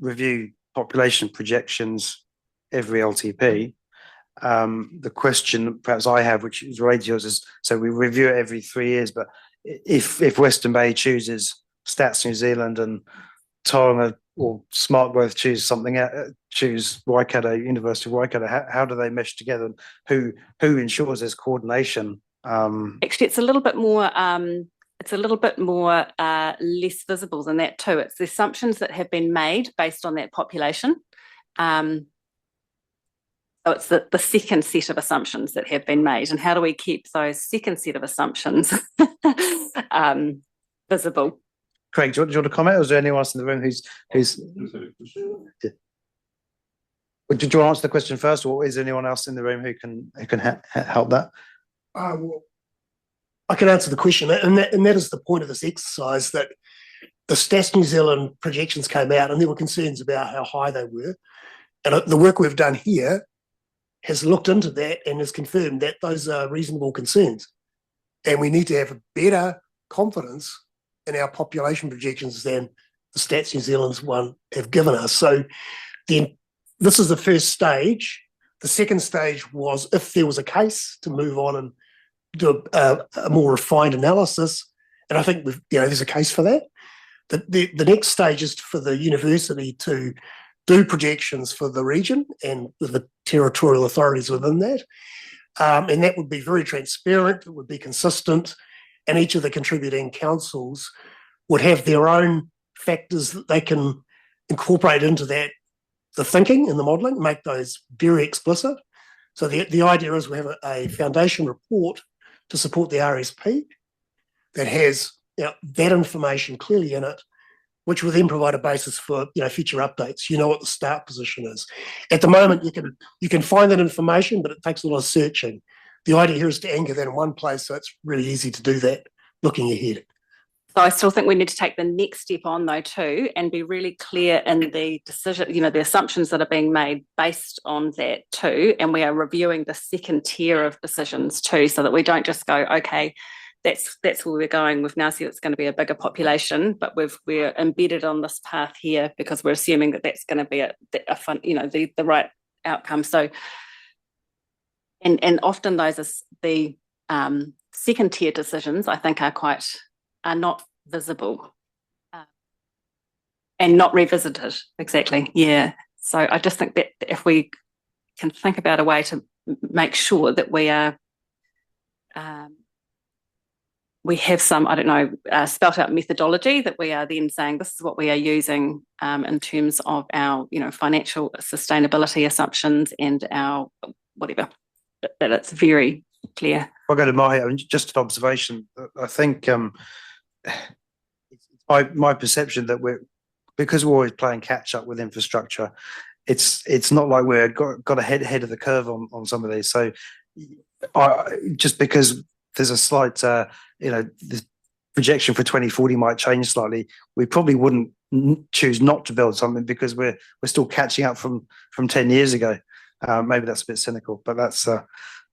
review population projections every LTP. The question perhaps I have, which is related to yours, is so we review it every 3 years. But if Western Bay chooses Stats New Zealand and Tauranga or SmartGrowth chooses something, choose Waikato, University of Waikato? How do they mesh together? And who ensures there's coordination? Actually, it's a little bit more. It's a little bit more less visible than that too. It's the assumptions that have been made based on that population. So it's the second set of assumptions that have been made, and how do we keep those second set of assumptions visible? Craig, do you want to comment, or is there anyone else in the room who's? Yeah. Did you want to answer the question first, or is there anyone else in the room who can help that? Well, I can answer the question, and that is the point of this exercise, that the Stats New Zealand projections came out and there were concerns about how high they were. And the work we've done here has looked into that and has confirmed that those are reasonable concerns. And we need to have a better confidence in our population projections than the Stats New Zealand's one have given us. So this is the first stage. The second stage was if there was a case to move on and do a more refined analysis. And I think there's a case for that. The next stage is for the university to do projections for the region and the territorial authorities within that. And that would be very transparent, it would be consistent, and each of the contributing councils would have their own factors that they can incorporate into that, the thinking and the modelling, make those very explicit. So the idea is we have a foundation report to support the RSP that has that information clearly in it, which will then provide a basis for future updates. You know what the start position is. At the moment, you can find that information, but it takes a lot of searching. The idea here is to anchor that in one place, so it's really easy to do that looking ahead. So I still think we need to take the next step on though too, and be really clear in the decision, the assumptions that are being made based on that too. And we are reviewing the second tier of decisions too, so that we don't just go, okay, that's where we're going. We've now said it's going to be a bigger population, but we're embedded on this path here because we're assuming that that's going to be a fun, the right outcome. So, and often those are the second tier decisions, I think, are not visible and not revisited. Exactly. Yeah. So I just think that if we can think about a way to make sure that we are we have some, spelt out methodology that we are then saying this is what we are using in terms of our, financial sustainability assumptions and our whatever, that it's very clear. I'll go to Mahi. Just an observation. I think my perception that because we're always playing catch up with infrastructure, it's not like we're got ahead of the curve on some of these. So just because there's a slight, the projection for 2040 might change slightly, we probably wouldn't choose not to build something because we're still catching up from 10 years ago. Maybe that's a bit cynical, but that's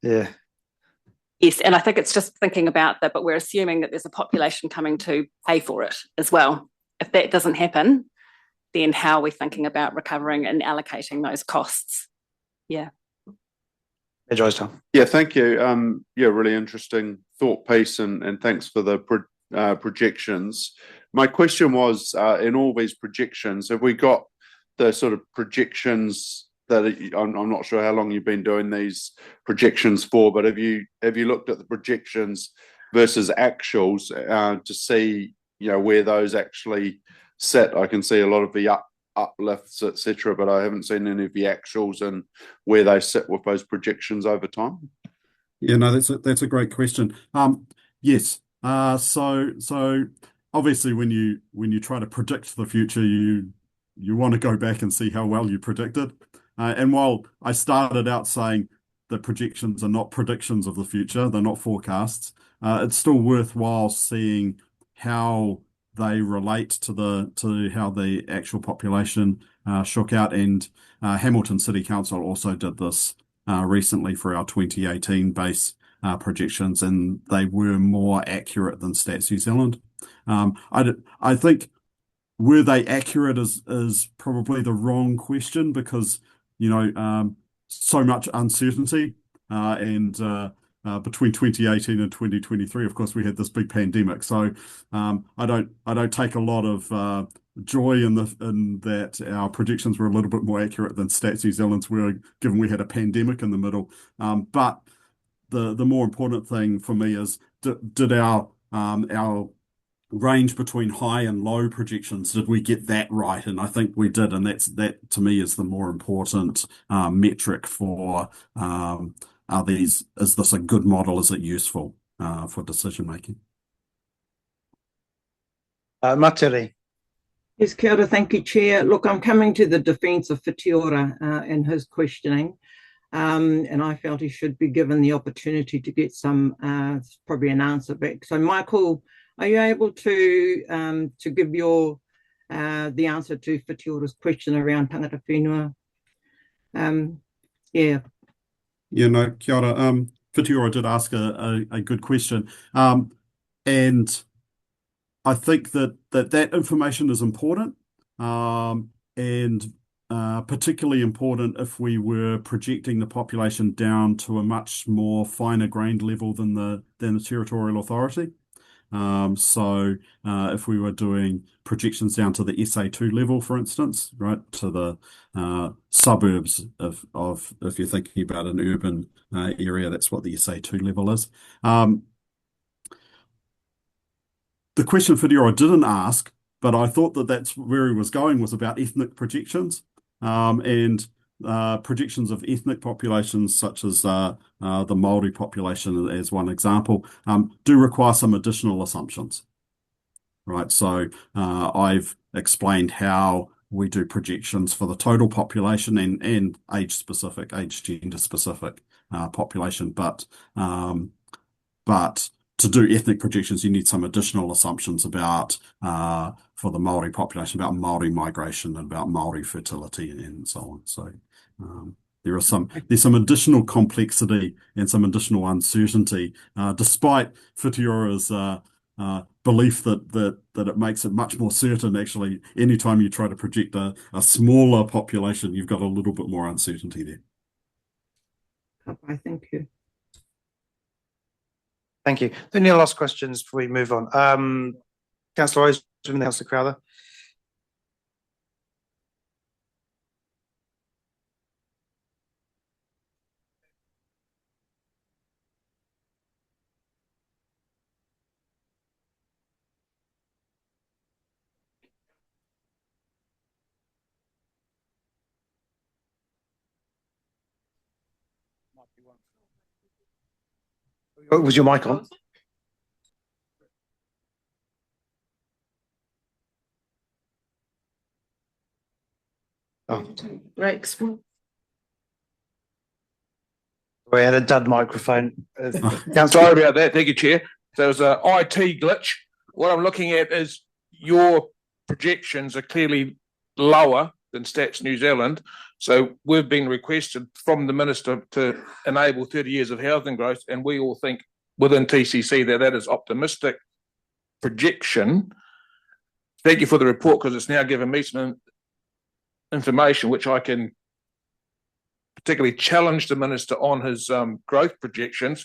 yeah. Yes, and I think it's just thinking about that, but we're assuming that there's a population coming to pay for it as well. If that doesn't happen, then how are we thinking about recovering and allocating those costs? Yeah. Yeah, thank you. Really interesting thought piece, and thanks for the projections. My question was, in all these projections, have we got the sort of projections that I'm not sure how long you've been doing these projections for, but have you looked at the projections versus actuals to see where those actually sit? I can see a lot of the uplifts, etc., but I haven't seen any of the actuals and where they sit with those projections over time. Yeah, no, that's a great question. Yes. So obviously when you try to predict the future, you want to go back and see how well you predicted. And while I started out saying the projections are not predictions of the future, they're not forecasts, it's still worthwhile seeing how they relate to how the actual population shook out. And Hamilton City Council also did this recently for our 2018 base projections, and they were more accurate than Stats New Zealand. I think were they accurate is probably the wrong question because so much uncertainty and between 2018 and 2023, of course, we had this big pandemic. So I don't take a lot of joy in that our predictions were a little bit more accurate than Stats New Zealand's were, given we had a pandemic in the middle. But the more important thing for me is did our range between high and low projections, did we get that right? And I think we did, and that to me is the more important metric for is this a good model? Is it useful for decision making? Materi. Yes, kia ora, thank you, Chair. Look, I'm coming to the defence of Whitiora in his questioning, and I felt he should be given the opportunity to get probably an answer back. So, Michael, are you able to give the answer to Whitiora's question around tangata whenua? Yeah. Yeah, no, kia ora. Whitiora did ask a good question. And I think that information is important, and particularly important if we were projecting the population down to a much more finer grained level than the territorial authority. So if we were doing projections down to the SA2 level, for instance, right, to the suburbs of if you're thinking about an urban area, that's what the SA2 level is. The question Whitiora didn't ask, but I thought that's where he was going, was about ethnic projections, and projections of ethnic populations such as the Māori population as one example, do require some additional assumptions, right? So I've explained how we do projections for the total population and age-specific, gender-specific population, but to do ethnic projections, you need some additional assumptions about, for the Māori population, about Māori migration and about Māori fertility and so on. So there's some additional complexity and some additional uncertainty, despite Whitiora's belief that it makes it much more certain. Actually, anytime you try to project a smaller population, you've got a little bit more uncertainty there. I thank you. Thank you. Any last questions before we move on? Councillor Oates from the House of Crowther. Was your mic on? Oh. Right. We had a dud microphone. Sorry about that. Thank you, Chair. There was an IT glitch. What I'm looking at is your projections are clearly lower than Stats New Zealand. So we've been requested from the Minister to enable 30 years of housing growth, and we all think within TCC that is optimistic projection. Thank you for the report, because it's now given me some information which I can particularly challenge the Minister on his growth projections,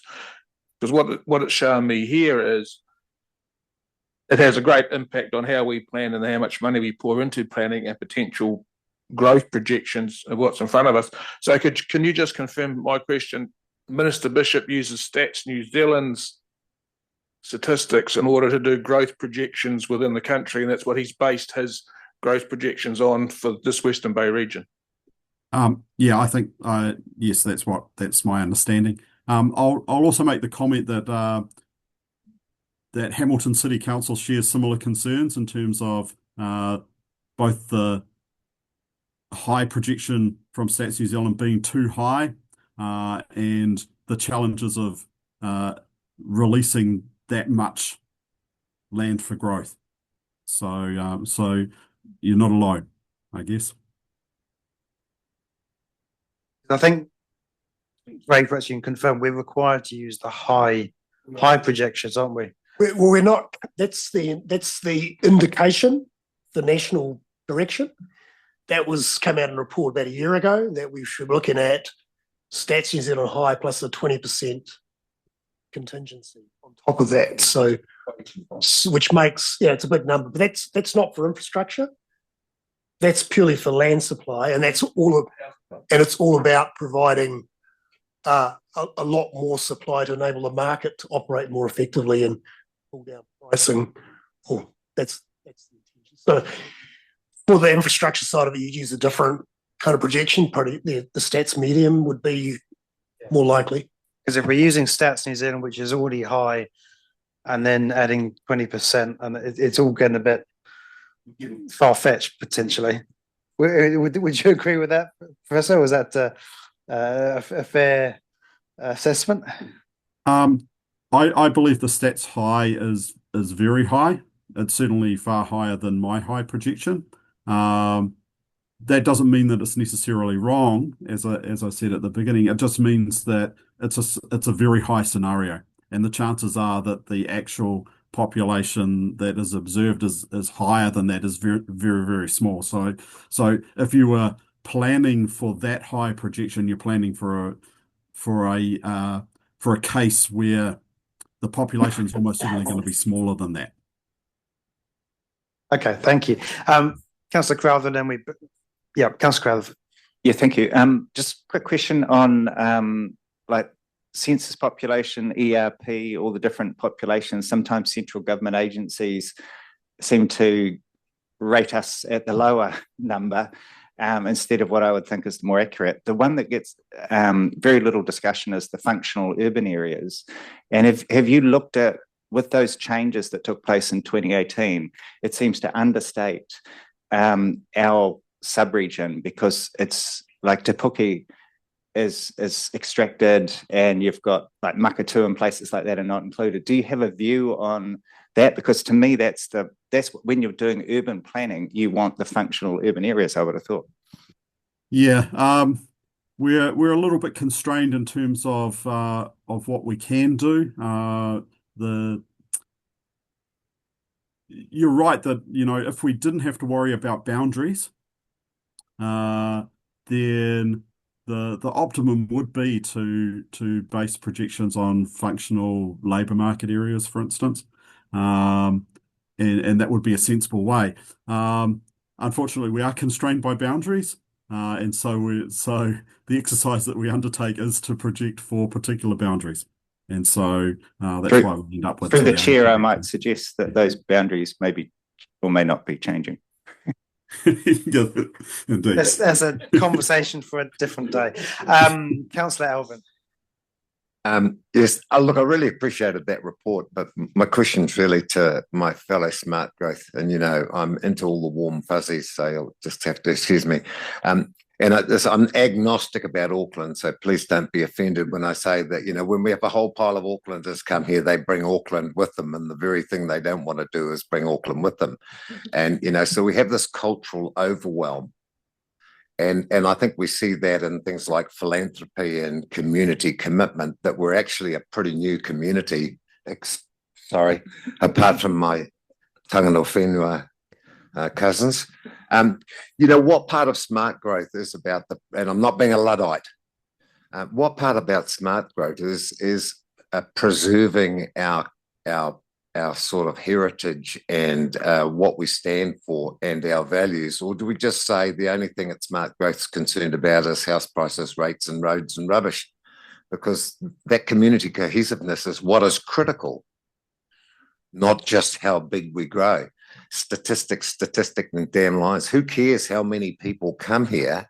because what it's showing me here is it has a great impact on how we plan and how much money we pour into planning and potential growth projections of what's in front of us. So can you just confirm my question? Minister Bishop uses Stats New Zealand's statistics in order to do growth projections within the country, and that's what he's based his growth projections on for this Western Bay region. Yeah, I think yes, that's my understanding. I'll also make the comment that that Hamilton City Council shares similar concerns in terms of both the high projection from Stats New Zealand being too high, and the challenges of releasing that much land for growth. So you're not alone, I guess. I think, Ray, perhaps you can confirm we're required to use the high projections, aren't we? Well, we're not. That's the indication, the national direction. That came out in a report about a year ago that we should be looking at Stats New Zealand high plus a 20% contingency on top of that. So, which makes, it's a big number, but that's not for infrastructure. that's purely for land supply, and it's all about providing a lot more supply to enable the market to operate more effectively and pull down pricing. That's the intention. So for the infrastructure side of it, you use a different kind of projection. Probably the stats medium would be more likely. Because if we're using Stats New Zealand, which is already high, and then adding 20%, and it's all getting a bit far-fetched potentially. Would you agree with that, Professor? Was that a fair assessment? I believe the stats high is very high. It's certainly far higher than my high projection. That doesn't mean that it's necessarily wrong, as I said at the beginning. It just means that it's a very high scenario, and the chances are that the actual population that is observed is higher than that is very, very, very small. So if you were planning for that high projection, you're planning for a case where the population is almost certainly going to be smaller than that. Okay, thank you. Councillor Crowther, then Councillor Crowther. Yeah, thank you. Just a quick question on like census population, ERP, all the different populations. Sometimes central government agencies seem to rate us at the lower number instead of what I would think is more accurate. The one that gets very little discussion is the functional urban areas. And have you looked at, with those changes that took place in 2018, it seems to understate our sub-region, because it's like Te Puke is extracted, and you've got like Makatu and places like that are not included. Do you have a view on that? Because to me, that's when you're doing urban planning, you want the functional urban areas, I would have thought. Yeah, we're a little bit constrained in terms of what we can do. You're right that, if we didn't have to worry about boundaries, then the optimum would be to base projections on functional labour market areas, for instance, and that would be a sensible way. Unfortunately, we are constrained by boundaries, and so the exercise that we undertake is to project for particular boundaries, and so that's why we end up with. Through the chair, I might suggest that those boundaries maybe or may not be changing. Indeed. That's a conversation for a different day. Councillor Alvin. Yes, look, I really appreciated that report, but my question's really to my fellow smart growth, and I'm into all the warm fuzzies, so you'll just have to excuse me. And I'm agnostic about Auckland, so please don't be offended when I say that, when we have a whole pile of Aucklanders come here, they bring Auckland with them, and the very thing they don't want to do is bring Auckland with them. And, so we have this cultural overwhelm. And I think we see that in things like philanthropy and community commitment, that we're actually a pretty new community, apart from my tangata whenua cousins. What part of smart growth is about and I'm not being a Luddite, what part about smart growth is preserving our sort of heritage and what we stand for and our values? Or do we just say the only thing that smart growth is concerned about is house prices, rates and roads and rubbish? Because that community cohesiveness is what is critical, not just how big we grow. Statistic and damn lies. Who cares how many people come here?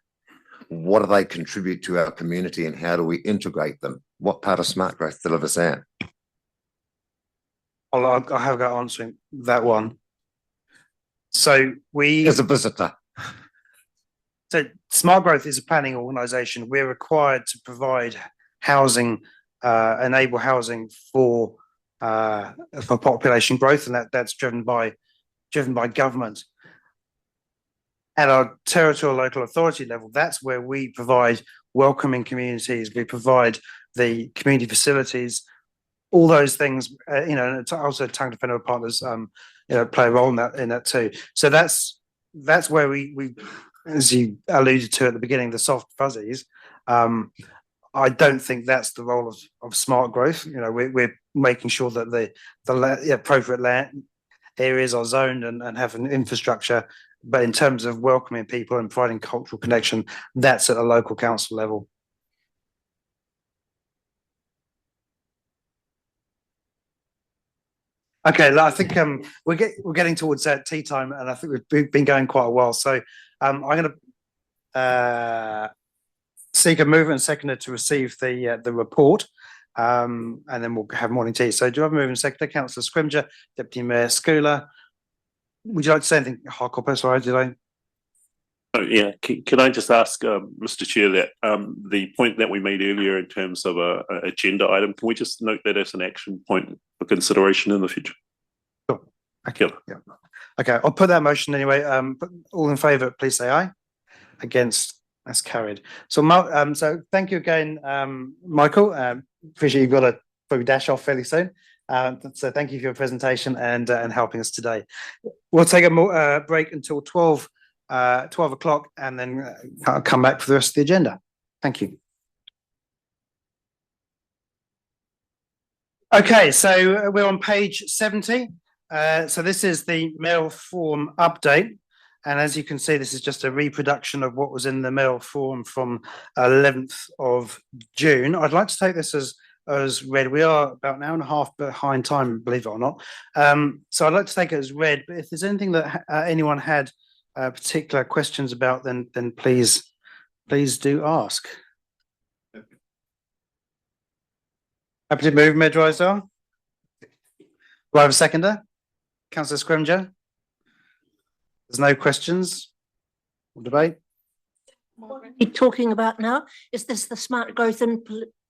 What do they contribute to our community, and how do we integrate them? What part of smart growth delivers that? I'll have a go answering that one. So as a visitor. So Smart Growth is a planning organisation. We're required to provide housing, enable housing for population growth, and that's driven by government. At our territorial local authority level, that's where we provide welcoming communities, we provide the community facilities, all those things, and also tangata whenua partners play a role in that too. So that's where we, as you alluded to at the beginning, the soft fuzzies. I don't think that's the role of smart growth. We're making sure that the appropriate land areas are zoned and have an infrastructure But in terms of welcoming people and providing cultural connection, that's at a local council level. Okay, I think we're getting towards tea time, and I think we've been going quite a while. So I'm going to seek a mover and seconder to receive the report, and then we'll have morning tea. So do I have a mover and seconder? Councillor Scrimger, Deputy Mayor Schooler. Would you like to say anything, Harcourt? Sorry, did I? Oh, yeah, can I just ask, Mr. Chair, that the point that we made earlier in terms of a agenda item, can we just note that as an action point for consideration in the future? Sure. Okay. Yeah. Okay, I'll put that motion anyway. All in favour, please say aye. Against, that's carried. So, so thank you again, Michael. Appreciate you've got to probably dash off fairly soon. So thank you for your presentation and helping us today. We'll take a break until 12 o'clock and then come back for the rest of the agenda. Thank you. Okay, so we're on page 70. So this is the mail form update. And as you can see, this is just a reproduction of what was in the mail form from 11th of June. I'd like to take this as read. We are about an hour and a half behind time, believe it or not. So I'd like to take it as read, but if there's anything that anyone had particular questions about, then please do ask. Happy to move, Mayor Drysdale. Do I have a seconder? Councillor Scrimger? There's no questions or debate? What are we talking about now? Is this the smart growth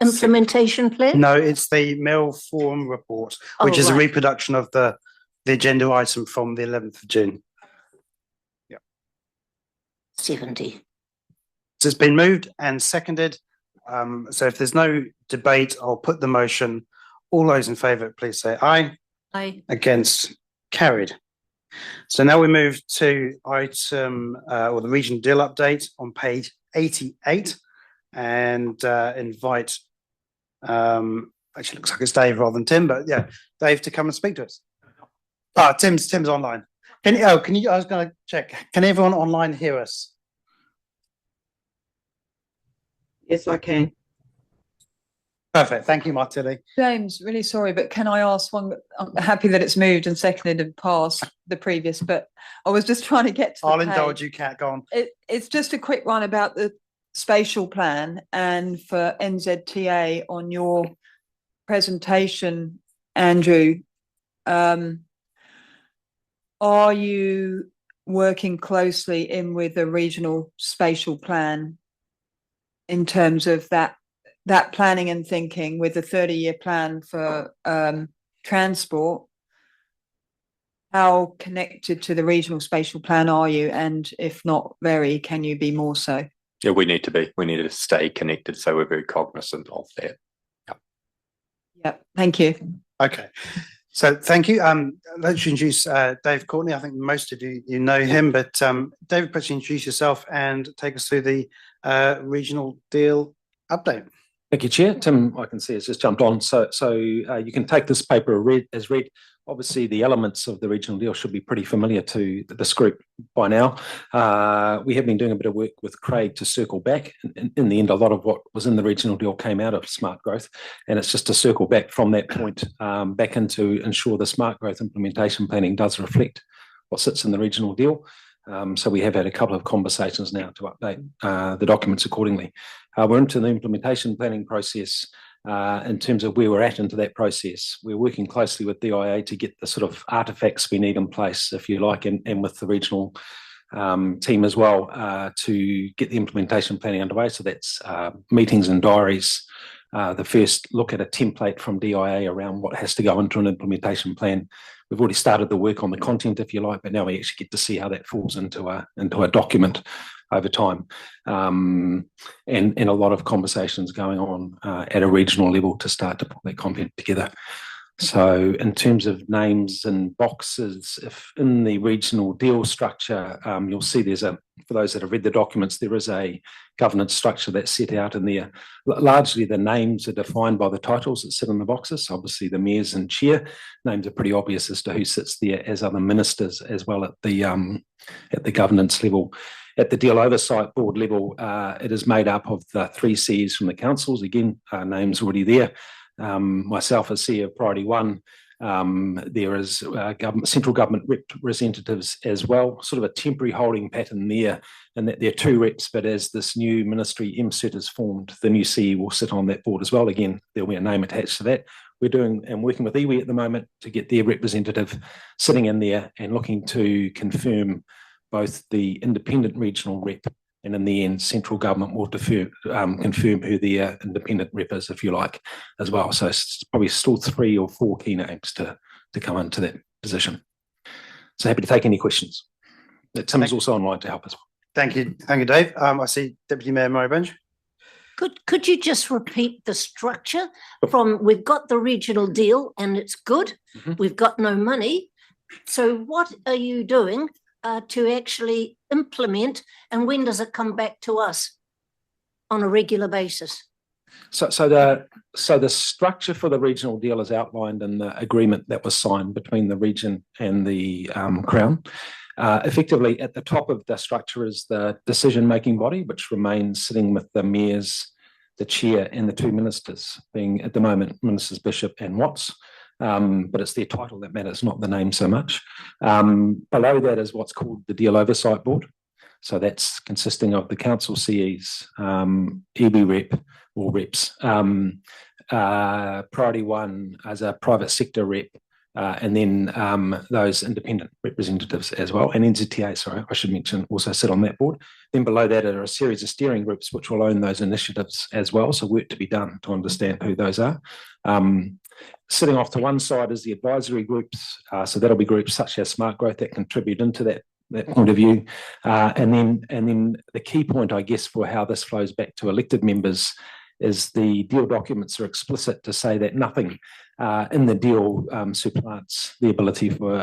implementation plan? No, it's the mail form report, which is a reproduction of the agenda item from the 11th of June. 70. So it's been moved and seconded. So if there's no debate, I'll put the motion. All those in favour, please say aye. Aye. Against, carried. So now we move to item or the regional deal update on page 88 and invite, actually looks like it's Dave rather than Tim, but yeah, Dave to come and speak to us. Tim's online. Can you, I was going to check, can everyone online hear us? Yes, I can. Perfect. Thank you, Martilli. James, really sorry, but can I ask one? I'm happy that it's moved and seconded and passed the previous, but I was just trying to get to I'll indulge you, Kat, go on. It's just a quick one about the spatial plan and for NZTA on your presentation, Andrew. Are you working closely in with the regional spatial plan in terms of that planning and thinking with the 30-year plan for transport? How connected to the regional spatial plan are you? And if not very, can you be more so? Yeah, we need to be. We need to stay connected, so we're very cognizant of that. Yep. Thank you. Okay. So thank you. Let's introduce Dave Courtney. I think most of you know him, but David, perhaps introduce yourself and take us through the regional deal update. Thank you, Chair. Tim, I can see, has just jumped on. So you can take this paper as read. Obviously, the elements of the regional deal should be pretty familiar to this group by now. We have been doing a bit of work with Craig to circle back. In the end, a lot of what was in the regional deal came out of smart growth, and it's just to circle back from that point back into ensure the smart growth implementation planning does reflect what sits in the regional deal. So we have had a couple of conversations now to update the documents accordingly. We're into the implementation planning process. In terms of where we're at into that process, we're working closely with DIA to get the sort of artefacts we need in place, if you like, and with the regional team as well to get the implementation planning underway. So that's meetings and diaries, the first look at a template from DIA around what has to go into an implementation plan. We've already started the work on the content, if you like, but now we actually get to see how that falls into a document over time, and a lot of conversations going on at a regional level to start to put that content together. So in terms of names and boxes, if in the regional deal structure, you'll see for those that have read the documents, there is a governance structure that's set out in there. Largely the names are defined by the titles that sit in the boxes. So obviously the mayors and chair names are pretty obvious as to who sits there as other ministers as well at the governance level. At the Deal Oversight Board level, it is made up of the 3 Cs from the councils. Again, names already there. Myself as CEO of Priority One, there is central government representatives as well, sort of a temporary holding pattern there, and that there are 2 reps, but as this new ministry MCET is formed, the new CEO will sit on that board as well. Again, there'll be a name attached to that. We're doing and working with iwi at the moment to get their representative sitting in there and looking to confirm both the independent regional rep, and in the end, central government will confirm who the independent rep is, if you like, as well. So it's probably still 3 or 4 key names to come into that position. So happy to take any questions. Tim is also online to help us. Thank you, Dave. I see Deputy Mayor Murray Bench. Could you just repeat the structure from we've got the regional deal and it's good, we've got no money. So what are you doing to actually implement, and when does it come back to us on a regular basis? So the structure for the regional deal is outlined in the agreement that was signed between the region and the Crown. Effectively, at the top of the structure is the decision-making body, which remains sitting with the mayors, the chair, and the 2 ministers, being at the moment Ministers Bishop and Watts. But it's their title that matters, not the name so much. Below that is what's called the Deal Oversight Board. So that's consisting of the council CEs, iwi rep or reps, Priority One as a private sector rep, and then those independent representatives as well, and NZTA, sorry, I should mention, also sit on that board. Then below that are a series of steering groups which will own those initiatives as well, so work to be done to understand who those are. Sitting off to one side is the advisory groups, so that'll be groups such as SmartGrowth that contribute into that point of view. And then the key point, I guess, for how this flows back to elected members is the deal documents are explicit to say that nothing in the deal supplants the ability for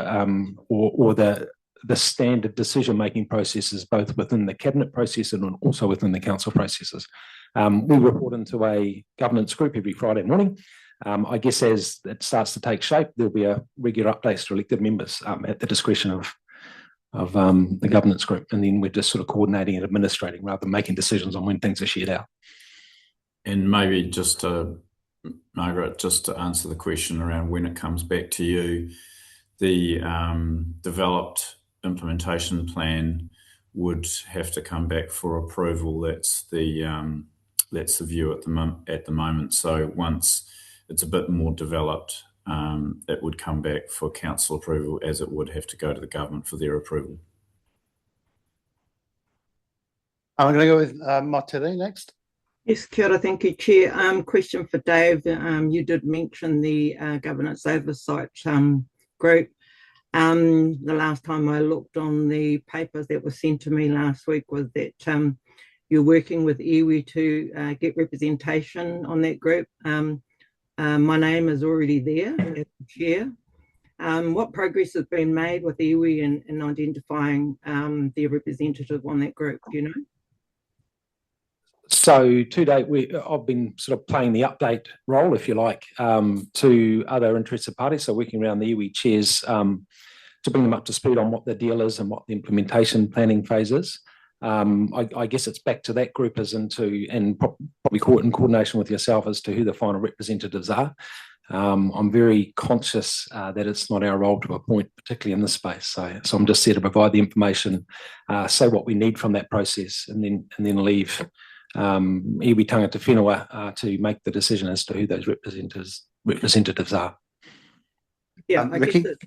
or the standard decision-making processes, both within the cabinet process and also within the council processes. We report into a governance group every Friday morning. I guess as it starts to take shape, there'll be a regular updates to elected members at the discretion of the governance group, and then we're just sort of coordinating and administrating rather than making decisions on when things are shared out. And maybe just to, Margaret, just to answer the question around when it comes back to you, the developed implementation plan would have to come back for approval. That's the view at the moment. So once it's a bit more developed, it would come back for council approval, as it would have to go to the government for their approval. I'm going to go with Martiri next. Yes, kia ora, thank you, Chair. Question for Dave. You did mention the governance oversight group. The last time I looked on the papers that were sent to me last week was that you're working with iwi to get representation on that group. My name is already there as the chair. What progress has been made with iwi in identifying their representative on that group, do you know? So to date, I've been sort of playing the update role, if you like, to other interested parties. So working around the iwi chairs to bring them up to speed on what the deal is and what the implementation planning phase is. I guess it's back to that group and probably in coordination with yourself as to who the final representatives are. I'm very conscious that it's not our role to appoint, particularly in this space. So I'm just there to provide the information, say what we need from that process, and then leave iwi tangata whenua to make the decision as to who those representatives are. Yeah, I guess it's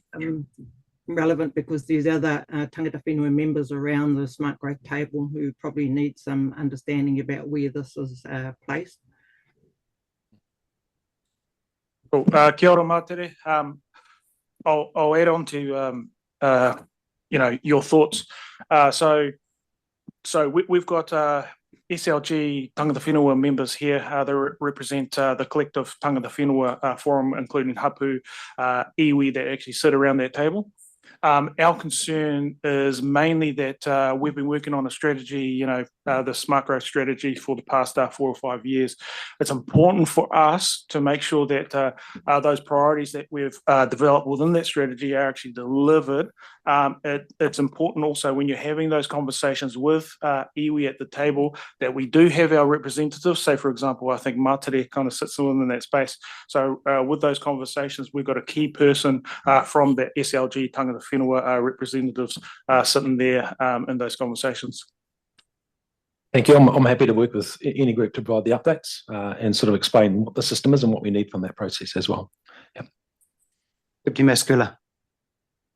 relevant because there's other tangata whenua members around the SmartGrowth table who probably need some understanding about where this is placed. Cool. Kia ora, Martiri. I'll add on to your thoughts. So we've got SLG Tangata Whenua members here that represent the collective Tangata Whenua forum, including Hapu, iwi that actually sit around that table. Our concern is mainly that we've been working on a strategy, the smart growth strategy for the past 4 or 5 years. It's important for us to make sure that those priorities that we've developed within that strategy are actually delivered. It's important also when you're having those conversations with iwi at the table that we do have our representatives. Say, for example, I think Matere kind of sits within that space. So with those conversations, we've got a key person from the SLG Tangata Whenua representatives sitting there in those conversations. Thank you. I'm happy to work with any group to provide the updates and sort of explain what the system is and what we need from that process as well. Yeah.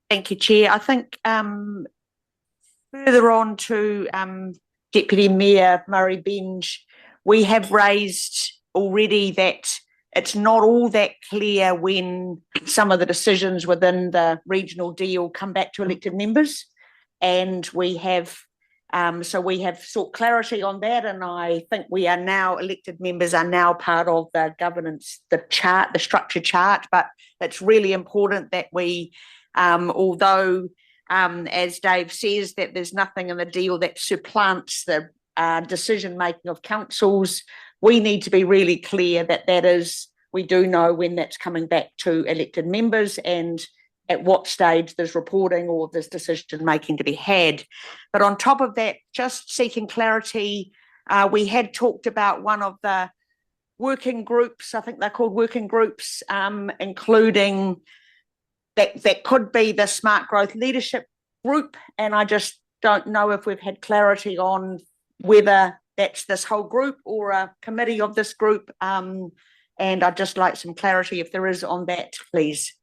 Thank you, Chair. I think further on to Deputy Mayor Murray Benge, we have raised already that it's not all that clear when some of the decisions within the regional deal come back to elected members. And we have sought clarity on that. And I think we are now, elected members are now part of the governance, the structure chart. But it's really important that we, although as Dave says, that there's nothing in the deal that supplants the decision-making of councils, we need to be really clear that we do know when that's coming back to elected members and at what stage there's reporting or there's decision-making to be had. But on top of that, just seeking clarity, we had talked about one of the working groups, I think they're called working groups, including that could be the Smart Growth Leadership Group, and I just don't know if we've had clarity on whether that's this whole group or a committee of this group, and I'd just like some clarity if there is on that, please.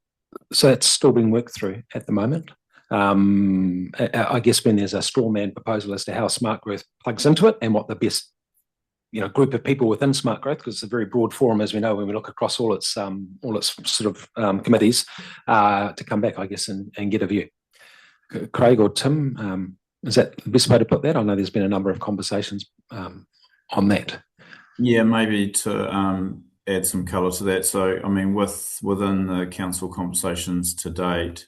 So that's still being worked through at the moment. I guess when there's a straw man proposal as to how Smart Growth plugs into it and what the best group of people within Smart Growth, because it's a very broad forum, as we know, when we look across all its sort of committees, to come back, I guess, and get a view. Craig or Tim, is that the best way to put that? I know there's been a number of conversations on that. Yeah, maybe to add some colour to that. So, I mean, within the council conversations to date,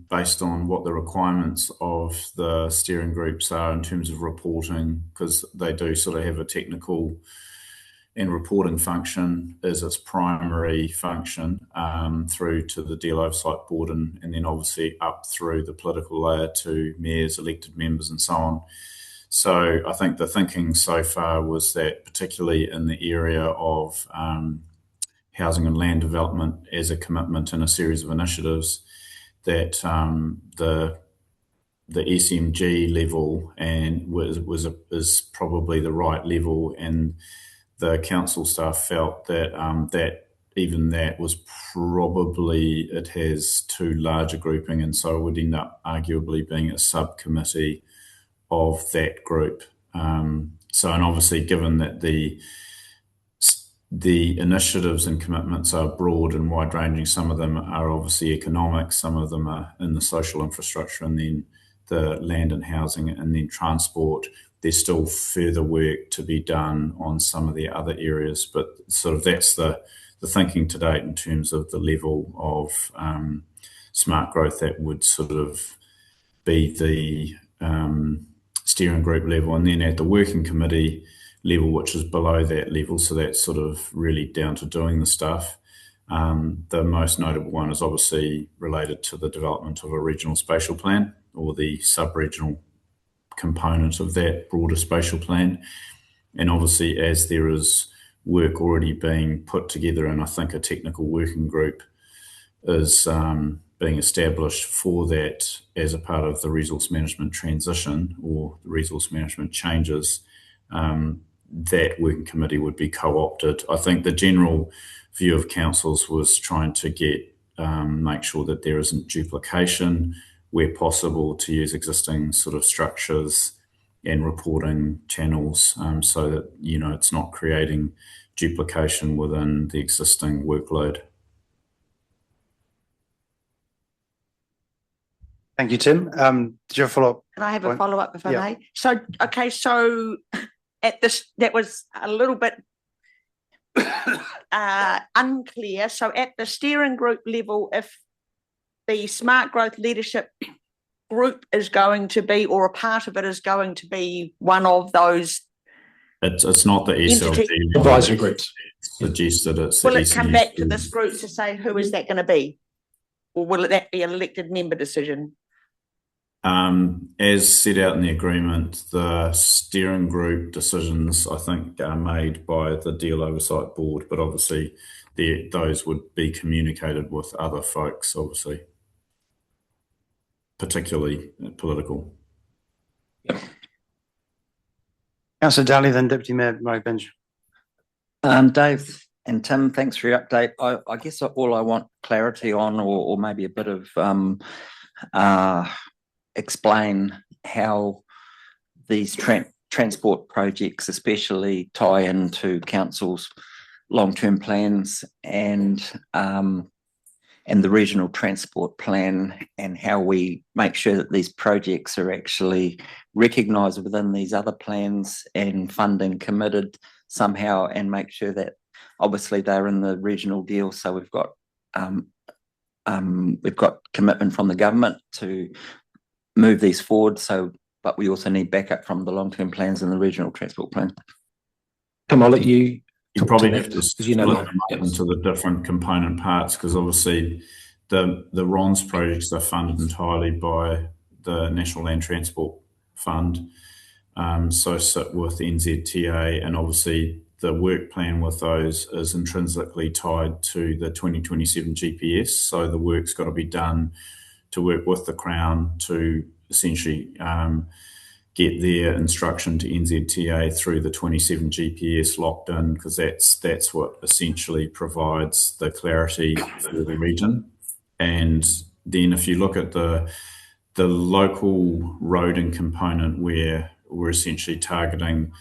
based on what the requirements of the steering groups are in terms of reporting, because they do sort of have a technical and reporting function as its primary function, through to the Deal Oversight Board and then obviously up through the political layer to mayors, elected members and so on. So I think the thinking so far was that particularly in the area of housing and land development as a commitment in a series of initiatives, that the SMG level is probably the right level, and the council staff felt that that even that was probably, it has too large a grouping, and so it would end up arguably being a subcommittee of that group. So, and obviously given that the initiatives and commitments are broad and wide-ranging, some of them are obviously economic, some of them are in the social infrastructure, and then the land and housing, and then transport. There's still further work to be done on some of the other areas, but sort of that's the thinking to date in terms of the level of smart growth that would sort of be the steering group level, and then at the working committee level, which is below that level, so that's sort of really down to doing the stuff. The most notable one is obviously related to the development of a regional spatial plan, or the sub-regional component of that broader spatial plan. And obviously, as there is work already being put together, and I think a technical working group is being established for that as a part of the resource management transition or the resource management changes, that working committee would be co-opted. I think the general view of councils was trying to make sure that there isn't duplication, where possible to use existing sort of structures and reporting channels, so that it's not creating duplication within the existing workload. Thank you, Tim. Did you have a follow-up? Can I have a point? follow-up if I Yeah. may? So, okay, so at this, that was a little bit unclear. So at the steering group level, if the Smart Growth Leadership Group is going to be, or a part of it is going to be one of those. It's not the SLG advisory groups. Suggested it's Will the it come back to SES. this group to say who is that going to be? Or will that be an elected member decision? As set out in the agreement, the steering group decisions, I think, are made by the Deal Oversight Board, but obviously those would be communicated with other folks, obviously, particularly political. Councillor Daly, then Deputy Mayor Murray Bench. Dave and Tim, thanks for your update. I guess all I want clarity on, or maybe a bit of explain how these transport projects especially tie into council's long-term plans and the regional transport plan, and how we make sure that these projects are actually recognised within these other plans and funding committed somehow, and make sure that obviously they're in the regional deal. So we've got commitment from the government to move these forward. So, but we also need backup from the long-term plans and the regional transport plan. Tom, I'll let you. You probably have to split them up into the different component parts, because obviously the RONS projects are funded entirely by the National Land Transport Fund, so sit with NZTA, and obviously the work plan with those is intrinsically tied to the 2027 GPS. So the work's got to be done to work with the Crown to essentially get their instruction to NZTA through the 27 GPS locked in, because that's what essentially provides the clarity for the region. And then if you look at the local roading component, where we're essentially targeting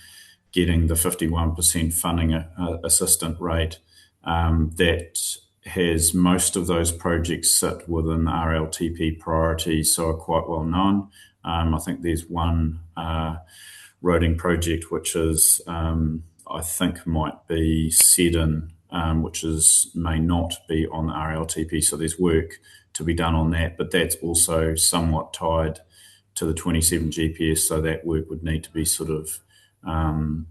getting the 51% funding assistant rate, that has most of those projects sit within the RLTP priorities, so are quite well known. I think there's one roading project which is, I think, might be Seddon, which may not be on the RLTP. So there's work to be done on that, but that's also somewhat tied to the 27 GPS. So that work would need to be sort of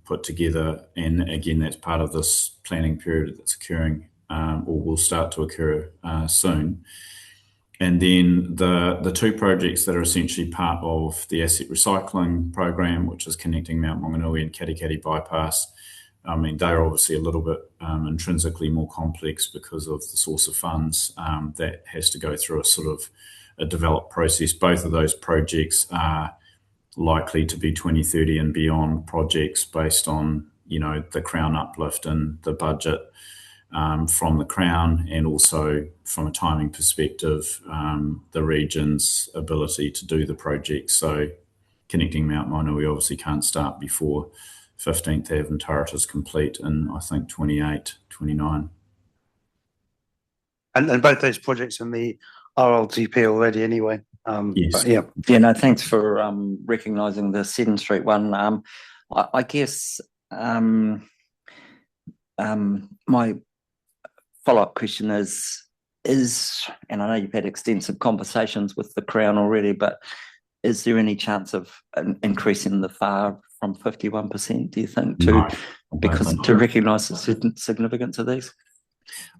put together. And again, that's part of this planning period that's occurring, or will start to occur soon. And then the two projects that are essentially part of the asset recycling program, which is connecting Mount Maunganui and Katikati bypass, I mean, they're obviously a little bit intrinsically more complex because of the source of funds that has to go through a sort of a developed process. Both of those projects are likely to be 2030 and beyond projects based on, the Crown uplift and the budget from the Crown, and also from a timing perspective, the region's ability to do the project. So connecting Mount Maunganui obviously can't start before 15th Ave and Turret is complete in, I think, 28, 29. And both those projects in the RLTP already anyway. Yes. Yeah. Yeah, no, thanks for recognising the Seddon Street one. I guess my follow-up question is, and I know you've had extensive conversations with the Crown already, but is there any chance of increasing the FAR from 51%, do you think, to recognise the significance of these?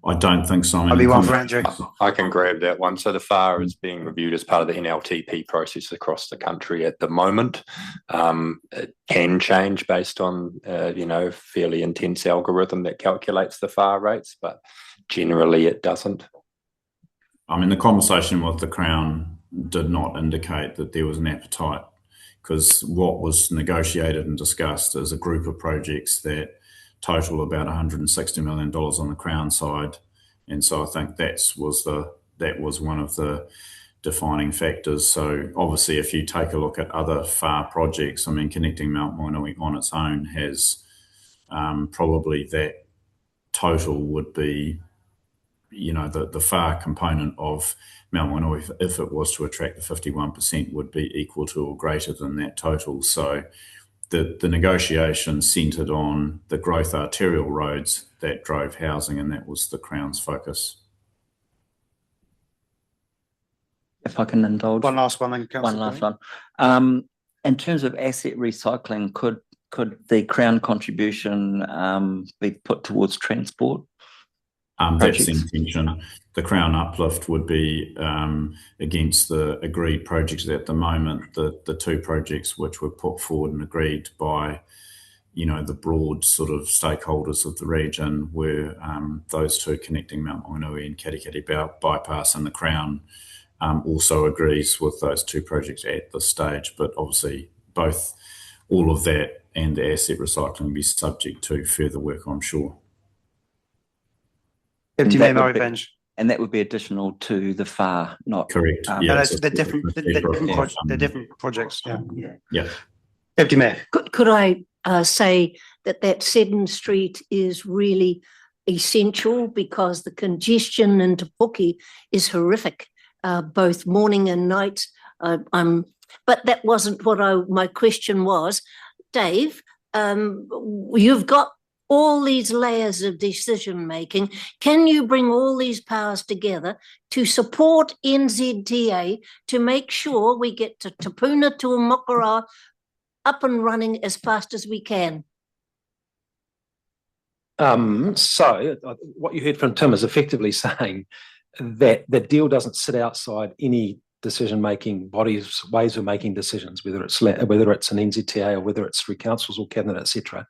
I don't think so. I'll be one for Andrew. I can grab that one. So the FAR is being reviewed as part of the NLTP process across the country at the moment. It can change based on, fairly intense algorithm that calculates the FAR rates, but generally it doesn't. I mean, the conversation with the Crown did not indicate that there was an appetite, because what was negotiated and discussed is a group of projects that total about $160 million on the Crown side. And so I think that was one of the defining factors. So obviously, if you take a look at other FAR projects, I mean, connecting Mount Maunganui on its own has probably that total would be the FAR component of Mount Maunganui, if it was to attract the 51%, would be equal to or greater than that total. So the negotiation centred on the growth arterial roads that drove housing, and that was the Crown's focus. If I can indulge. One last one, then Councillor. One last one. In terms of asset recycling, could the Crown contribution be put towards transport? That's the intention. The Crown uplift would be against the agreed projects at the moment. The two projects which were put forward and agreed by, the broad sort of stakeholders of the region were those two connecting Mount Maunganui and Katikati bypass, and the Crown also agrees with those two projects at this stage. But obviously, all of that and the asset recycling will be subject to further work, I'm sure. Deputy Mayor Murray Bench. And that would be additional to the FAR, not correct. They're different. They're different projects. Yeah. Deputy Mayor. Could I say that Seddon Street is really essential, because the congestion in Te Puke is horrific, both morning and night. But that wasn't what my question was. Dave, you've got all these layers of decision making. Can you bring all these powers together to support NZTA to make sure we get to Te Puna to Mokora up and running as fast as we can? So what you heard from Tim is effectively saying that the deal doesn't sit outside any decision-making bodies, ways of making decisions, whether it's an NZTA or whether it's through councils or cabinet, etc.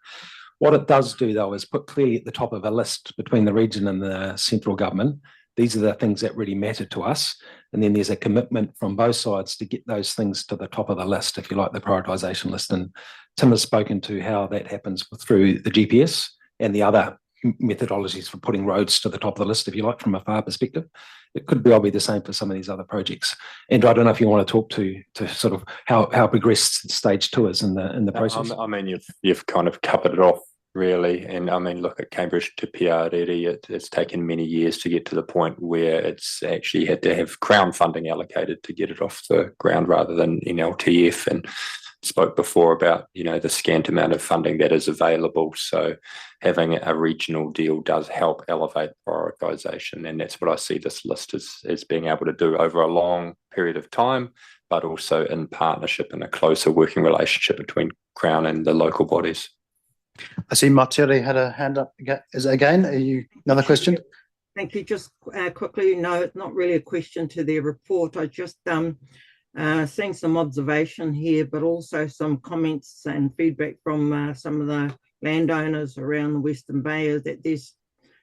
What it does do, though, is put clearly at the top of a list between the region and the central government. These are the things that really matter to us. And then there's a commitment from both sides to get those things to the top of the list, if you like, the prioritisation list. And Tim has spoken to how that happens through the GPS and the other methodologies for putting roads to the top of the list, if you like, from a FAR perspective. It could well be the same for some of these other projects. And I don't know if you want to talk to sort of how progressed stage 2 is in the process. I mean, you've kind of covered it off, really. And I mean, look at Cambridge to Piarere, it's taken many years to get to the point where it's actually had to have Crown funding allocated to get it off the ground rather than NLTF. And spoke before about, the scant amount of funding that is available. So having a regional deal does help elevate prioritisation. And that's what I see this list as being able to do over a long period of time, but also in partnership and a closer working relationship between Crown and the local bodies. I see Martelli had a hand up. Is it again? Are you another question? Thank you. Just quickly, no, it's not really a question to their report. I just seeing some observation here, but also some comments and feedback from some of the landowners around the Western Bay, is that there's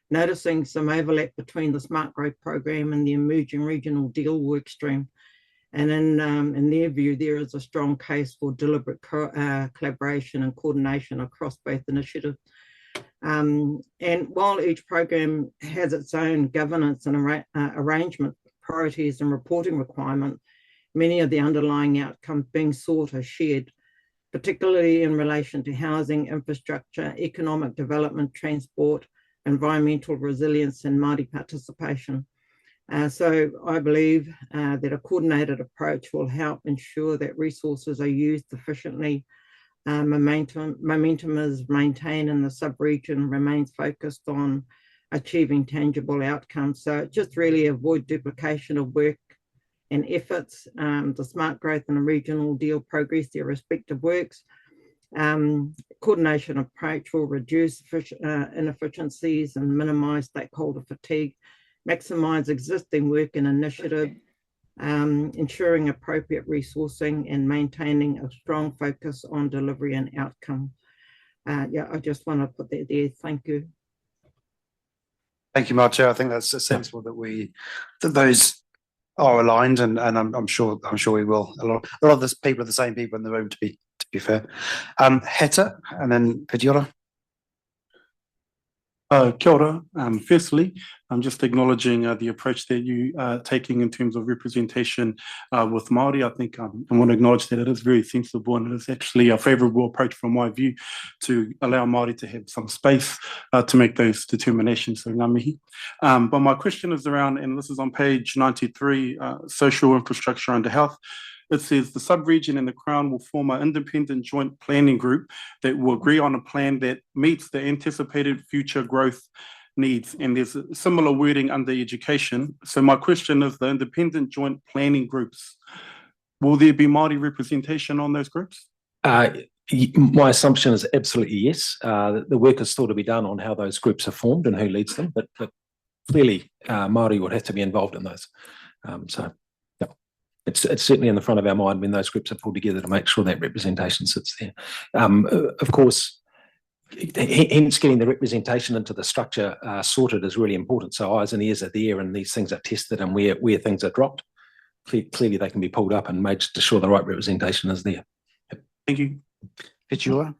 noticing some overlap between the SmartGrowth program and the emerging regional deal workstream. And in their view, there is a strong case for deliberate collaboration and coordination across both initiatives. And while each program has its own governance and arrangement, priorities and reporting requirements, many of the underlying outcomes being sought are shared, particularly in relation to housing, infrastructure, economic development, transport, environmental resilience, and Māori participation. So I believe that a coordinated approach will help ensure that resources are used efficiently, momentum is maintained, and the sub-region remains focused on achieving tangible outcomes. So just really avoid duplication of work and efforts. The SmartGrowth and the regional deal progress their respective works. Coordination approach will reduce inefficiencies and minimise stakeholder fatigue, maximise existing work and initiative, ensuring appropriate resourcing and maintaining a strong focus on delivery and outcome. I just want to put that there. Thank you. Thank you, Marcia. I think that's sensible that those are aligned, and I'm sure we will. A lot of the people are the same people in the room, to be fair. Heta, and then Pediola. Kia ora. Firstly, I'm just acknowledging the approach that you are taking in terms of representation with Māori. I think I want to acknowledge that it is very sensible and it is actually a favourable approach from my view to allow Māori to have some space to make those determinations. So ngā mihi. But my question is around, and this is on page 93, social infrastructure under health. It says the sub-region and the Crown will form an independent joint planning group that will agree on a plan that meets the anticipated future growth needs. And there's similar wording under education. So my question is, the independent joint planning groups, will there be Māori representation on those groups? My assumption is absolutely yes. The work is still to be done on how those groups are formed and who leads them, but clearly Māori would have to be involved in those. It's certainly in the front of our mind when those groups are pulled together to make sure that representation sits there. Of course, hence getting the representation into the structure sorted is really important. So eyes and ears are there and these things are tested, and where things are dropped, clearly they can be pulled up and made to sure the right representation is there. Thank you. Fitzgerald?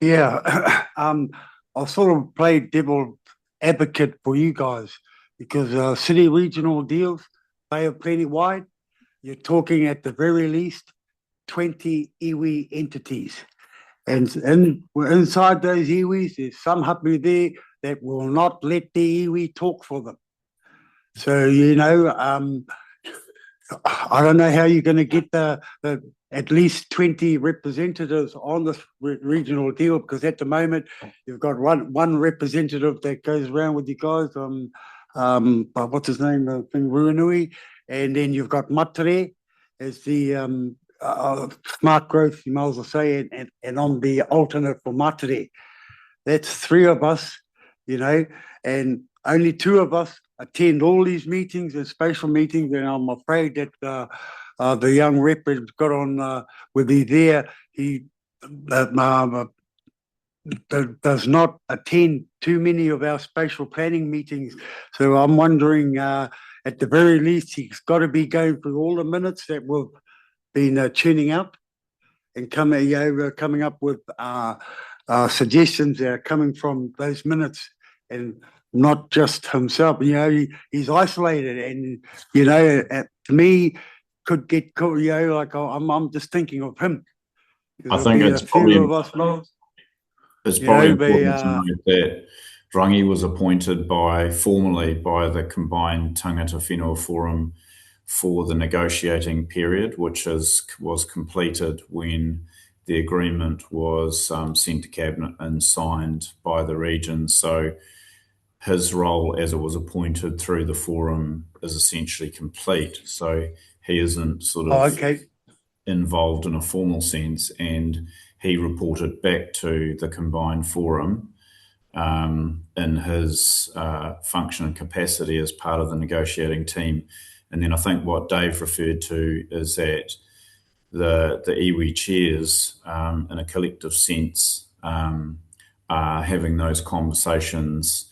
Yeah, I'll sort of play devil advocate for you guys, because city regional deals, they are plenty wide. You're talking at the very least 20 iwi entities. And inside those iwis, there's some hapu there that will not let the iwi talk for them. So, you know, I don't know how you're going to get the at least 20 representatives on this regional deal, because at the moment you've got one representative that goes around with you guys what's his name, Ruanui, and then you've got Matare as the smart growth, you might as well say, and I'm the alternate for Matare. That's 3 of us, you know, and only 2 of us attend all these meetings and spatial meetings, and I'm afraid that the young rep has got on will be there. He does not attend too many of our spatial planning meetings. So I'm wondering, at the very least, he's got to be going through all the minutes that we've been churning out and coming up with suggestions that are coming from those minutes, and not just himself. You know, he's isolated, and you know, to me, could get caught. You know, like I'm just thinking of him. I think it's probably important to note that Rangi was appointed formally by the combined Tangata Whenua Forum for the negotiating period, which was completed when the agreement was sent to Cabinet and signed by the region. So his role as it was appointed through the forum is essentially complete. So he isn't sort of involved in a formal sense, and he reported back to the combined forum in his function and capacity as part of the negotiating team. And then I think what Dave referred to is that the iwi chairs, in a collective sense, are having those conversations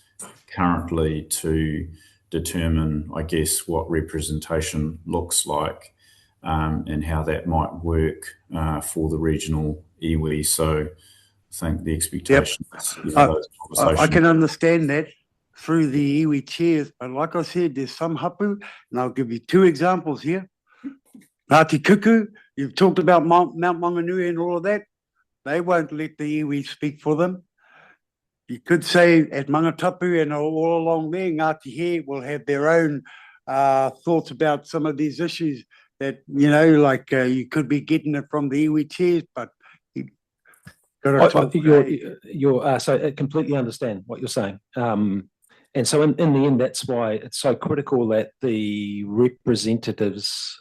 currently to determine, I guess, what representation looks like and how that might work for the regional iwi. So I think the expectation is those conversations. I can understand that through the iwi chairs, but like I said, there's some hapu, and I'll give you 2 examples here. Ngāti Kuku, you've talked about Mount Maunganui and all of that. They won't let the iwi speak for them. You could say at Mangatapu and all along there, Ngāti He will have their own thoughts about some of these issues that, you know, like you could be getting it from the iwi chairs, but you got to talk. So I completely understand what you're saying. And so in the end, that's why it's so critical that the representatives,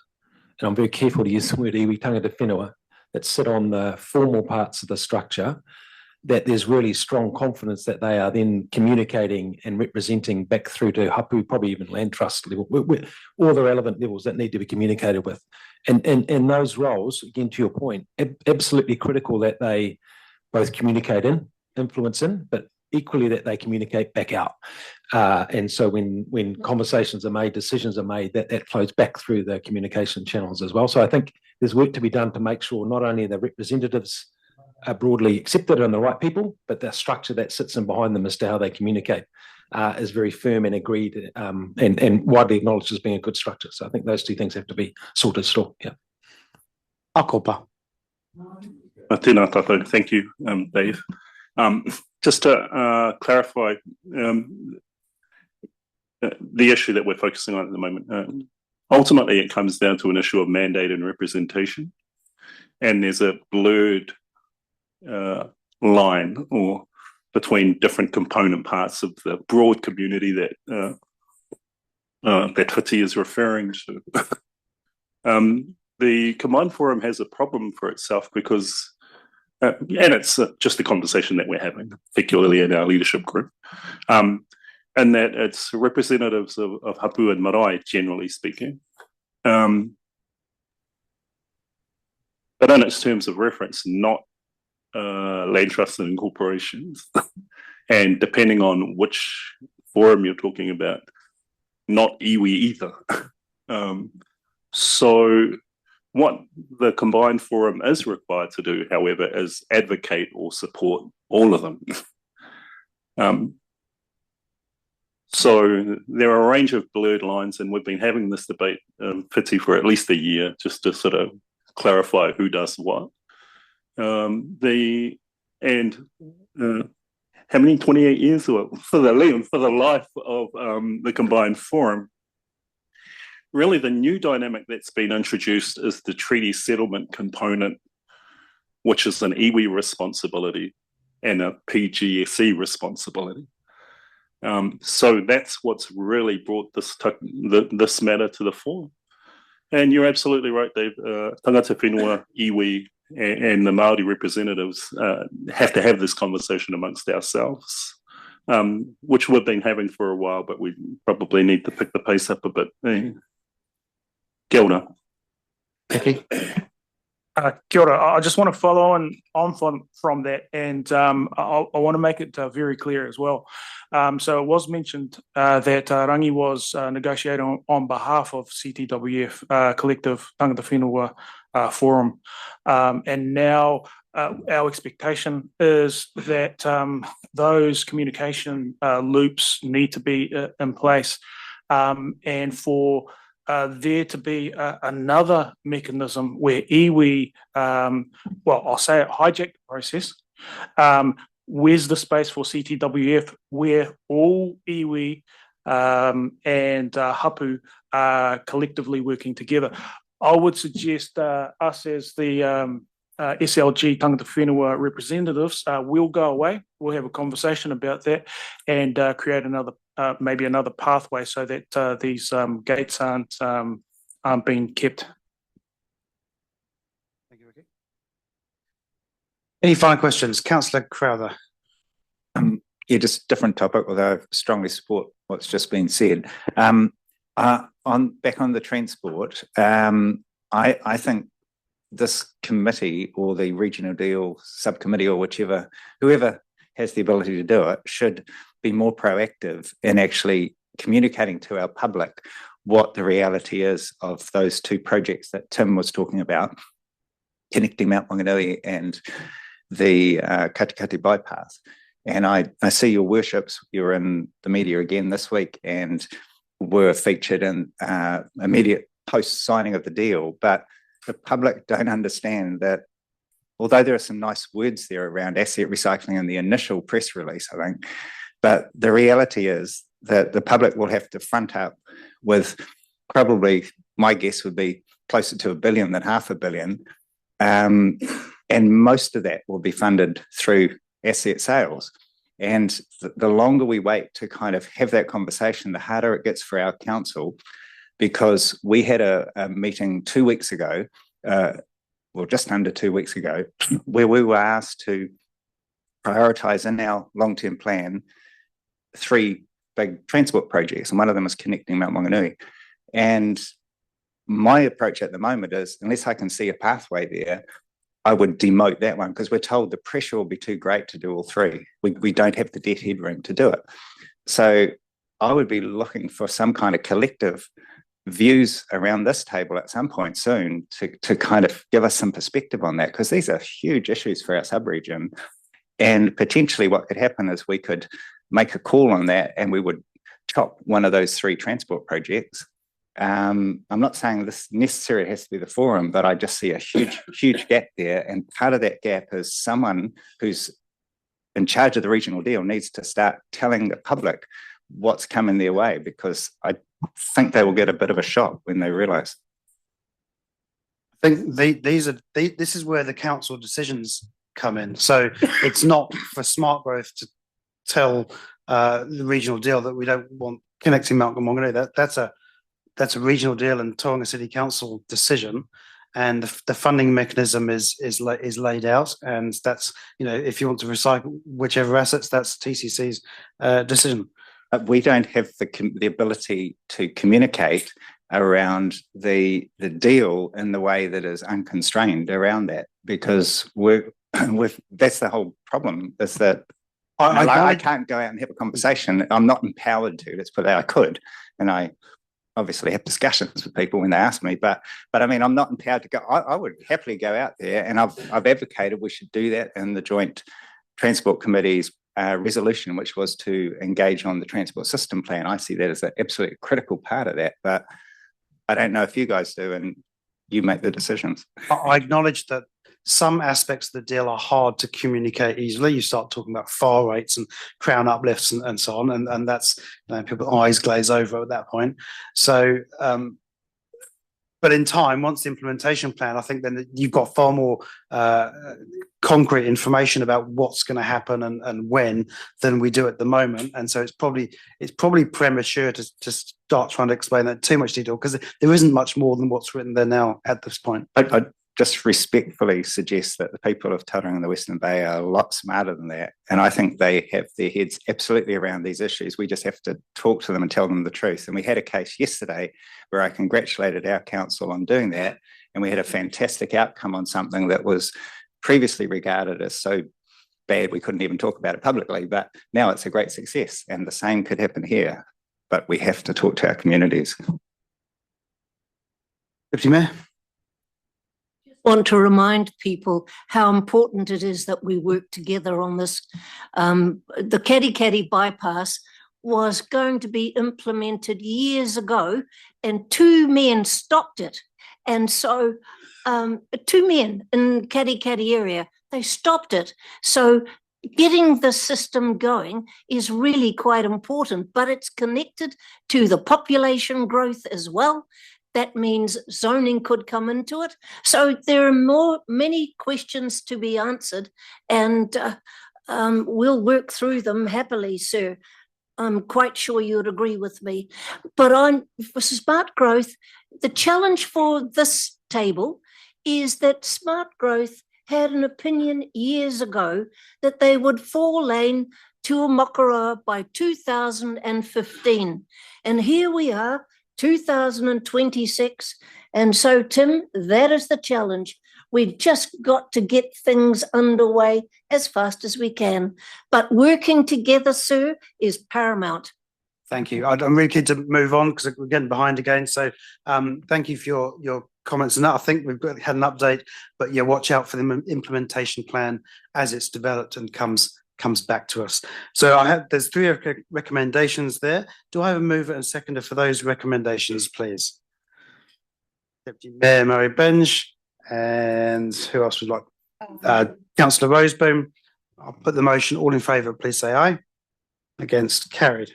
and I'm very careful to use the word iwi tangata whenua, that sit on the formal parts of the structure, that there's really strong confidence that they are then communicating and representing back through to hapu, probably even land trust level, all the relevant levels that need to be communicated with. And those roles, again, to your point, absolutely critical that they both communicate in, influence in, but equally that they communicate back out. And so when conversations are made, decisions are made, that flows back through the communication channels as well. So I think there's work to be done to make sure not only the representatives broadly accepted and the right people, but the structure that sits in behind them as to how they communicate is very firm and agreed and widely acknowledged as being a good structure. So I think those two things have to be sorted still. Yeah. Akopa. Tēnā tātou. Thank you, Dave. Just to clarify the issue that we're focusing on at the moment, ultimately it comes down to an issue of mandate and representation, and there's a blurred line or between different component parts of the broad community that that Whiti is referring to. The Combined Forum has a problem for itself because, and it's just a conversation that we're having, particularly in our leadership group, and that it's representatives of hapu and marae, generally speaking. But in its terms of reference, not land trusts and corporations. And depending on which forum you're talking about, not iwi either. So what the Combined Forum is required to do, however, is advocate or support all of them. So there are a range of blurred lines, and we've been having this debate, Whiti, for at least a year, just to sort of clarify who does what. How many 28 years for the life of the Combined Forum. Really, the new dynamic that's been introduced is the treaty settlement component, which is an iwi responsibility and a PGSE responsibility. So that's what's really brought this matter to the fore. And you're absolutely right, Dave. Tangata whenua, iwi, and the Māori representatives have to have this conversation amongst ourselves, which we've been having for a while, but we probably need to pick the pace up a bit. Kia ora. Becky. Kia ora. I just want to follow on from that, and I want to make it very clear as well. So it was mentioned that Rangi was negotiating on behalf of CTWF, Collective Tangata Whenua Forum, and now our expectation is that those communication loops need to be in place, and for there to be another mechanism where iwi, well, I'll say it, hijack the process. Where's the space for CTWF where all iwi and hapu are collectively working together? I would suggest us as the SLG Tangata Whenua representatives will go away. We'll have a conversation about that and create another maybe another pathway so that these gates aren't being kept. Thank you, Ricky. Any final questions? Councillor Crowther. Yeah, just different topic, although I strongly support what's just been said. Back on the transport, I think this committee or the regional deal subcommittee or whoever has the ability to do it should be more proactive in actually communicating to our public what the reality is of those two projects that Tim was talking about, connecting Mount Wanganui and the Katikati bypass. And I see your worships, you're in the media again this week and were featured in immediate post-signing of the deal, but the public don't understand that although there are some nice words there around asset recycling in the initial press release, I think, but the reality is that the public will have to front up with probably, my guess would be closer to $1 billion than $500 million. And most of that will be funded through asset sales. And the longer we wait to kind of have that conversation, the harder it gets for our council, because we had a meeting 2 weeks ago, well, just under 2 weeks ago, where we were asked to prioritise in our long-term plan 3 big transport projects, and one of them is connecting Mount Wanganui. And my approach at the moment is, unless I can see a pathway there, I would demote that one, because we're told the pressure will be too great to do all 3. We don't have the debt headroom to do it. So I would be looking for some kind of collective views around this table at some point soon to kind of give us some perspective on that, because these are huge issues for our sub-region. And potentially what could happen is we could make a call on that and we would chop one of those 3 transport projects. I'm not saying this necessarily has to be the forum, but I just see a huge gap there. And part of that gap is someone who's in charge of the regional deal needs to start telling the public what's coming their way, because I think they will get a bit of a shock when they realise. I think this is where the council decisions come in. So it's not for SmartGrowth to tell the regional deal that we don't want connecting Mount Whanganui. That's a regional deal and Tauranga City Council decision, and the funding mechanism is laid out, and that's, you know, if you want to recycle whichever assets, that's TCC's decision. We don't have the ability to communicate around the deal in the way that is unconstrained around that, because that's the whole problem, is that I can't go out and have a conversation. I'm not empowered to. Let's put it that. I could, and I obviously have discussions with people when they ask me, but I mean, I'm not empowered to go. I would happily go out there, and I've advocated we should do that in the Joint Transport Committee's resolution, which was to engage on the transport system plan. I see that as an absolutely critical part of that, but I don't know if you guys do, and you make the decisions. I acknowledge that some aspects of the deal are hard to communicate easily. You start talking about fare rates and crown uplifts and so on, and that's, you know, people's eyes glaze over at that point. So, but in time, once the implementation plan, I think then you've got far more concrete information about what's going to happen and when than we do at the moment. And so it's probably premature to start trying to explain that in too much detail, because there isn't much more than what's written there now at this point. I just respectfully suggest that the people of Tauranga and the Western Bay are a lot smarter than that. And I think they have their heads absolutely around these issues. We just have to talk to them and tell them the truth. And we had a case yesterday where I congratulated our council on doing that. And we had a fantastic outcome on something that was previously regarded as so bad we couldn't even talk about it publicly. But now it's a great success. And the same could happen here. But we have to talk to our communities. Deputy Mayor. Want to remind people how important it is that we work together on this. The Katikati bypass was going to be implemented years ago, and 2 men stopped it. And so 2 men in Katikati area, they stopped it. So getting the system going is really quite important, but it's connected to the population growth as well. That means zoning could come into it. So there are many questions to be answered, and we'll work through them happily, sir. I'm quite sure you'd agree with me. But for SmartGrowth, the challenge for this table is that SmartGrowth had an opinion years ago that they would 4-lane Tuamokaroa by 2015. And here we are, 2026. And so, Tim, that is the challenge. We've just got to get things underway as fast as we can. But working together, sir, is paramount. Thank you. I'm really keen to move on because we're getting behind again. So thank you for your comments on that. I think we've had an update, but yeah, watch out for the implementation plan as it's developed and comes back to us. So there's 3 recommendations there. Do I have a mover and seconder for those recommendations, please? Deputy Mayor Murray Benj, and who else would like? Councillor Roseboom. I'll put the motion. All in favour, please say aye. Against, carried.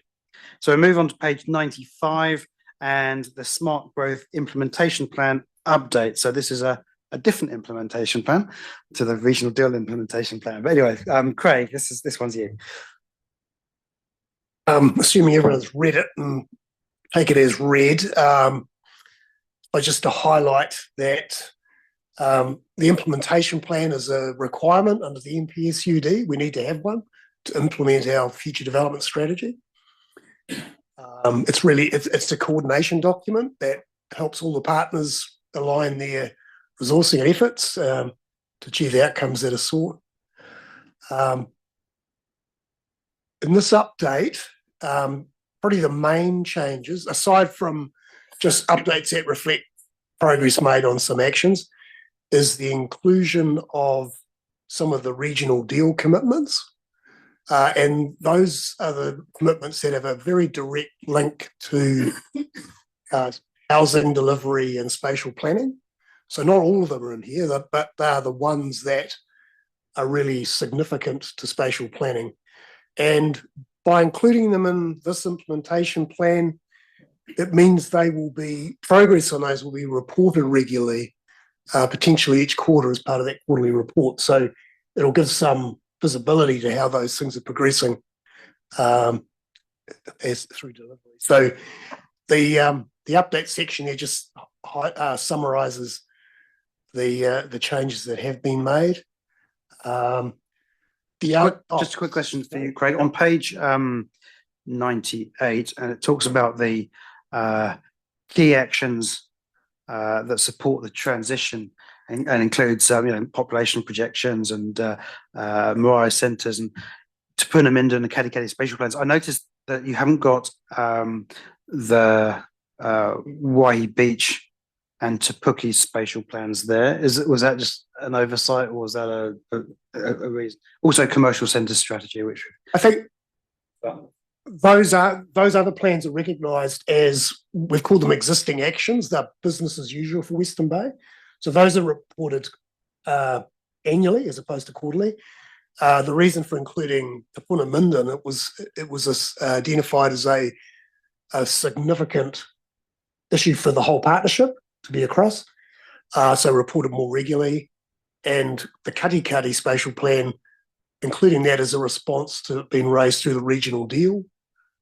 So we move on to page 95 and the SmartGrowth implementation plan update. So this is a different implementation plan to the regional deal implementation plan. But anyway, Craig, this one's you. Assuming everyone's read it and take it as read, just to highlight that the implementation plan is a requirement under the NPSUD. We need to have one to implement our future development strategy. It's a coordination document that helps all the partners align their resourcing efforts to achieve the outcomes that are sought. In this update, probably the main changes, aside from just updates that reflect progress made on some actions is the inclusion of some of the regional deal commitments. And those are the commitments that have a very direct link to housing delivery and spatial planning. So not all of them are in here, but they are the ones that are really significant to spatial planning. And by including them in this implementation plan, it means progress on those will be reported regularly, potentially each quarter as part of that quarterly report. So it'll give some visibility to how those things are progressing as through delivery. So the update section there just summarizes the changes that have been made. Just a quick question for you, Craig. On page 98, and it talks about the key actions that support the transition and includes population projections and Morai centres, and to put them into the Katikati spatial plans. I noticed that you haven't got the Waihi Beach and Te Puke spatial plans there. Was that just an oversight, or was that a reason? Also, commercial centre strategy, which I think those other plans are recognised as, we've called them existing actions. They're business as usual for Western Bay. So those are reported annually as opposed to quarterly. The reason for including Te Puna Minden, it was identified as a significant issue for the whole partnership to be across, so reported more regularly. And the Katikati spatial plan, including that as a response to it being raised through the regional deal,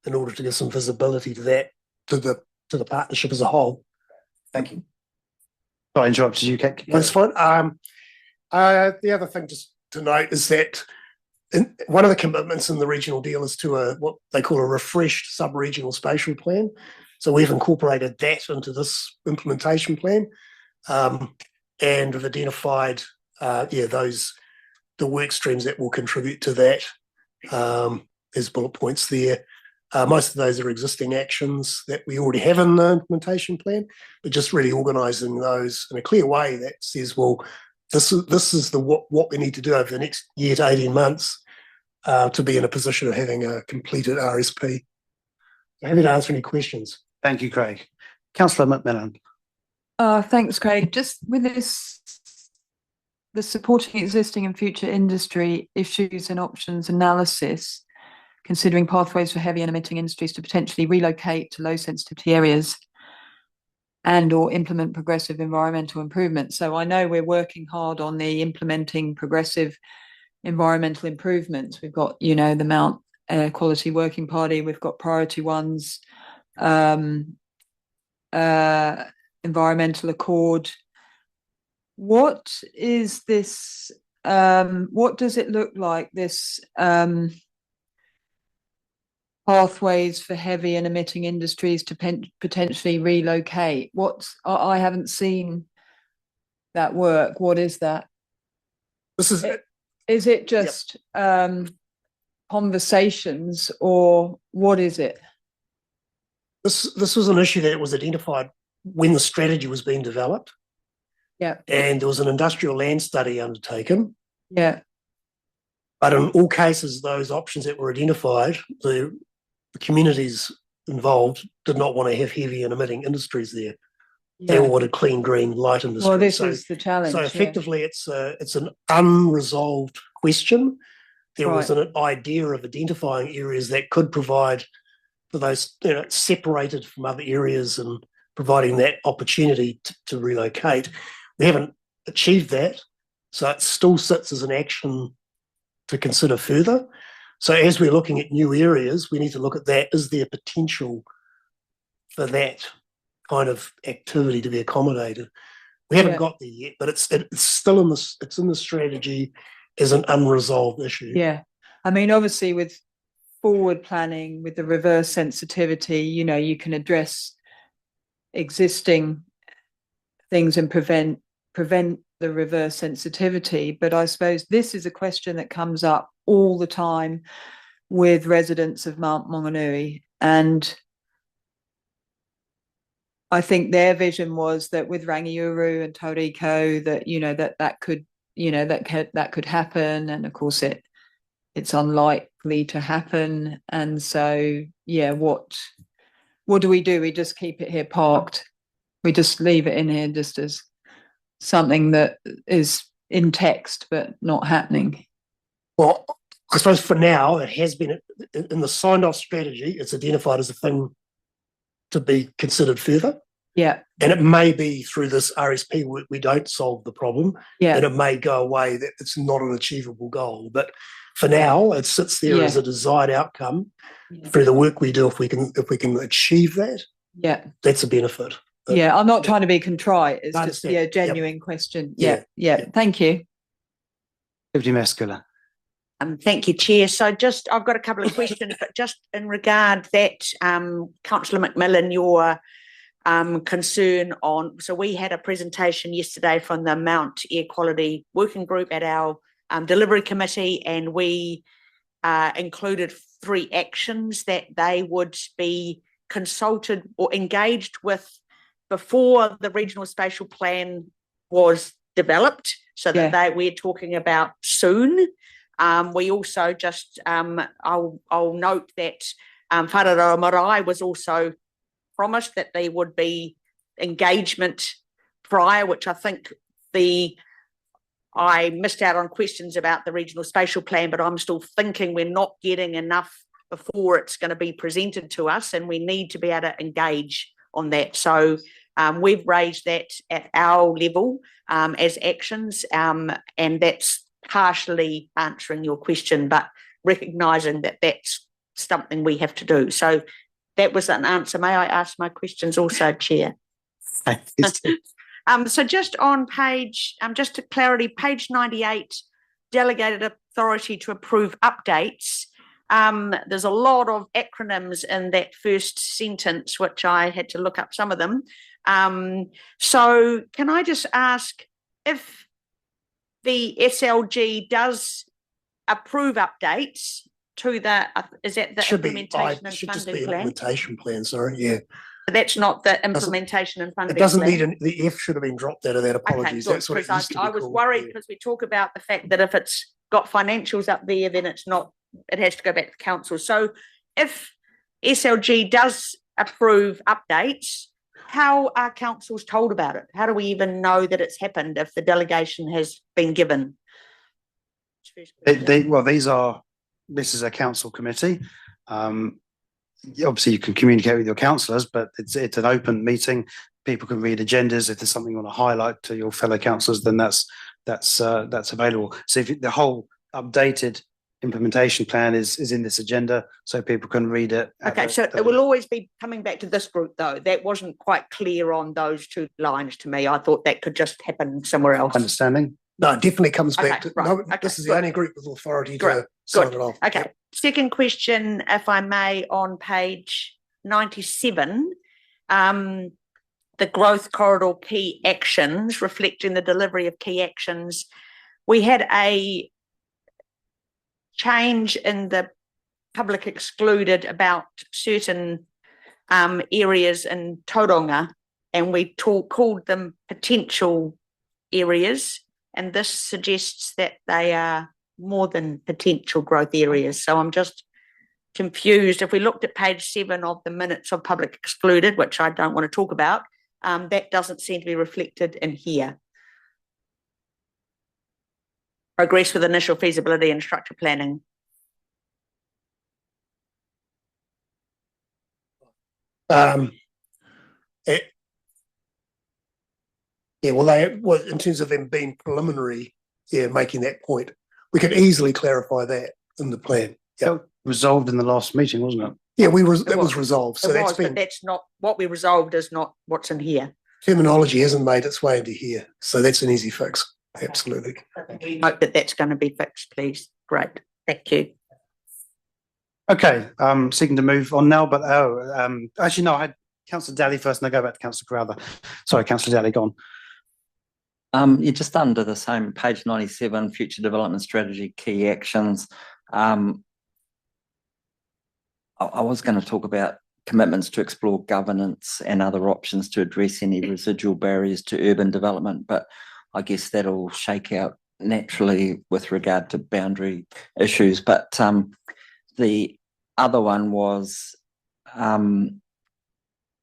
in order to give some visibility to that, to the partnership as a whole. Thank you. I interrupted you, Kate. That's fine. The other thing just to note is that one of the commitments in the regional deal is to what they call a refreshed sub-regional spatial plan. So we've incorporated that into this implementation plan, and have identified the work streams that will contribute to that. There's bullet points there. Most of those are existing actions that we already have in the implementation plan, but just really organising those in a clear way that says, well, this is what we need to do over the next year to 18 months to be in a position of having a completed RSP. I'm happy to answer any questions. Thank you, Craig. Councillor McMillan. Thanks, Craig. Just with the supporting existing and future industry issues and options analysis, considering pathways for heavy and emitting industries to potentially relocate to low sensitivity areas and or implement progressive environmental improvements. So I know we're working hard on the implementing progressive environmental improvements. We've got, the Mount Air Quality Working Party, we've got priority ones, environmental accord. What is this? What does it look like, this pathways for heavy and emitting industries to potentially relocate? I haven't seen that work. What is that? Is it just conversations, or what is it? This was an issue that was identified when the strategy was being developed. Yeah. And there was an industrial land study undertaken. Yeah. But in all cases, those options that were identified, the communities involved did not want to have heavy and emitting industries there. They all wanted clean, green, light industry. Well, this is the challenge. So effectively, it's an unresolved question. There was an idea of identifying areas that could provide for those, separated from other areas and providing that opportunity to relocate. We haven't achieved that, so it still sits as an action to consider further. So as we're looking at new areas, we need to look at that. Is there potential for that kind of activity to be accommodated? We haven't got there yet, but it's still in the strategy as an unresolved issue. Yeah. I mean, obviously with forward planning, with the reverse sensitivity, you can address existing things and prevent the reverse sensitivity. But I suppose this is a question that comes up all the time with residents of Mount Maunganui, and I think their vision was that with Rangiuru and Tauriko that, that could happen. And of course it's unlikely to happen. And so, what do? We just keep it here parked. We just leave it in here just as something that is in text, but not happening. Well, I suppose for now, it has been in the signed off strategy, it's identified as a thing to be considered further. Yeah. And it may be through this RSP we don't solve the problem. Yeah. And it may go away that it's not an achievable goal. But for now, it sits there as a desired outcome through the work we do. If we can achieve that, that's a benefit. I'm not trying to be contrite. It's just a genuine question. Yeah. Thank you. Deputy Mayor. Thank you, Chair. So I've got a couple of questions, but just in regard that, Councillor McMillan, your concern on, so we had a presentation yesterday from the Mount Air Quality Working Group at our delivery committee, and we included 3 actions that they would be consulted or engaged with before the regional spatial plan was developed, so that we're talking about soon. We also I'll note that Whāraro Marae was also promised that there would be engagement prior, which I think I missed out on questions about the regional spatial plan, but I'm still thinking we're not getting enough before it's going to be presented to us, and we need to be able to engage on that. So we've raised that at our level as actions, and that's partially answering your question, but recognising that that's something we have to do. So that was an answer. May I ask my questions also, Chair? So just on page, just to clarity, page 98, delegated authority to approve updates. There's a lot of acronyms in that first sentence, which I had to look up some of them. So can I just ask if the SLG does approve updates to the, is that the implementation and funding plan? Implementation plan, sorry, yeah. But that's not the implementation and funding plan. It doesn't need the F should have been dropped out of that. Apologies. Okay, that's what it used to be I was called. worried because we talk about the fact that if it's got financials up there, then it's not, it has to go back to council. So if SLG does approve updates, how are councils told about it? How do we even know that it's happened if the delegation has been given? This is a council committee. Obviously you can communicate with your councillors, but it's an open meeting. People can read agendas. If there's something you want to highlight to your fellow councillors, then that's available. So if the whole updated implementation plan is in this agenda, so people can read it. Okay, so it will always be coming back to this group, though. That wasn't quite clear on those 2 lines to me. I thought that could just happen somewhere else. Understanding? No, it definitely comes back to right, this is the only group with authority to sign it off. Okay. Second question, if I may, on page 97, the growth corridor key actions, reflecting the delivery of key actions. We had a change in the public excluded about certain areas in Tauranga, and we called them potential areas, and this suggests that they are more than potential growth areas. So I'm just confused. If we looked at page 7 of the minutes of public excluded, which I don't want to talk about, that doesn't seem to be reflected in here. Progress with initial feasibility and structure planning. In terms of them being preliminary, making that point, we could easily clarify that in the plan. Yeah, resolved in the last meeting, wasn't it? Yeah, that was resolved. So but that's not what we resolved. Is not what's in here. Terminology hasn't made its way into here, so that's an easy fix. Absolutely. Hope that's going to be fixed, please. Great, thank you. Okay, seeking to move on now, but actually no, I had Councillor Daly first, and I go back to Councillor Crowther. Sorry, Councillor Daly, go on. You're just under the same page 97, future development strategy, key actions. I was going to talk about commitments to explore governance and other options to address any residual barriers to urban development, but I guess that'll shake out naturally with regard to boundary issues. But the other one was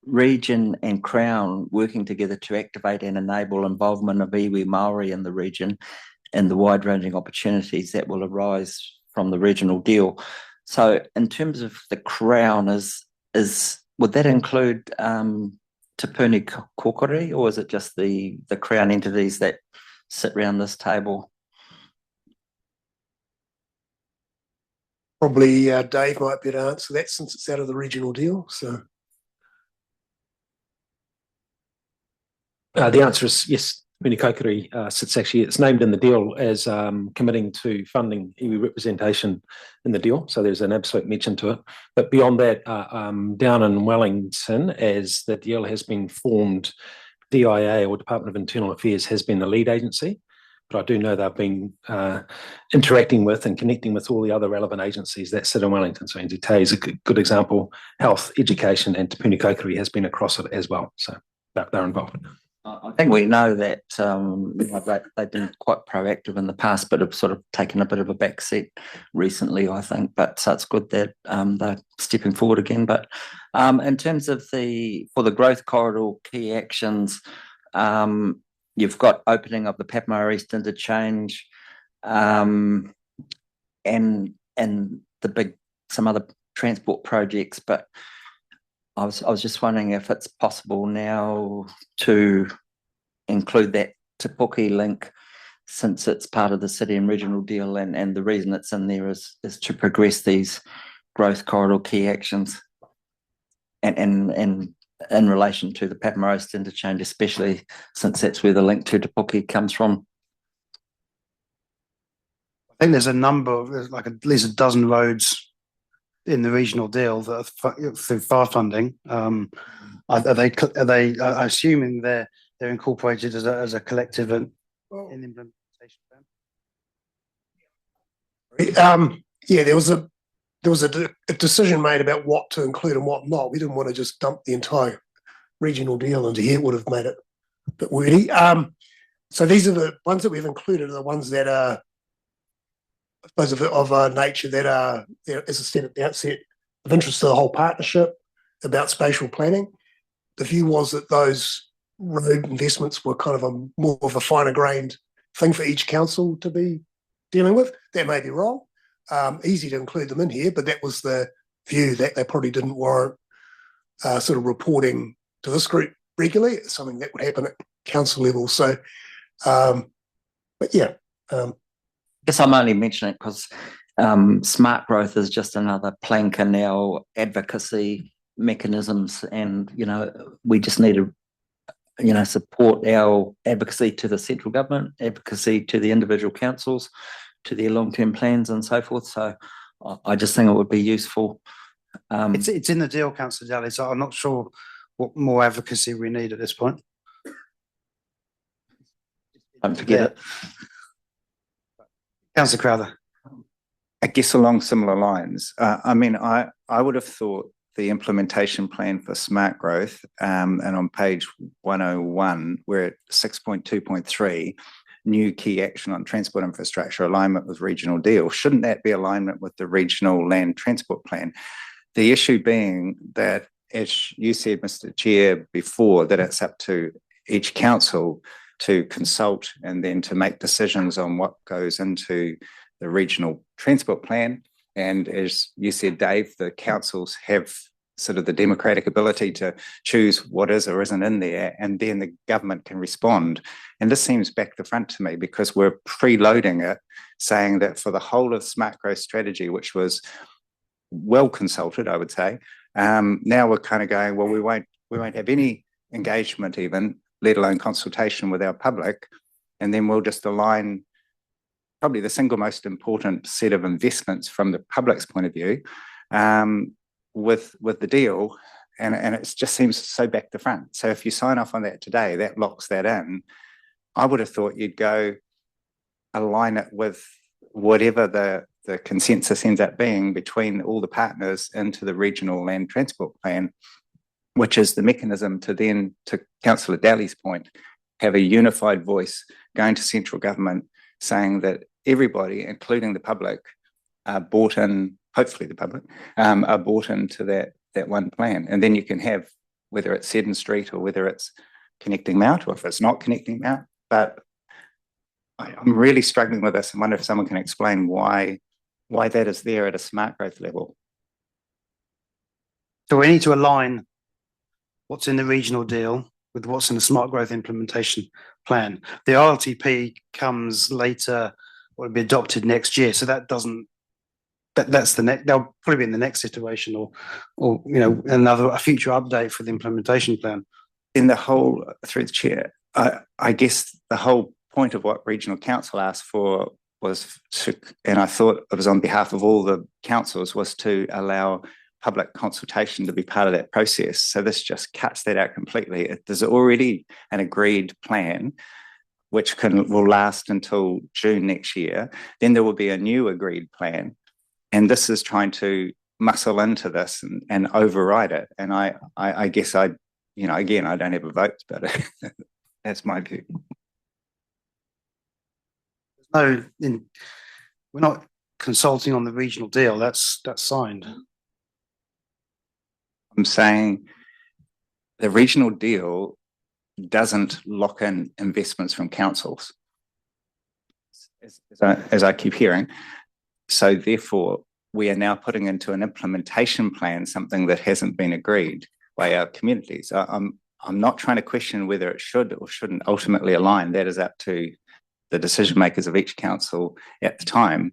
region and Crown working together to activate and enable involvement of iwi Māori in the region and the wide-ranging opportunities that will arise from the regional deal. So in terms of the Crown, would that include Te Puni Kokore, or is it just the Crown entities that sit around this table? Probably Dave might be able to answer that since it's out of the regional deal. So the answer is yes. Puni Kokore sits actually, it's named in the deal as committing to funding iwi representation in the deal. So there's an absolute mention to it. But beyond that, down in Wellington, as the deal has been formed, DIA, or Department of Internal Affairs, has been the lead agency. But I do know they've been interacting with and connecting with all the other relevant agencies that sit in Wellington. So NZTA is a good example. Health, education, and Te Puni Kokore has been across it as well. So they're involved. I think we know that they've been quite proactive in the past, but have sort of taken a bit of a backseat recently, I think. But so it's good that they're stepping forward again. But in terms of for the growth corridor key actions, you've got opening of the Papamoa East interchange, and some other transport projects, but I was just wondering if it's possible now to include that Te Puke link, since it's part of the city and regional deal, and the reason it's in there is to progress these growth corridor key actions, and in relation to the Papamoa East interchange, especially since that's where the link to Te Puke comes from. I think there's like at least a dozen roads in the regional deal that are through FAR funding. Are they assuming they're incorporated as a collective in the implementation plan? Yeah, there was a decision made about what to include and what not. We didn't want to just dump the entire regional deal into here. It would have made it a bit wordy. So these are the ones that we've included, are the ones that are, I suppose, of a nature that are, as I said at the outset, of interest to the whole partnership, about spatial planning. The view was that those road investments were kind of more of a finer grained thing for each council to be dealing with. That may be wrong. Easy to include them in here, but that was the view, that they probably didn't warrant sort of reporting to this group regularly. It's something that would happen at council level. So, but yeah. I guess I'm only mentioning it because SmartGrowth is just another plank in our advocacy mechanisms, and we just need to support our advocacy to the central government, advocacy to the individual councils, to their long-term plans and so forth. So I just think it would be useful. It's in the deal, Councillor Daly, so I'm not sure what more advocacy we need at this point. Don't forget it. Councillor Crowther. I guess along similar lines, I would have thought the implementation plan for SmartGrowth, and on page 101, we're at 6.2.3, new key action on transport infrastructure alignment with regional deal. Shouldn't that be alignment with the regional land transport plan? The issue being that, as you said, Mr. Chair, before, that it's up to each council to consult and then to make decisions on what goes into the regional transport plan. And as you said, Dave, the councils have sort of the democratic ability to choose what is or isn't in there, and then the government can respond. And this seems back to front to me, because we're preloading it, saying that for the whole of SmartGrowth strategy, which was well consulted, I would say, now we're kind of going, well, we won't have any engagement even, let alone consultation with our public, and then we'll just align probably the single most important set of investments from the public's point of view with the deal, and it just seems so back to front. So if you sign off on that today, that locks that in. I would have thought you'd go align it with whatever the consensus ends up being between all the partners into the regional land transport plan, which is the mechanism to then, to Councillor Daly's point, have a unified voice going to central government saying that everybody, including the public, are bought in, hopefully the public, are bought into that one plan. And then you can have, whether it's Seddon Street or whether it's connecting Mount, or if it's not connecting Mount. But I'm really struggling with this. I wonder if someone can explain why that is there at a smart growth level. So we need to align what's in the regional deal with what's in the smart growth implementation plan. The RLTP comes later, or will be adopted next year. So that doesn't, that's the next, they'll probably be in the next iteration, or a future update for the implementation plan. In the whole, through the chair, I guess the whole point of what regional council asked for was to, and I thought it was on behalf of all the councils, was to allow public consultation to be part of that process. So this just cuts that out completely. There's already an agreed plan which will last until June next year. Then there will be a new agreed plan. And this is trying to muscle into this and override it. And I guess again, I don't have a vote, but that's my view. We're not consulting on the regional deal. That's signed. I'm saying the regional deal doesn't lock in investments from councils, as I keep hearing. So therefore, we are now putting into an implementation plan something that hasn't been agreed by our communities. I'm not trying to question whether it should or shouldn't ultimately align. That is up to the decision makers of each council at the time.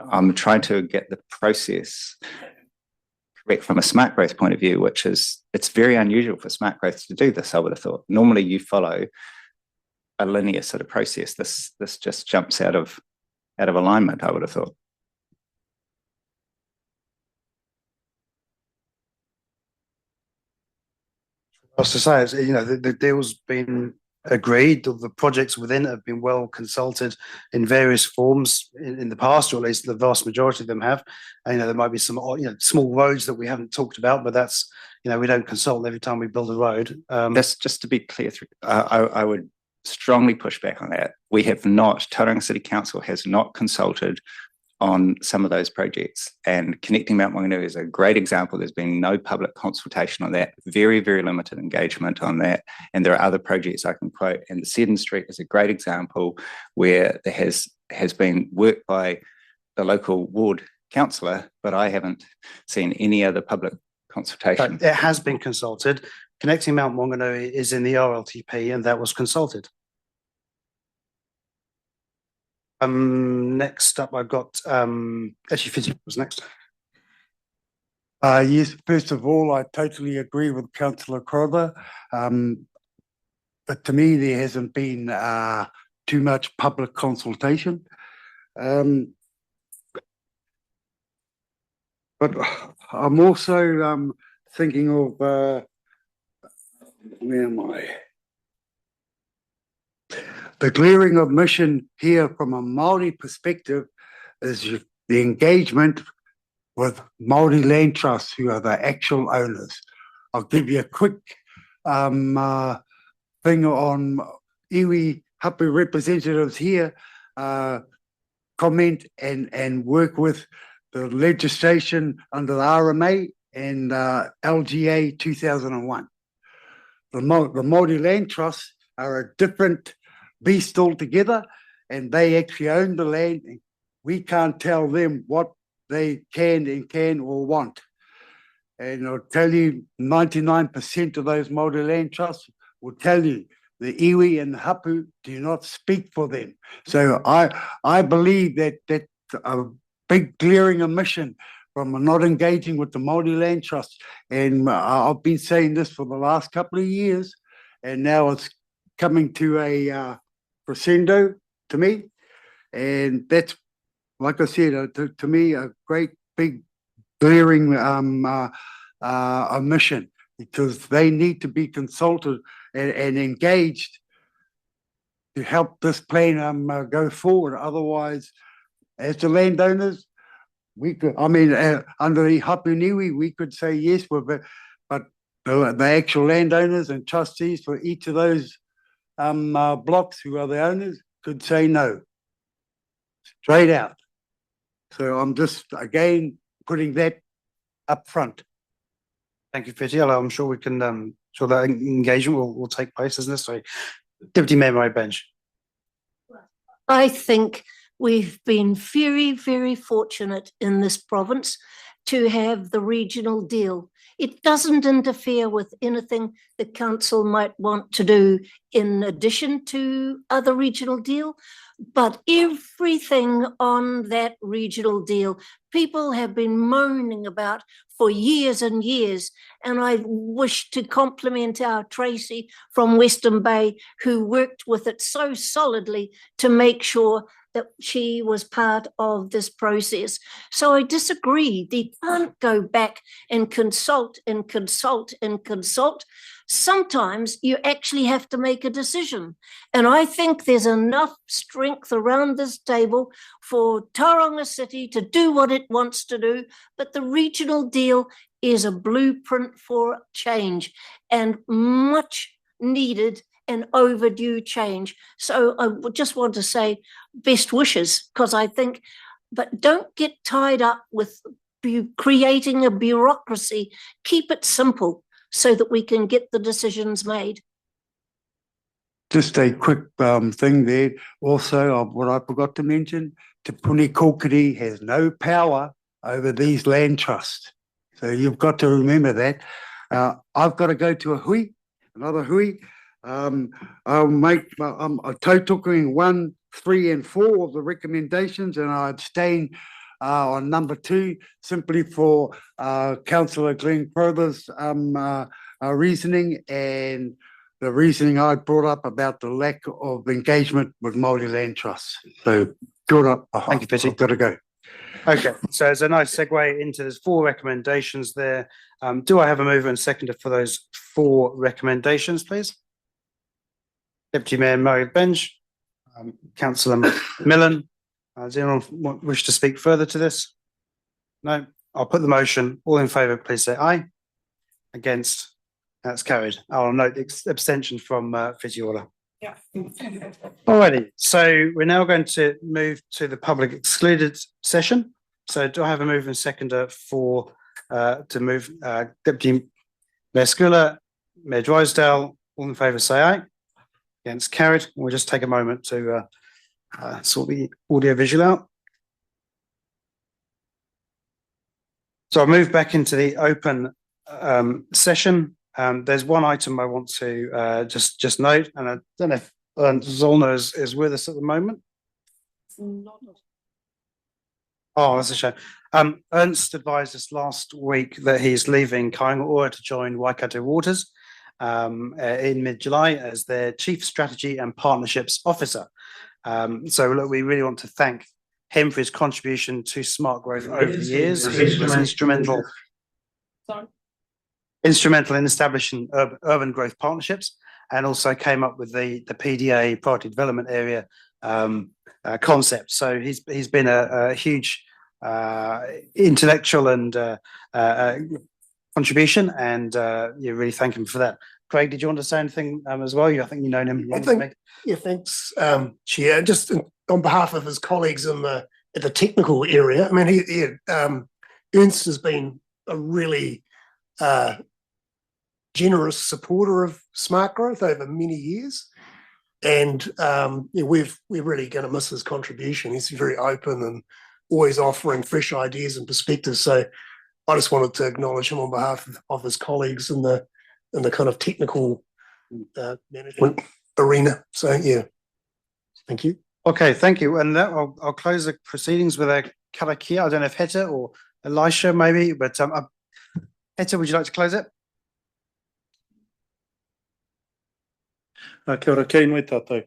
I'm trying to get the process correct from a smart growth point of view, which is, it's very unusual for smart growth to do this, I would have thought. Normally you follow a linear sort of process. This just jumps out of alignment, I would have thought. I was to say, the deal's been agreed, the projects within it have been well consulted in various forms in the past, or at least the vast majority of them have. And, there might be some small roads that we haven't talked about, but that's, we don't consult every time we build a road. That's just to be clear, I would strongly push back on that. We have not, Tauranga City Council has not consulted on some of those projects, and connecting Mount Wanganui is a great example. There's been no public consultation on that, very, very limited engagement on that. And there are other projects I can quote, and the Seddon Street is a great example where there has been work by the local ward councillor, but I haven't seen any other public consultation. It has been consulted. Connecting Mount Wanganui is in the RLTP, and that was consulted. Next up, I've got actually Fitzy was next. Yes, first of all, I totally agree with Councillor Crowther. But to me, there hasn't been too much public consultation. But I'm also thinking of where am I? The glaring omission here from a Māori perspective is the engagement with Māori land trusts, who are the actual owners. I'll give you a quick thing on iwi hapu representatives here, comment and work with the legislation under the RMA and LGA 2001. The Māori land trusts are a different beast altogether, and they actually own the land. We can't tell them what they can or want. And I'll tell you, 99% of those Māori land trusts will tell you the iwi and the hapu do not speak for them. So I believe that that's a big glaring omission from not engaging with the Māori land trust. And I've been saying this for the last couple of years, and now it's coming to a crescendo to me, and that's, like I said, to me, a great big glaring omission, because they need to be consulted and engaged to help this plan go forward. Otherwise, as the landowners, we could, I mean, under the Hapuniwi, we could say yes, but the actual landowners and trustees for each of those blocks who are the owners could say no, straight out. So I'm just, again, putting that up front. Thank you, Fitty. I'm sure we can, sure that engagement will take place as necessary. Deputy Mayor Murray Bench. I think we've been very, very fortunate in this province to have the regional deal. It doesn't interfere with anything the council might want to do in addition to other regional deal, but everything on that regional deal, people have been moaning about for years and years. And I wish to compliment our Tracy from Western Bay, who worked with it so solidly to make sure that she was part of this process. So I disagree. They can't go back and consult and consult and consult. Sometimes you actually have to make a decision. And I think there's enough strength around this table for Tauranga City to do what it wants to do, but the regional deal is a blueprint for change and much needed and overdue change. So I just want to say best wishes, because I think, but don't get tied up with creating a bureaucracy. Keep it simple so that we can get the decisions made. Just a quick thing there. Also, what I forgot to mention, Te Puni Kokiri has no power over these land trusts. So you've got to remember that. I've got to go to a hui, another hui. I'll make, I'm tautoking 1, 3 and 4 of the recommendations, and I abstain on number 2 simply for Councillor Glenn Crowther's reasoning and the reasoning I brought up about the lack of engagement with Māori land trusts. So good up. Thank you, Fitty. I've got to go. Okay, so it's a nice segue into there's 4 recommendations there. Do I have a mover and seconder for those 4 recommendations, please? Deputy Mayor Murray Bench, Councillor Millen. Does anyone wish to speak further to this? No, I'll put the motion. All in favour, please say aye. Against, that's carried. I'll note the abstention from Fitty-Order. Yeah. Alrighty, so we're now going to move to the public excluded session. So do I have a mover and seconder for to move Deputy Mayor Skula, Mayor Drysdale, all in favour say aye. Against, carried. We'll just take a moment to sort the audio visual out. So I'll move back into the open session. There's one item I want to just note, and I don't know if Zolna is with us at the moment. Oh, that's a shame. Ernst advised us last week that he's leaving Kaingaroa to join Waikato Waters in mid-July as their Chief Strategy and Partnerships Officer. So look, we really want to thank him for his contribution to SmartGrowth over the years. He was instrumental in establishing urban growth partnerships, and also came up with the PDA, Priority Development Area concept. So he's been a huge intellectual and contribution, and you really thank him for that. Craig, did you want to say anything as well? I think you know him. Yeah, thanks, Chair. Just on behalf of his colleagues in the technical area, I mean, Ernst has been a really generous supporter of SmartGrowth over many years, and we're really going to miss his contribution. He's very open and always offering fresh ideas and perspectives. So I just wanted to acknowledge him on behalf of his colleagues in the kind of technical management arena. So yeah, thank you. Okay, thank you. And I'll close the proceedings with a karakia. I don't know if Heta or Elisha maybe, but Heta, would you like to close it? Kia ora, kei noi tātou.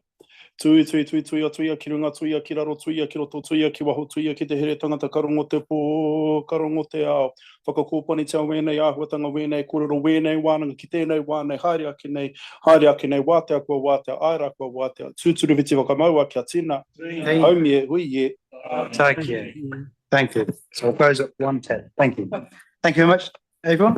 Tui, tui, tui, tui, o tui, ki runga, tui, ki raro, tui, ki roto, tui, ki waho, tui, ki te here tangata, karongo te pō, karongo te ao. Whakakōpani te wēnei, āhuatanga wēnei, kōrero wēnei, wānanga ki tēnei, wānei, haere ake nei, wātea kua wātea, aira kua wātea, tūturu viti whakamaua kia tina, haumie, huie. Thank you. Thank you. So we'll close at 1:10. Thank you. Thank you very much, everyone.